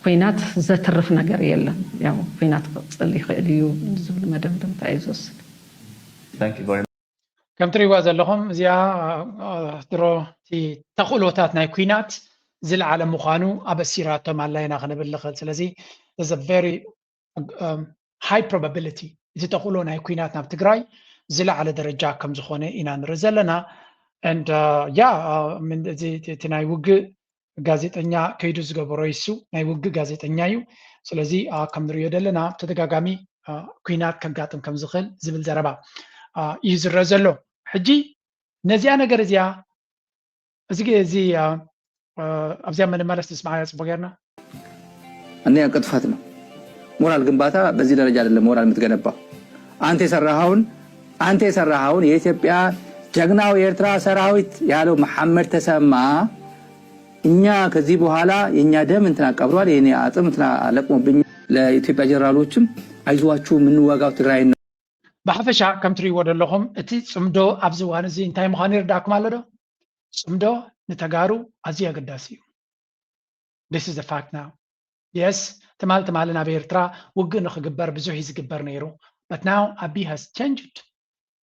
ኩናት ዘትርፍ ነገር የለን ያው ኩናት ክቅፅል ይኽእል እዩ ዝብል መደምደምታ እዩ ዝወስድ Thank you very much. ከም ትሪእዋ ዘለኹም እዚኣ ድሮ እቲ ተኽእሎታት ናይ ኩናት ዝለዓለ ምዃኑ ኣበሲራቶም ኣላይና ክንብል ንኽእል ስለዚ there's a very high probability እቲ ተኽእሎ ናይ ኩናት ናብ ትግራይ ዝለዓለ ደረጃ ከም ዝኾነ ኢና ንርኢ ዘለና and እቲ ናይ ውግእ ጋዜጠኛ ከይዱ ዝገበሮ ይሱ ናይ ውግእ ጋዜጠኛ እዩ ስለዚ ከም ንሪኦ ዘለና ተደጋጋሚ ኩናት ከጋጥም ከም ዝኽእል ዝብል ዘረባ እዩ ዝረአ ዘሎ ሕጂ ነዚያ ነገር እዚኣ እዚ ኣብዚያ ምንመለስ ንስማዕ ፅቡቅ ጌርና እኒያ ቅጥፈት ነው ሞራል ግንባታ በዚህ ደረጃ አይደለም ሞራል የምትገነባው አንተ የሰራኸውን የኢትዮጵያ ጀግናው የኤርትራ ሰራዊት ያለው መሐመድ ተሰማ እኛ ከዚህ በኋላ የኛ ደም እንትና ቀብሯል የኔ አጥም እንትና አለቆብኝ ለኢትዮጵያ ጀነራሎችም አይዟችሁ ምንዋጋው ትግራይ ነው ብሓፈሻ ከም ትሪእዎ ዘለኹም እቲ ጽምዶ ኣብዚ እዋን እዚ እንታይ ምዃኑ ይርዳእኩም ኣሎ ዶ ጽምዶ ንተጋሩ ኣዝዩ ኣገዳሲ እዩ this is the fact now yes ትማሊ ናብ ኤርትራ ውግእ ንክግበር ብዙሕ እዩ ዝግበር ነይሩ but now Abiy has changed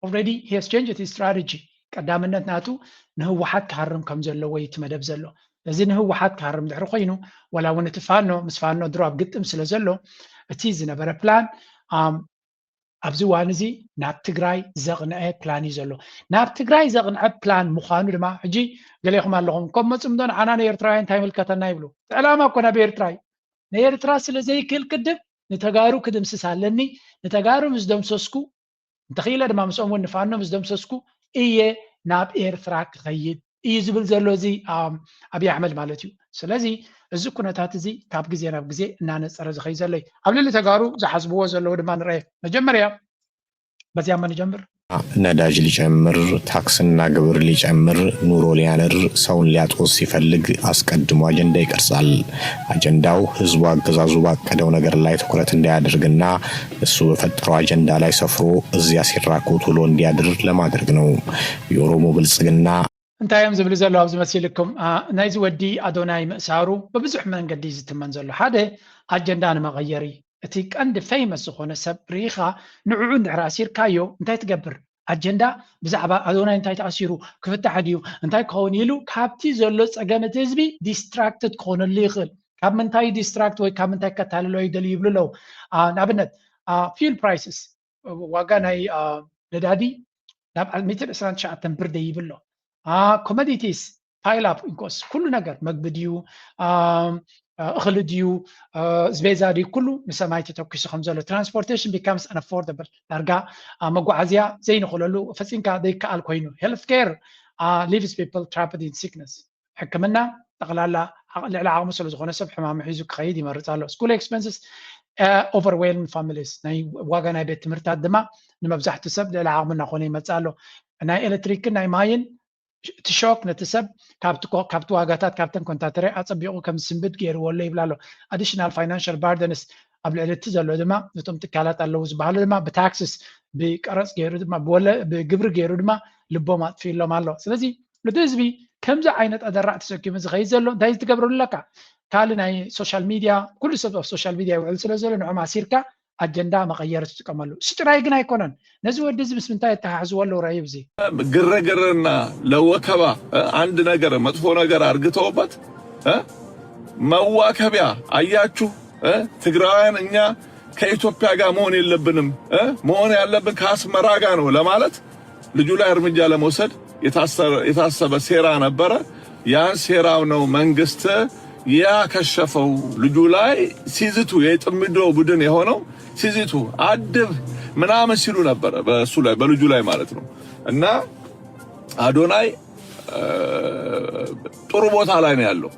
already he has changed his strategy ቀዳምነት ናቱ ንህወሓት ክሃርም ከም ዘለዎ እዩ እቲ መደብ ዘሎ እዚ ንህወሓት ክሃርም ድሕሪ ኮይኑ ወላ እውን እቲ ፋኖ ምስ ፋኖ ድሮ ኣብ ግጥም ስለ ዘሎ እቲ ዝነበረ ፕላን ኣብዚ እዋን እዚ ናብ ትግራይ ዘቕንዐ ፕላን እዩ ዘሎ ናብ ትግራይ ዘቕንዐ ፕላን ምዃኑ ድማ ሕጂ ገሊኹም ኣለኹም ከምኡ ጽምዶ ንዓና ንኤርትራውያን እንታይ ምልከተና ይብሉ ዕላማ እኮ ናብ ኤርትራ እዩ ንኤርትራ ስለ ዘይክእል ክድብ ንተጋሩ ክድምስስ ኣለኒ ንተጋሩ ምስ ደምሰስኩ እንተኽኢለ ድማ ምስኦም እውን ንፋኖ ምስ ደምሰስኩ እየ ናብ ኤርትራ ክኸይድ እዩ ዝብል ዘሎ እዚ ኣብይ ኣሕመድ ማለት እዩ ስለዚ እዚ ኩነታት እዚ ካብ ግዜ ናብ ግዜ እናነፀረ ዝኸይ ዘሎ እዩ ኣብ ልዕሊ ተጋሩ ዝሓስብዎ ዘለዉ ድማ ንርአ መጀመርያ በዚያ ንጀምር ነዳጅ ሊጨምር ታክስና ግብር ሊጨምር ኑሮ ሊያንር ሰውን ሊያጦስ ሲፈልግ አስቀድሞ አጀንዳ ይቀርጻል አጀንዳው ህዝቡ አገዛዙ ባቀደው ነገር ላይ ትኩረት እንዲያደርግና እሱ በፈጠረው አጀንዳ ላይ ሰፍሮ እዚያ ሲራኮት ውሎ እንዲያድር ለማድረግ ነው የኦሮሞ ብልጽግና እንታይም ዝብል ዘሎ ኣብዚ መሲልኩም ናይዚ ወዲ አዶናይ ምእሳሩ በብዙሕ መንገዲ ዝትመን ዘሎ ሓደ አጀንዳ ንመቐየሪ እቲ ቀንዲ ፌመስ ዝኾነ ሰብ ሪኻ ንዕዑ እንድሕር ኣሲርካዮ እንታይ ትገብር አጀንዳ ብዛዕባ አዶናይ እንታይ ተኣሲሩ ክፍታሕ ድዩ እንታይ ክኸውን ኢሉ ካብቲ ዘሎ ፀገም እቲ ህዝቢ ዲስትራክትድ ክኾነሉ ይኽእል ካብ ምንታይ ዲስትራክት ወይ ካብ ምንታይ ከታልሎ ይደልዩ ይብሉ ኣለዉ ንኣብነት ፊል ፕራይስስ ዋጋ ናይ ነዳዲ ናብ 129 ብር ደይብሎ commodities pile up because كل ነገር መግቢ ድዩ እኽሊ ድዩ ዝቤዛ ድዩ ኩሉ ንሰማይ ተተኪሱ ከም ዘሎ transportation becomes unaffordable ዳርጋ መጓዓዝያ ዘይንኽእለሉ ፈፂምካ ዘይከኣል ኮይኑ health care leaves people trapped in sickness ሕክምና ጠቕላላ ልዕሊ ዓቕሚ ስለ ዝኾነ ሰብ ሕማም ሒዙ ክኸይድ ይመርፅ ኣሎ school expenses overwhelming families ናይ ዋጋ ናይ ቤት ትምህርታት ድማ ንመብዛሕትኡ ሰብ ልዕሊ ዓቕሚ እናኾነ ይመፅእ ኣሎ ናይ ኤሌክትሪክን ናይ ማይን تشوك نتسب كابتو واغاتات كابتن كونتاتري اصبيقو كم سنبد غير ولا يبلالو additional financial burdens قبل على تزلو دما نتم تكالات الله زبالو دما بتاكسس بقرص غير دما بولا بغبر غير دما لبوما فيلو مالو سلازي لدزبي كمزا عينت ادرع تسكيم زغي زلو داي تقبروا لك قال ناي سوشيال ميديا كل سبب سوشيال ميديا وعلى سلازلو نعم عسيركا አጀንዳ መቀየር ተቀመሉ ስትራይ ግን አይኮነን ነዚ ወደ ህዝብ ስንታይ ተሐዙ ወለው ራይብዚ ግርግርና ለወከባ አንድ ነገር መጥፎ ነገር አርግተውበት መዋከቢያ አያችሁ ትግራውያን እኛ ከኢትዮጵያ ጋር መሆን የለብንም መሆን ያለብን ከአስመራ ጋር ነው ለማለት ልጁ ላይ እርምጃ ለመውሰድ የታሰበ ሴራ ነበረ። ያን ሴራው ነው መንግስት ያከሸፈው። ልጁ ላይ ሲዝቱ የጥምዶ ቡድን የሆነው ሲዝቱ አድብ ምናምን ሲሉ ነበረ በሱ ላይ በልጁ ላይ ማለት ነው። እና አዶናይ ጥሩ ቦታ ላይ ነው ያለው።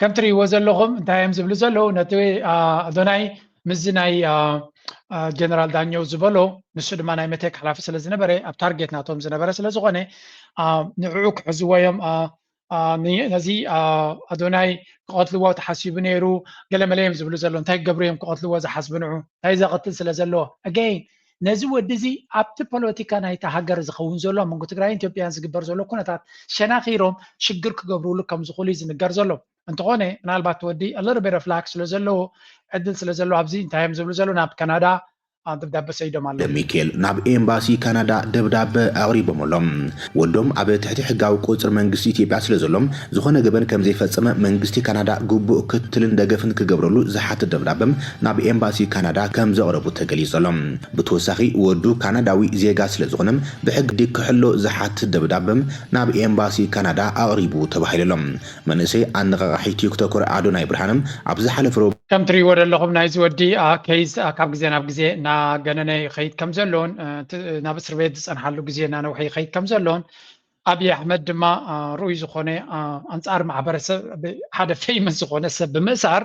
ከም ትሪእዎ ዘለኹም እንታይ እዮም ዝብሉ ዘለዉ ነቲ ኣዶናይ ምዝ ናይ ጀነራል ዳኘው ዝበሎ ንሱ ድማ ናይ መቴክ ሓላፊ ስለ ዝነበረ ኣብ ታርጌት ናቶም ዝነበረ ስለ ዝኾነ ንዕዑ ክሕዝዎ እዮም ነዚ ኣዶናይ ክቐትልዎ ተሓሲቡ ነይሩ ገለመለ እዮም ዝብሉ ዘሎ እንታይ ክገብሩ እዮም ክቐትልዎ ዝሓስቡ ንዑ እንታይ ዘቐትል ስለ ዘለዎ ኣገይን ነዚ ወዲ እዚ ኣብቲ ፖለቲካ ናይታ ሃገር ዝኸውን ዘሎ መንጎ ትግራይን ኢትዮጵያን ዝግበር ዘሎ ኩነታት ሸናኺሮም ሽግር ክገብርሉ ከም ዝኽእሉ ዝንገር ዘሎ እንተኾነ ምናልባት ወዲ a little bit of luck ስለ ዘለዎ ዕድል ስለ ዘለዎ ኣብዚ እንታይ እዮም ዝብሉ ዘሎ ናብ ካናዳ ደብዳቤ ሰይዶም ኣሎ ሚካኤል ናብ ኤምባሲ ካናዳ ደብዳቤ ኣቕሪቦምሎም ወዶም ኣብ ትሕቲ ሕጋዊ ቁፅር መንግስቲ ኢትዮጵያ ስለ ዘሎም ዝኾነ ገበን ከም ዘይፈጸመ መንግስቲ ካናዳ ግቡእ ክትትልን ደገፍን ክገብረሉ ዝሓትት ደብዳቤም ናብ ኤምባሲ ካናዳ ከም ዘቕረቡ ተገሊጾሎም ብተወሳኺ ወዱ ካናዳዊ ዜጋ ስለ ዝኾነ ብሕጊ ክሕሎ ዝሓትት ደብዳቤም ናብ ኤምባሲ ካናዳ ኣቕሪቡ ተባሂሎም መንእሰይ ኣነቓቓሒ ቲክቶከር ኣዶናይ ብርሃንም ኣብ ዝሓለፈ ከም ትሪእዎ ዘለኹም ናይዚ ወዲ ኬዝ ካብ ግዜ ናብ ግዜ ገነነ ይኸይድ ከም ዘለዎን ናብ እስር ቤት ዝፀንሓሉ ግዜ እናነውሐ ይኸይድ ከም ዘለዎን ኣብዪ ኣሕመድ ድማ ርኡይ ዝኾነ ኣንጻር ማሕበረሰብ ሓደ ፌመስ ዝኾነ ሰብ ብምእሳር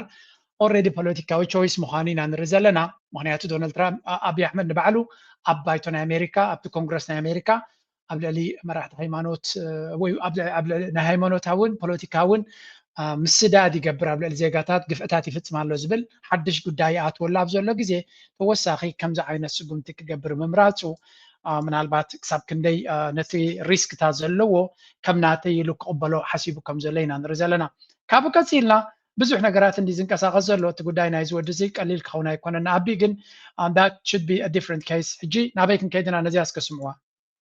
ኦልሬዲ ፖለቲካዊ ቾይስ ምዃኑ ኢና ንርኢ ዘለና ምክንያቱ ዶናልድ ትራምፕ ኣብዪ ኣሕመድ ንባዕሉ ኣብ ባይቶ ናይ ኣሜሪካ ኣብቲ ኮንግረስ ናይ ኣሜሪካ ኣብ ልዕሊ መራሕቲ ሃይማኖት ወይ ኣብ ልዕሊ ናይ ሃይማኖታውን ፖለቲካውን ምስዳድ ይገብር ኣብ ልዕሊ ዜጋታት ግፍዕታት ይፍፅም ኣሎ ዝብል ሓድሽ ጉዳይ ኣትወላ ኣብ ዘሎ ግዜ ተወሳኺ ከምዚ ዓይነት ስጉምቲ ክገብር ምምራፁ ምናልባት ክሳብ ክንደይ ነቲ ሪስክታት ዘለዎ ከም ናተይ ኢሉ ክቕበሎ ሓሲቡ ከም ዘሎ ኢና ንርኢ ዘለና ካብኡ ቀፂልና ብዙሕ ነገራት እንዲ ዝንቀሳቐስ ዘሎ እቲ ጉዳይ ናይ ዝወዲ እዚ ቀሊል ክኸውን ኣይኮነን ኣቢ ግን that should be a different case ሕጂ ናበይ ክንከይድና ነዚኣ እስከስምዕዋ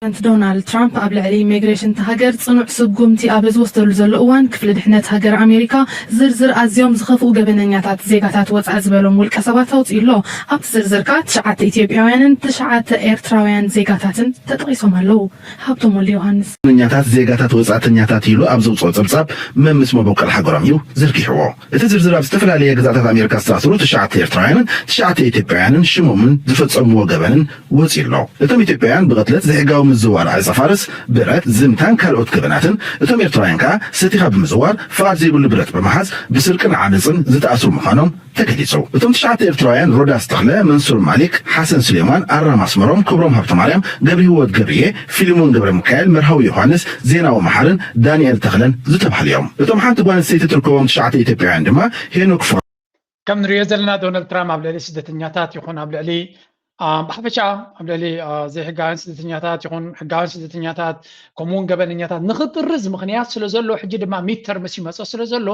ዶናልድ ትራምፕ ኣብ ልዕሊ ኢሚግሬሽን ሃገር ጽኑዕ ስጉምቲ ኣብ ዝወስደሉ ዘሎ እዋን ክፍሊ ድሕነት ሃገር ኣሜሪካ ዝርዝር ኣዝዮም ዝኸፍኡ ገበነኛታት ዜጋታት ወፃኢ ዝበሎም ውልቀ ሰባት ኣውፂኡሎ ኣብቲ ዝርዝርካ 9 ኢትዮጵያውያንን 9 ኤርትራውያን ዜጋታትን ተጠቂሶም ኣለዉ ሃብቶም ወልደ ዮሃንስ ገበነኛታት ዜጋታት ወፃእተኛታት ኢሉ ኣብ ዘውፅኦ ፀብጻብ መምስ መበቀል ሃገሮም እዩ ዘርጊሕዎ እቲ ዝርዝር ኣብ ዝተፈላለየ ግዛታት ኣሜሪካ ዝተኣስሩ 9 ኤርትራውያንን 9 ኢትዮጵያውያንን ሽሞምን ዝፈጸምዎ ገበንን ወፂኡሎ እቶም ኢትዮጵያውያን ብቅትለት ዘይሕጋዊ ምዝዋር ዓፀፋርስ ብረት ዝምታን ካልኦት ገበናትን እቶም ኤርትራውያን ከዓ ሰቲኻ ብምዝዋር ፍቃድ ዘይብሉ ብረት ብምሓዝ ብስርቅን ዓመፅን ዝተኣስሩ ምዃኖም ተገሊጹ እቶም 9 ኤርትራውያን ሮዳስ ተኽለ መንሱር ማሊክ ሓሰን ስሌማን ኣራም ኣስመሮም ክብሮም ሃብተማርያም ገብረ ህይወት ገብርዬ ፊልሞን ገብረ ሚካኤል መርሃዊ ዮሃንስ ዜናዊ መሓርን ዳንኤል ተኽለን ዝተባሃሉ እዮም እቶም ሓንቲ ጓል ኣንስተይቲ ትርከቦም 9 ኢትዮጵያውያን ድማ ሄኖክ ከም ንሪኦ ዘለና ዶናልድ ትራምፕ ኣብ ልዕሊ ስደተኛታት ይኹን ኣብ ልዕሊ ብሓፈሻ ኣብ ልዕሊ ዘይሕጋውያን ስደተኛታት ይኹን ሕጋውያን ስደተኛታት ከምኡውን ገበነኛታት ንኽጥርዝ ምክንያት ስለ ዘሎ ሕጂ ድማ ሚድተርምስ ይመፅኦ ስለ ዘሎ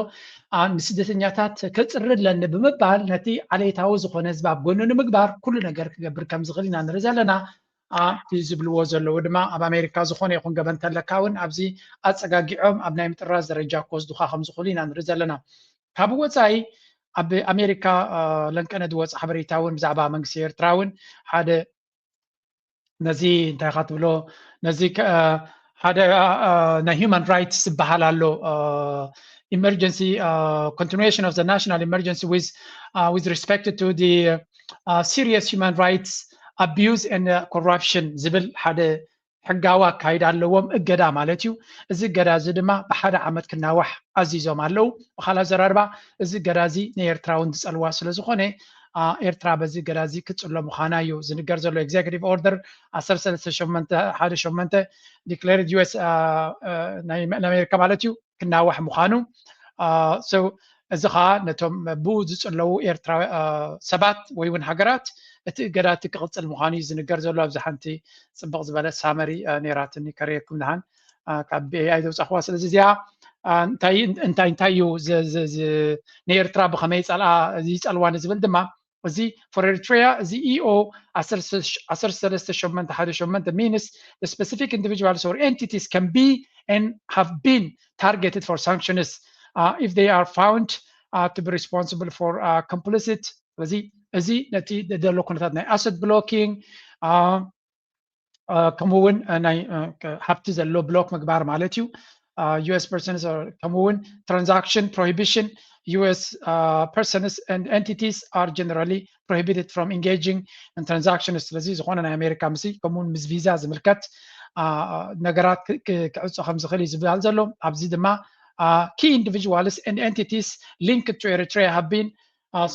ንስደተኛታት ከፅርለኒ ብምባል ነቲ ዓሌታዊ ዝኾነ ህዝቢ ኣብ ጎኑ ንምግባር ኩሉ ነገር ክገብር ከም ዝኽእል ኢና ንርኢ ዘለና ዝብልዎ ዘለዉ ድማ ኣብ ኣሜሪካ ዝኾነ ይኹን ገበን ተለካ እውን ኣብዚ ኣፀጋጊዖም ኣብ ናይ ምጥራዝ ደረጃ ክወስዱካ ከም ዝኽእሉ ኢና ንርኢ ዘለና ካብ ወፃኢ ኣብ ኣሜሪካ ለንቀነ ዝወፅ ሓበሬታ እውን ብዛዕባ መንግስቲ ኤርትራ እውን ሓደ ነዚ እንታይ ካ ትብሎ ነዚ ሓደ ናይ ሂውማን ራይትስ ዝበሃል ኣሎ emergency continuation of the national emergency with respect to the serious human rights abuse and corruption ዝብል ሓደ ሕጋዊ ኣካይዳ ኣለዎም እገዳ ማለት እዩ እዚ እገዳ እዚ ድማ ብሓደ ዓመት ክናዋሕ ኣዚዞም ኣለው ብካልእ ዘራርባ እዚ እገዳ እዚ ንኤርትራውን ዝፀልዋ ስለ ዝኾነ ኤርትራ በዚ እገዳ እዚ ክፅሎ ምዃና እዩ ዝንገር ዘሎ ኤግዜኪቲቭ ኦርደር 1318 ዲክሌርድ ዩኤስ ናይ ኣሜሪካ ማለት እዩ ክናዋሕ ምዃኑ እዚ ከዓ ነቶም ብኡ ዝፅለዉ ኤርትራ ሰባት ወይ እውን ሃገራት እቲ እገዳ እቲ ክቕፅል ምዃኑ እዩ ዝንገር ዘሎ ኣብዚ ሓንቲ ፅብቕ ዝበለ ሳመሪ ነይራትኒ ከርየኩም ንሃን ካብ ቢኤኣይ ዘውፃኽዋ ስለዚ እዚኣ እንታይ እዩ ንኤርትራ ብኸመይ ይፀልዋ ንዝብል ድማ እዚ for Eritrea እዚ EO 1318 means the specific individuals or entities can be and have been targeted for sanctions if they are found to be responsible for complicit እዚ ነቲ ደሎ ኩነታት ናይ asset blocking ከምኡውን ናይ ሃብቲ ዘሎ ብሎክ ምግባር ማለት እዩ US persons ከምኡውን transaction prohibition US persons and entities are generally prohibited from engaging in transactions ስለዚ ዝኾነ ናይ ኣሜሪካ ምስሊ ከምኡውን ምስ ቪዛ ዝምልከት ነገራት ክዕፆ ከም ዝኽእል እዩ ዝብሃል ዘሎ ኣብዚ ድማ key individuals and entities linked to Eritrea have been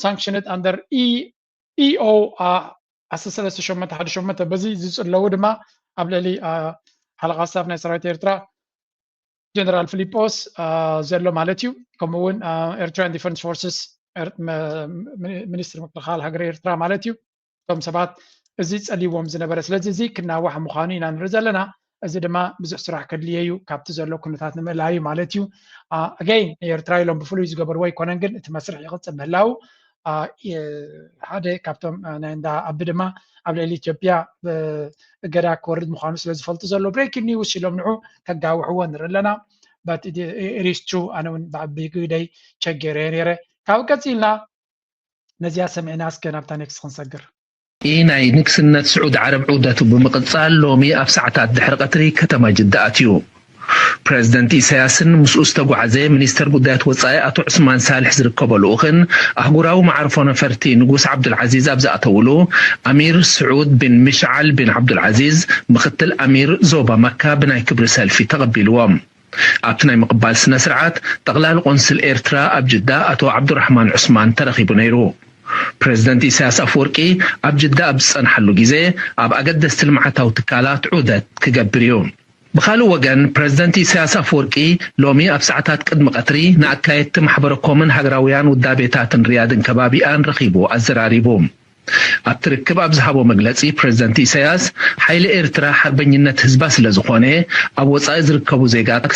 sanctioned under EO ኣሰሰለስተ ሸሞንተ ሓደ ሸሞንተ በዚ ዝፅለዉ ድማ ኣብ ልዕሊ ሓለቓ ስታፍ ናይ ሰራዊት ኤርትራ ጀነራል ፊሊጶስ ዘሎ ማለት እዩ ከምኡውን ኤርትራን ዲፈንስ ፎርስስ ሚኒስትር ምክልኻል ሃገር ኤርትራ ማለት እዩ እቶም ሰባት እዚ ፀሊዎም ዝነበረ ስለዚ እዚ ክናዋሕ ምዃኑ ኢና ንርኢ ዘለና እዚ ድማ ብዙሕ ስራሕ ከድልየ እዩ ካብቲ ዘሎ ኩነታት ንምእላዩ ማለት እዩ ኣገይን ኤርትራ ኢሎም ብፍሉይ ዝገበርዎ ኣይኮነን ግን እቲ መስርሕ ይቕፅል ምህላው ሓደ ካብቶም ናይ እንዳ ኣቢ ድማ ኣብ ልዕሊ ኢትዮጵያ እገዳ ክወርድ ምዃኑ ስለ ዝፈልጡ ዘሎ ብሬኪንግ ኒውስ ኢሎም ንዑ ከጋውሕዎ ንርኢ ኣለና but it is true ኣነ እውን ብዓቢ ግደይ ቸገረ ነይረ ካብ ቀፂልና ነዚያ ሰሚዕና እስከ ናብታ ኔክስት ክንሰግር ናይ ንግስነት ስዑድ ዓረብ ዑደቱ ብምቕፃል ሎሚ ኣብ ሰዓታት ድሕሪ ቀትሪ ከተማ ጅዳ ኣትዩ ፕሬዚደንት ኢሳያስን ምስኡ ዝተጓዓዘ ሚኒስተር ጉዳያት ወፃኢ ኣቶ ዑስማን ሳልሕ ዝርከበሉ እኽን ኣህጉራዊ ማዕርፎ ነፈርቲ ንጉስ ዓብዱልዓዚዝ ኣብ ዝኣተውሉ ኣሚር ስዑድ ብን ምሽዓል ብን ዓብዱልዓዚዝ ምክትል ኣሚር ዞባ መካ ብናይ ክብሪ ሰልፊ ተቐቢልዎም ኣብቲ ናይ ምቕባል ስነ ስርዓት ጠቕላሊ ቆንስል ኤርትራ ኣብ ጅዳ ኣቶ ዓብዱራሕማን ዑስማን ተረኺቡ ነይሩ ፕሬዚደንት ኢሳያስ ኣፈወርቂ ኣብ ጅዳ ኣብ ዝፀንሐሉ ግዜ ኣብ ኣገደስቲ ልምዓታዊ ትካላት ዑደት ክገብር እዩ بخالو وجن بريزيدنت إسحاق أفورقي لومي أبسعتات قدم قطري نأكايت محبركومن هجراويان ودابيتات رياض كبابيان رخيبو الزراريبوم أبتركب أبزحبو مجلسي بريزيدنت إسحاق حيل إرترا حربينينة حزباس لزخونه أو وصايز ركبو زيجات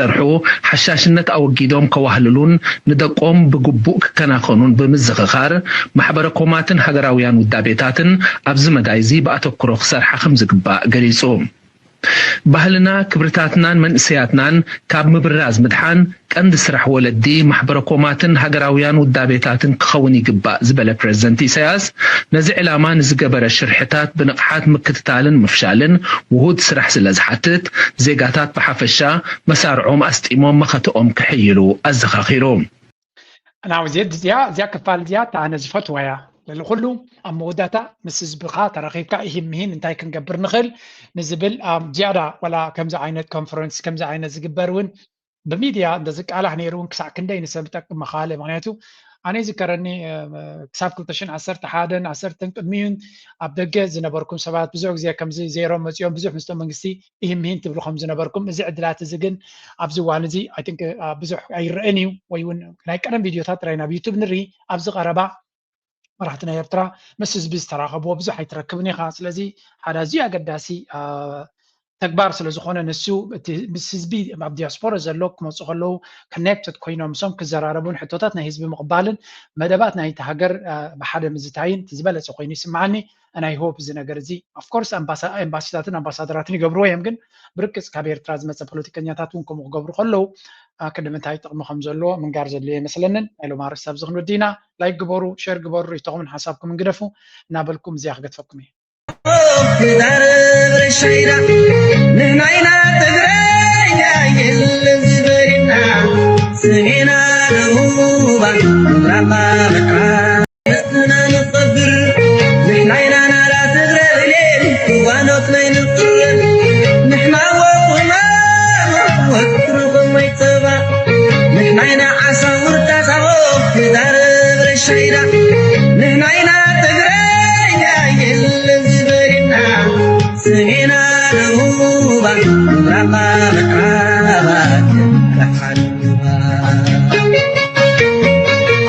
سرحو حشاشنة أو جيدوم كواهللون ندقوم بجبوك كنا قانون بمزخخار محبركوماتن هجراويان ودابيتاتن أبز مدايزي بأتوكرو سرح خمس جبا جريسوم ባህልና ክብርታትናን መንእሰያትናን ካብ ምብራዝ ምድሓን ቀንዲ ስራሕ ወለዲ ማሕበረኮማትን ሃገራውያን ውዳቤታትን ክኸውን ይግባእ ዝበለ ፕሬዚደንት ኢሳያስ ነዚ ዕላማ ንዝገበረ ሽርሕታት ብንቕሓት ምክትታልን ምፍሻልን ውሁድ ስራሕ ስለ ዝሓትት ዜጋታት ብሓፈሻ መሳርዖም ኣስጢሞም መኸትኦም ክሕይሉ ኣዘኻኺሮም ናው እዚያ ክፋል እዚኣ ኣነ ዝፈትወያ للكل أما وداتا مسز بخا ترخيبك إهمهن انتاي كنقبر نخل نزبل زيادة ولا كمزة عينة كونفرنس كمزة عينة زقبرون بميديا دزك على هنيرون كسع كندي نسبتك مخالة معناته أنا ذكرني كسب كل تشين عصرت حادن عصرت تنقدمين أبدأ زنبركم سبعة بزوج زي كم زي زيرو مزيوم بزوج مستمنجسي إهمهن تبلو خمس زنبركم زي عدلات زجن أبزو وانزي I think بزوج أيرأنيو ويون لايك أنا فيديو تاترينا بيوتيوب نري أبزو قربا مرحتنا يبترا مسز بيز تراقب وبزو حيتركبني خاص لذي هذا زي أقداسي تكبار سلزخونا نسو مسز بي مع الدياسبورا زلوك مصغلو كونكتد كوينو مسوم كزراربون حتوتاتنا حزب مقبالن مدباتنا يتهجر بحد مزتاين تزبالة سوقيني سمعني أنا هوب زي نجرزي of course امباسادراتني قبروا يمكن بركز كبير تراز مثل بوليتيكانياتاتونكم وقبروا خلو كدمت هاي تقم خمزلو من جارز اللي مثلا لو ما رساب زغنو دينا لايك قبروا شير قبروا يتقمن حسابكم انقرفوا نابلكم زي حقت فكمي نحنا عسى ورتسعوا في درب الشيرة نحنا تقرينا يلزبرنا سمينا نهوبا رقا مكرابا